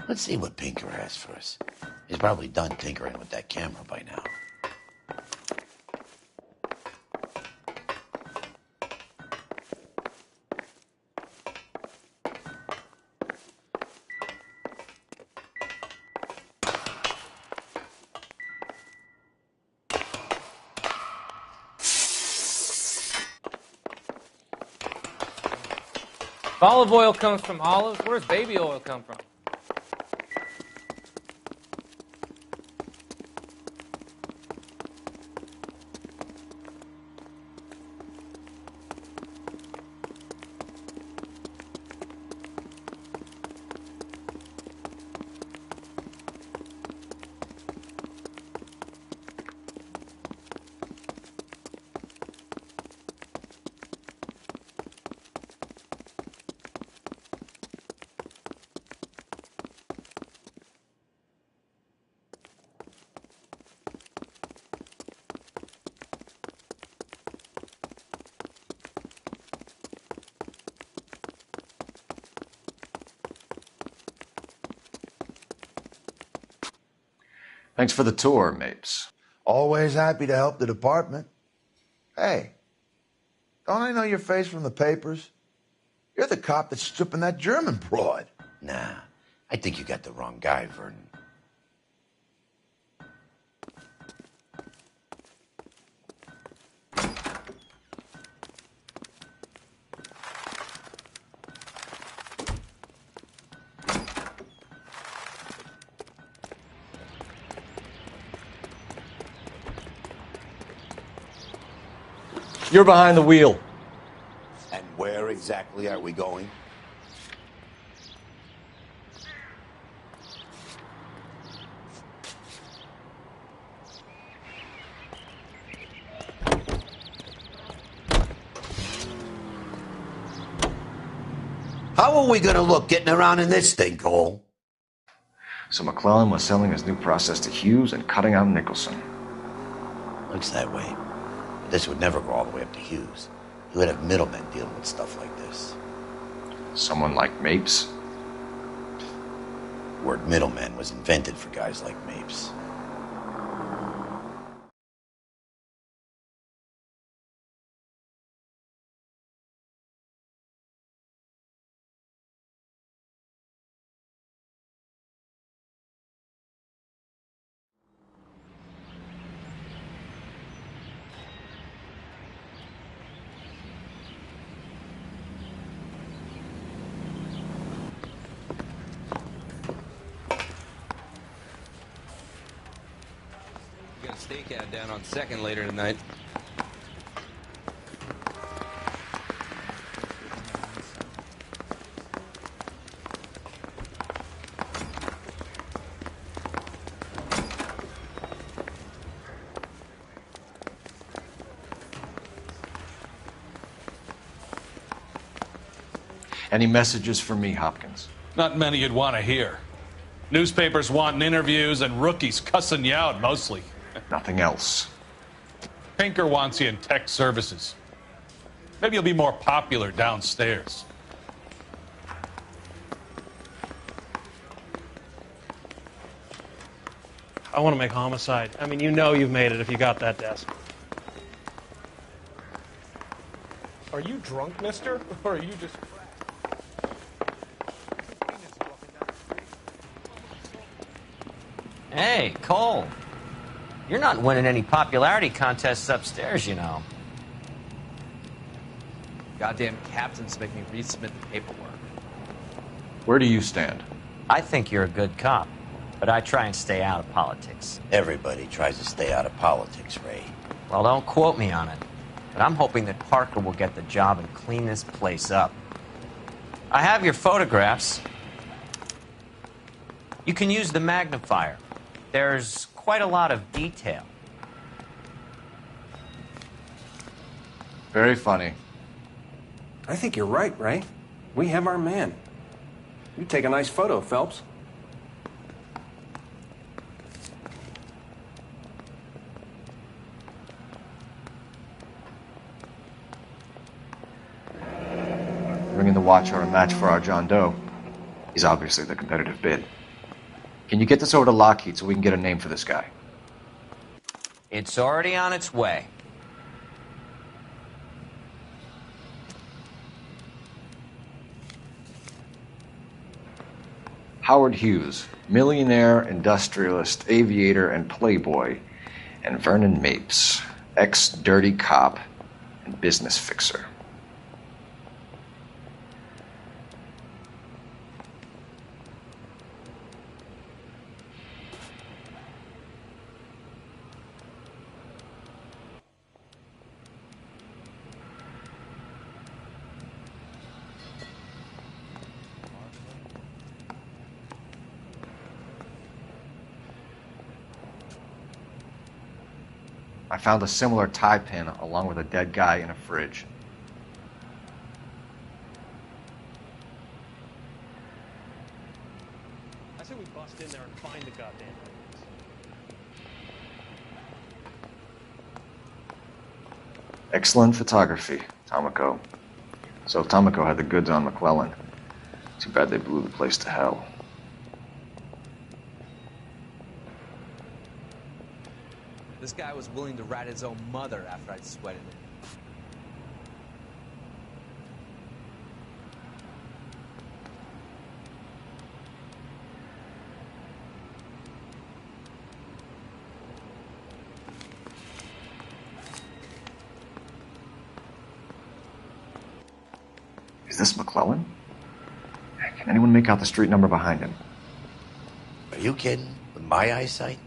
Let's see what Pinker has for us. He's probably done tinkering with that camera by now. If olive oil comes from olives, where does baby oil come from? Thanks for the tour, Mapes. Always happy to help the department. Hey, don't I know your face from the papers? You're the cop that's stripping that German broad. Nah, I think you got the wrong guy, Vernon. You're behind the wheel. And where exactly are we going? How are we gonna look getting around in this thing, Cole? So McClellan was selling his new process to Hughes and cutting out Nicholson. Looks that way. But this would never go all the way up to Hughes. He would have middlemen dealing with stuff like this. Someone like Mapes? The word middleman was invented for guys like Mapes. stakeout down on 2nd later tonight. Any messages for me, Hopkins? Not many you'd want to hear. Newspapers wanting interviews and rookies cussing you out mostly. Nothing else. Pinker wants you in tech services. Maybe you'll be more popular downstairs. I want to make homicide. I mean, you know you've made it if you got that desk. Are you drunk, mister? Or are you just... Hey, Cole. You're not winning any popularity contests upstairs, you know. Goddamn captains make me resubmit the paperwork. Where do you stand? I think you're a good cop, but I try and stay out of politics. Everybody tries to stay out of politics, Ray. Well, don't quote me on it, but I'm hoping that Parker will get the job and clean this place up. I have your photographs. You can use the magnifier. There's quite a lot of detail. Very funny. I think you're right, Ray. We have our man. You take a nice photo, Phelps. Bringing the watch are a match for our John Doe. He's obviously the competitive bid. Can you get this over to Lockheed so we can get a name for this guy? It's already on its way. Howard Hughes, millionaire, industrialist, aviator, and playboy, and Vernon Mapes, ex-dirty cop and business fixer. I found a similar tie pin along with a dead guy in a fridge. I say we bust in there and find the goddamn evidence. Excellent photography, Tomoko. So Tomoko had the goods on McClellan. Too bad they blew the place to hell. This guy was willing to rat his own mother after I'd sweated it. Is this McClellan? Can anyone make out the street number behind him? Are you kidding? With my eyesight?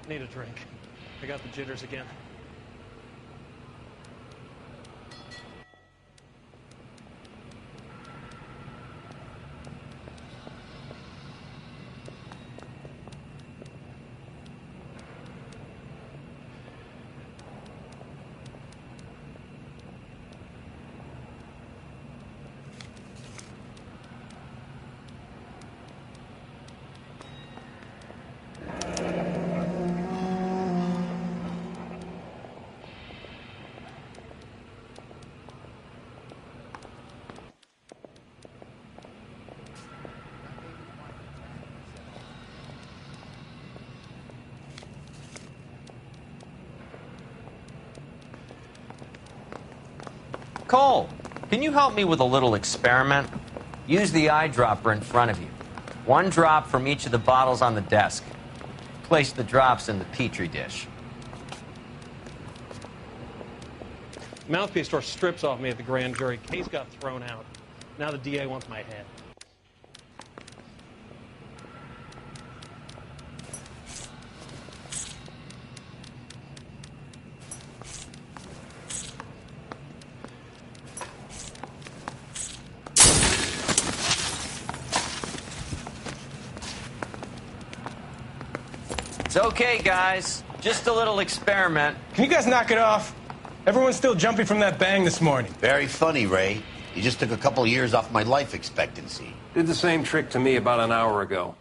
Need a drink. I got the jitters again. Cole, can you help me with a little experiment? Use the eyedropper in front of you. One drop from each of the bottles on the desk. Place the drops in the petri dish. Mouthpiece tore strips off me at the grand jury. Case got thrown out. Now the DA wants my head. It's okay, guys. Just a little experiment. Can you guys knock it off? Everyone's still jumping from that bang this morning. Very funny, Ray. You just took a couple of years off my life expectancy. Did the same trick to me about an hour ago.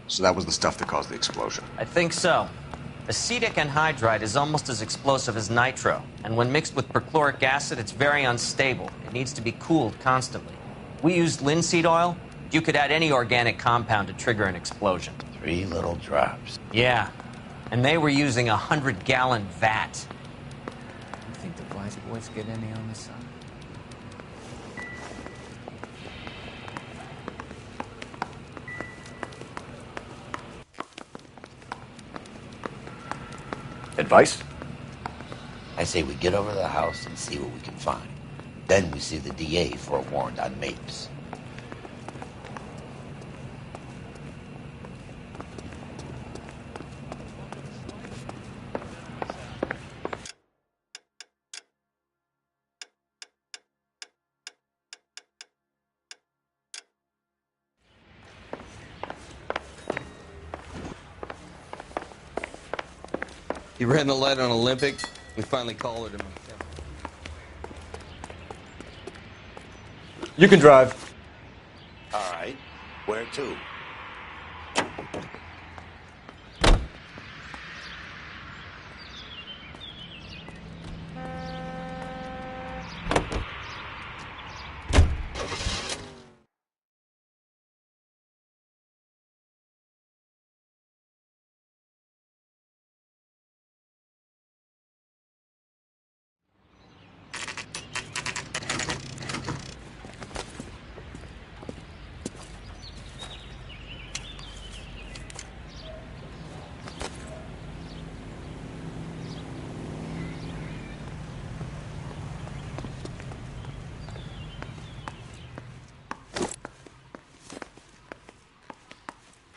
So that was the stuff that caused the explosion. I think so. Acetic anhydride is almost as explosive as nitro, and when mixed with perchloric acid, it's very unstable. It needs to be cooled constantly. We used linseed oil. You could add any organic compound to trigger an explosion. 3 little drops. Yeah, and they were using a 100-gallon vat. You think the wise boys get any on this side? Advice? I say we get over to the house and see what we can find. Then we see the DA for a warrant on Mapes. He ran the light on Olympic. We finally collared him. You can drive. All right. Where to?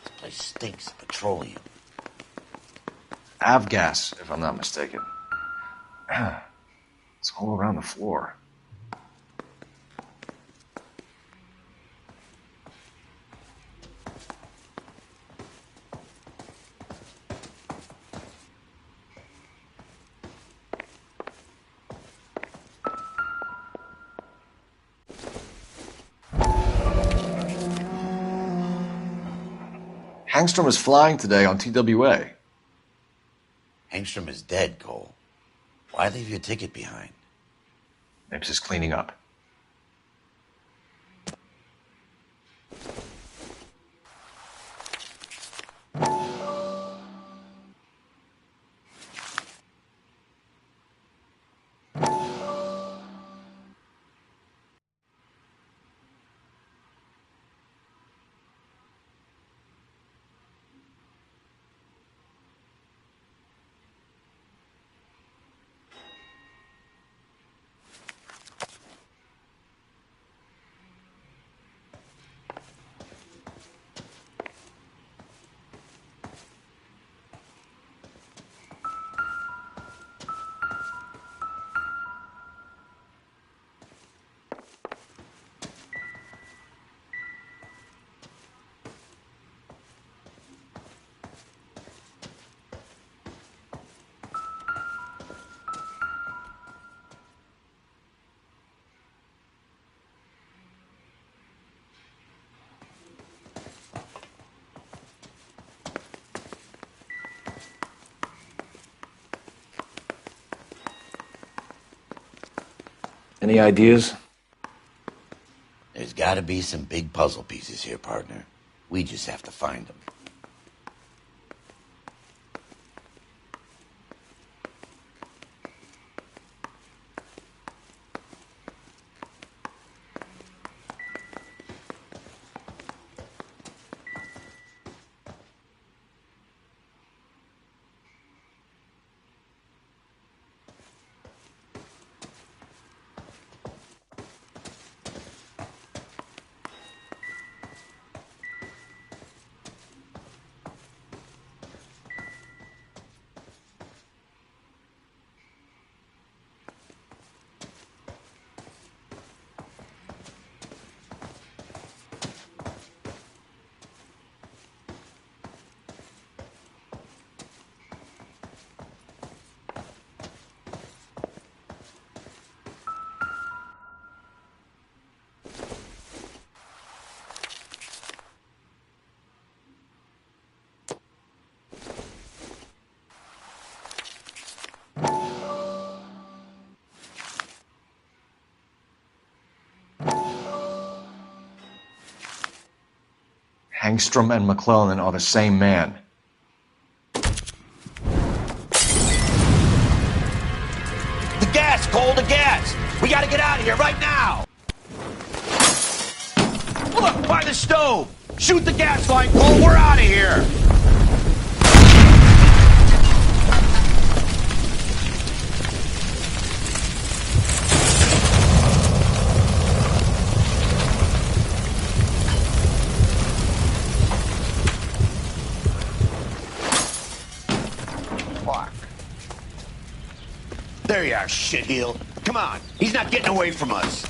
This place stinks of petroleum. Avgas, if I'm not mistaken. It's all around the floor. Hangstrom is flying today on TWA. Hangstrom is dead, Cole. Why leave your ticket behind? Mapes is cleaning up. Any ideas? There's got to be some big puzzle pieces here, partner. We just have to find them. Hangstrom and McClellan are the same man. The gas, Cole, the gas! We gotta get out of here right now! Look, by the stove! Shoot the gas line, Cole, we're out of here! Fuck. There you are, shitheel. Come on, he's not getting away from us.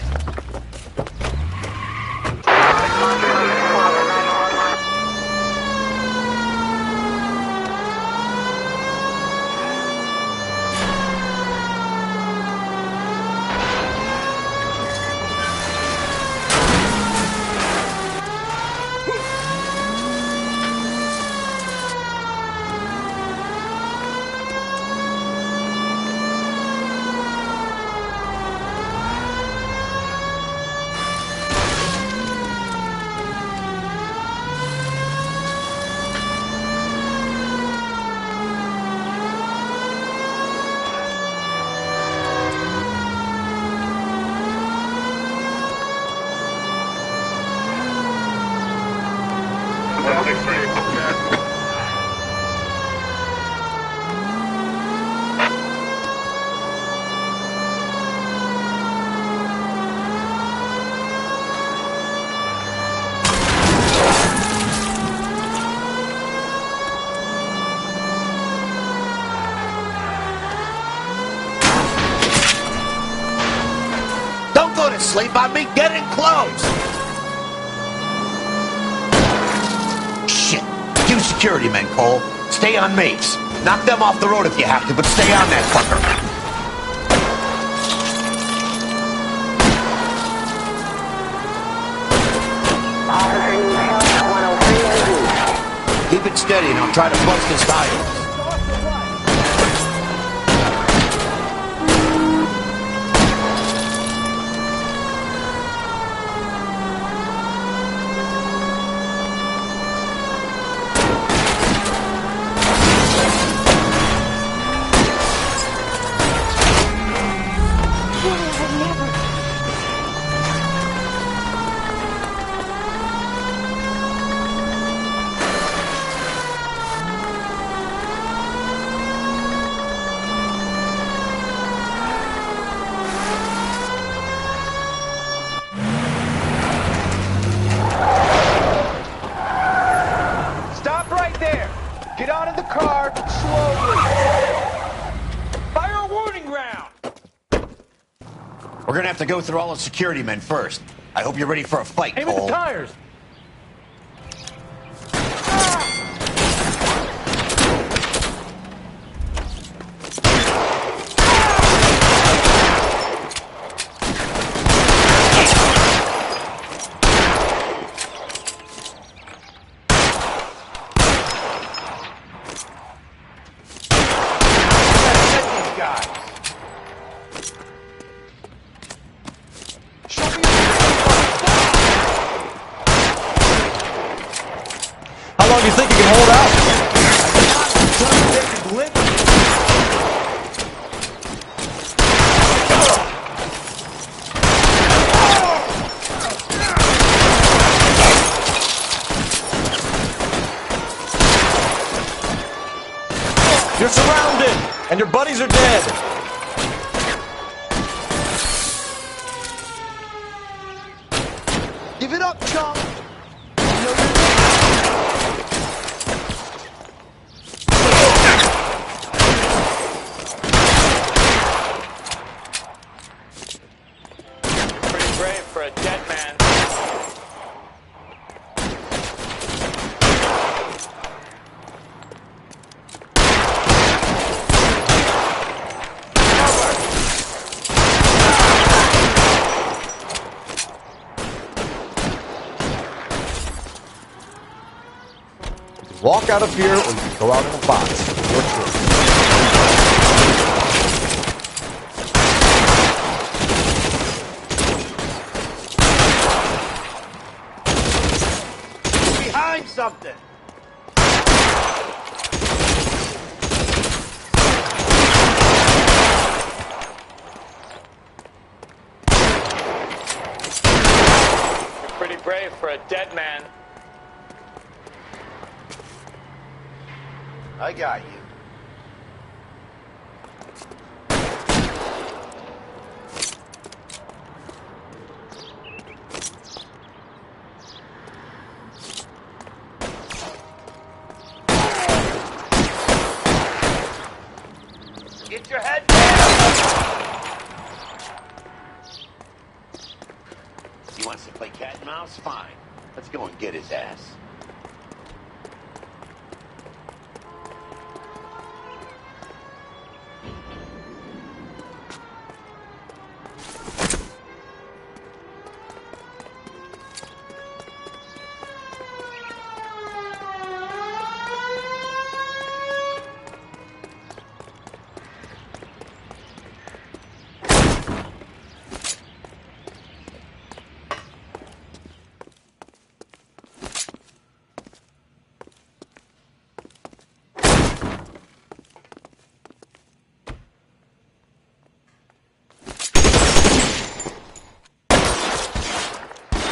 Don't go to sleep on me. Get in close. Shit. You security men, Cole. Stay on mates. Knock them off the road if you have to, but stay on that fucker. Keep it steady and I'll try to bust his tires. Stop right there. Get out of the car slowly. Fire a warning round. We're gonna have to go through all the security men first. I hope you're ready for a fight, Aim at Cole. the tires. How long do you think you can hold out? You're surrounded, and your buddies are dead. Give it up, chump. Pretty brave for a dead man. Walk out of here, or you can go out in a box. Your choice. behind something. You're pretty brave for a dead man. I got you. Get your head down! He wants to play cat and mouse? Fine. Let's go and get his ass.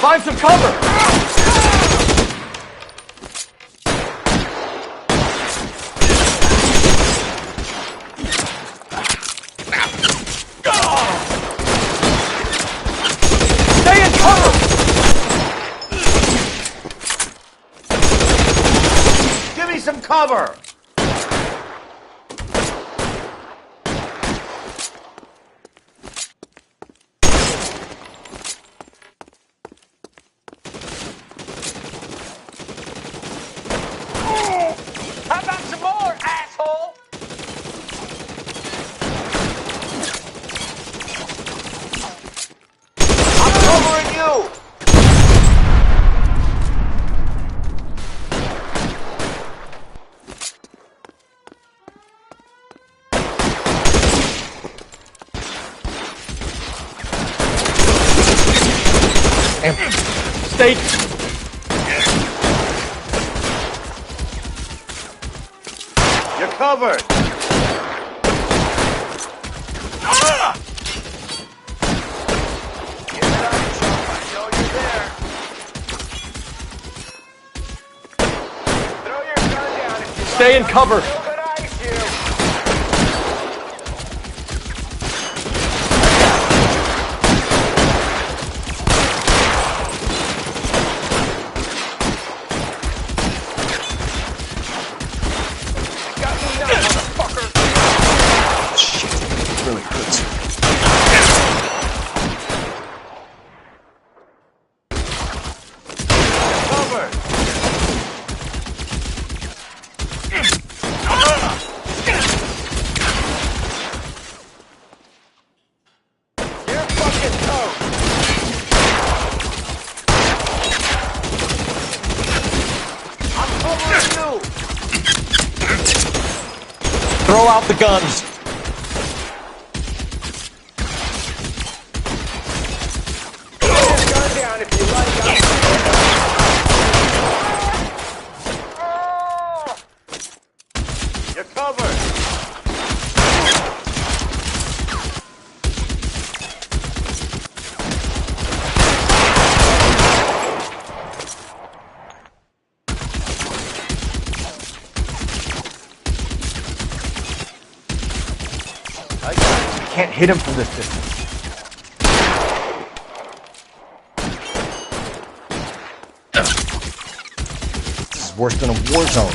Find some cover! Stay in cover! Give me some cover! How about some more, asshole? I'm covering you! Stay. You're covered! Give it up, chump. I know you're there. Throw your gun down if you Stay in cover. still gonna ice you. Got me now, motherfucker. Shit, it really hurts. Covered. You're fucking toast. I'm covering you. Throw out the guns. Put your gun down if you like. You're covered. I got it. Can't hit him from this distance. This is worse than a war zone.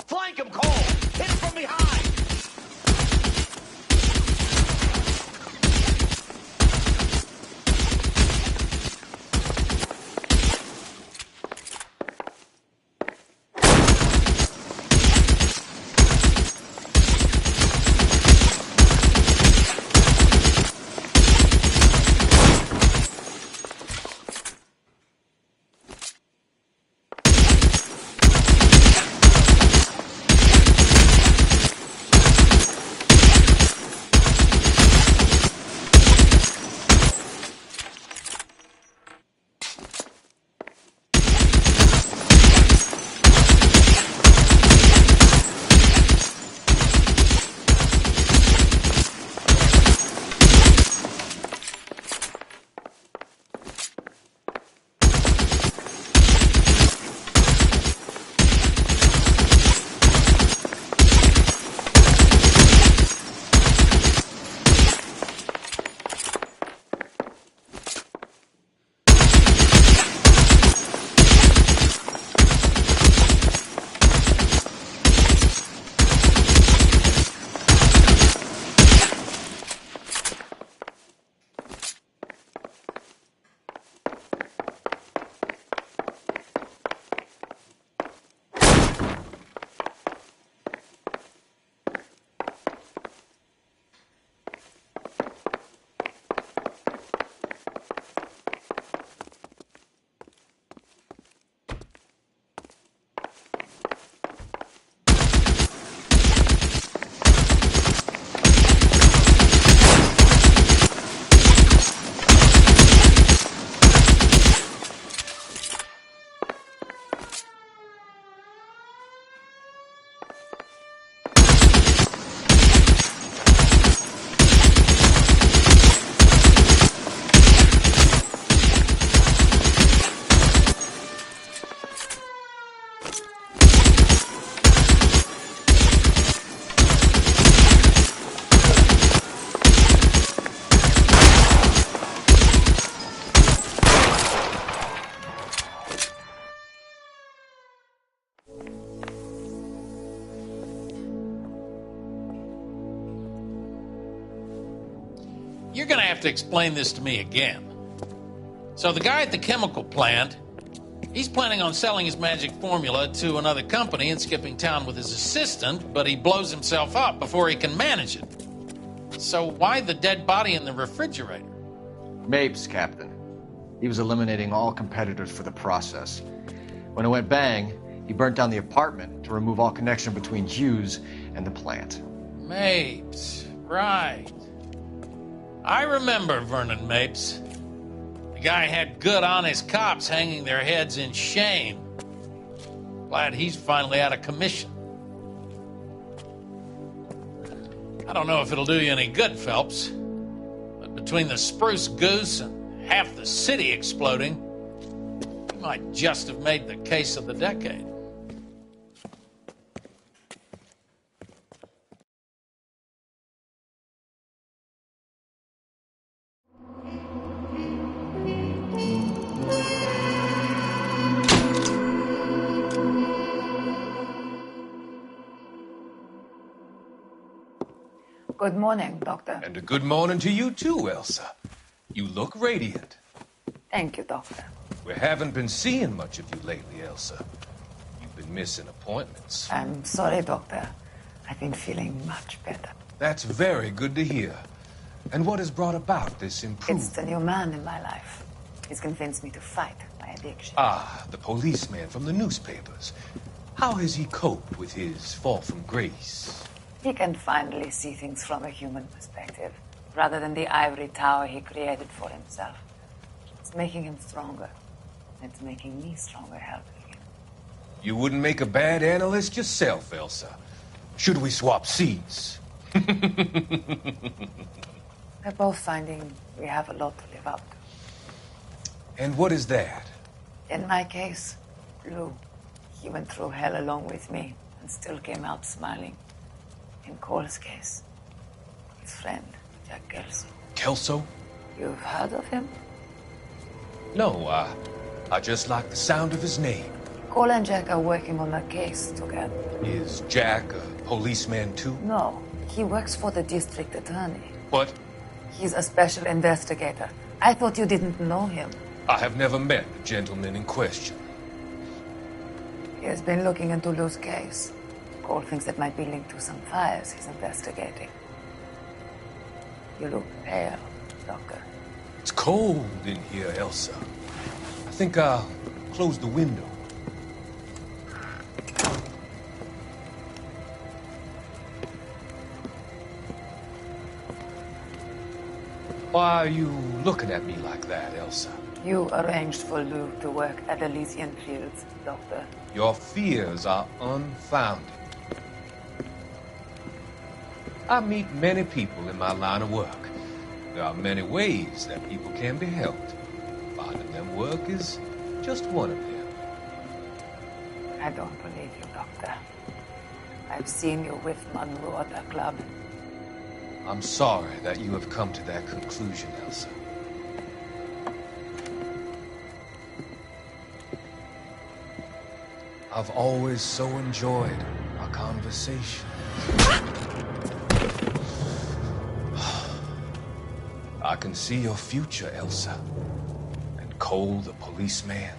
Flank him, Cole. Hit him from behind. you're gonna have to explain this to me again. So the guy at the chemical plant, he's planning on selling his magic formula to another company and skipping town with his assistant, but he blows himself up before he can manage it. So why the dead body in the refrigerator? Mapes, Captain. He was eliminating all competitors for the process. When it went bang, he burnt down the apartment to remove all connection between Hughes and the plant. Mapes, right. I remember Vernon Mapes. The guy had good, honest cops hanging their heads in shame. Glad he's finally out of commission. I don't know if it'll do you any good, Phelps, but between the spruce goose and half the city exploding, you might just have made the case of the decade. Good morning, Doctor. And a good morning to you too, Elsa. You look radiant. Thank you, Doctor. We haven't been seeing much of you lately, Elsa. You've been missing appointments. I'm sorry, Doctor. I've been feeling much better. That's very good to hear. And what has brought about this improvement? It's the new man in my life. He's convinced me to fight my addiction. Ah, the policeman from the newspapers. How has he coped with his fall from grace? He can finally see things from a human perspective, rather than the ivory tower he created for himself. It's making him stronger. It's making me stronger helping him. You wouldn't make a bad analyst yourself, Elsa. Should we swap seats? We're both finding we have a lot to live up to. And what is that? In my case, Lou. He went through hell along with me and still came out smiling. In Cole's case, his friend, Jack Kelso. Kelso? You've heard of him? No, I just like the sound of his name. Cole and Jack are working on a case together. Is Jack a policeman too? No, he works for the district attorney. What? He's a special investigator. I thought you didn't know him. I have never met the gentleman in question. He has been looking into Lou's case. Cole thinks it might be linked to some fires he's investigating. You look pale, Doctor. It's cold in here, Elsa. I think I'll close the window. Why are you looking at me like that, Elsa? You arranged for Lou to work at Elysian Fields, Doctor. Your fears are unfounded. I meet many people in my line of work. There are many ways that people can be helped. Finding them work is just one of them. I don't believe you, Doctor. I've seen you with Monroe at the club. I'm sorry that you have come to that conclusion, Elsa. I've always so enjoyed our conversations. I can see your future, Elsa. And Cole, the policeman.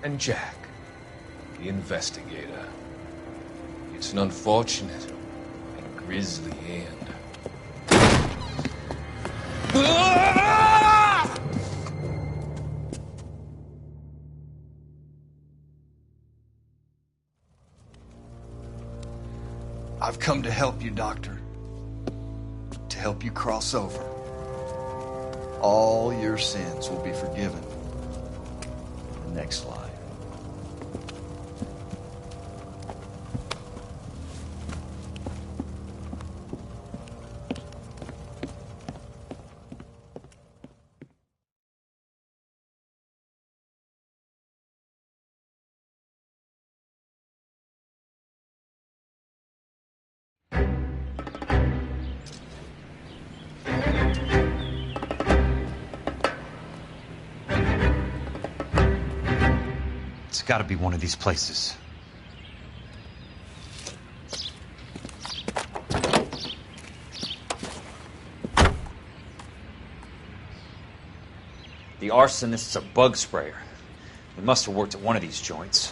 And Jack, the investigator. It's an unfortunate and grisly end. I've come to help you, Doctor. To help you cross over. All your sins will be forgiven in the next life. It's got to be one of these places. The arsonist's a bug sprayer. He must have worked at one of these joints.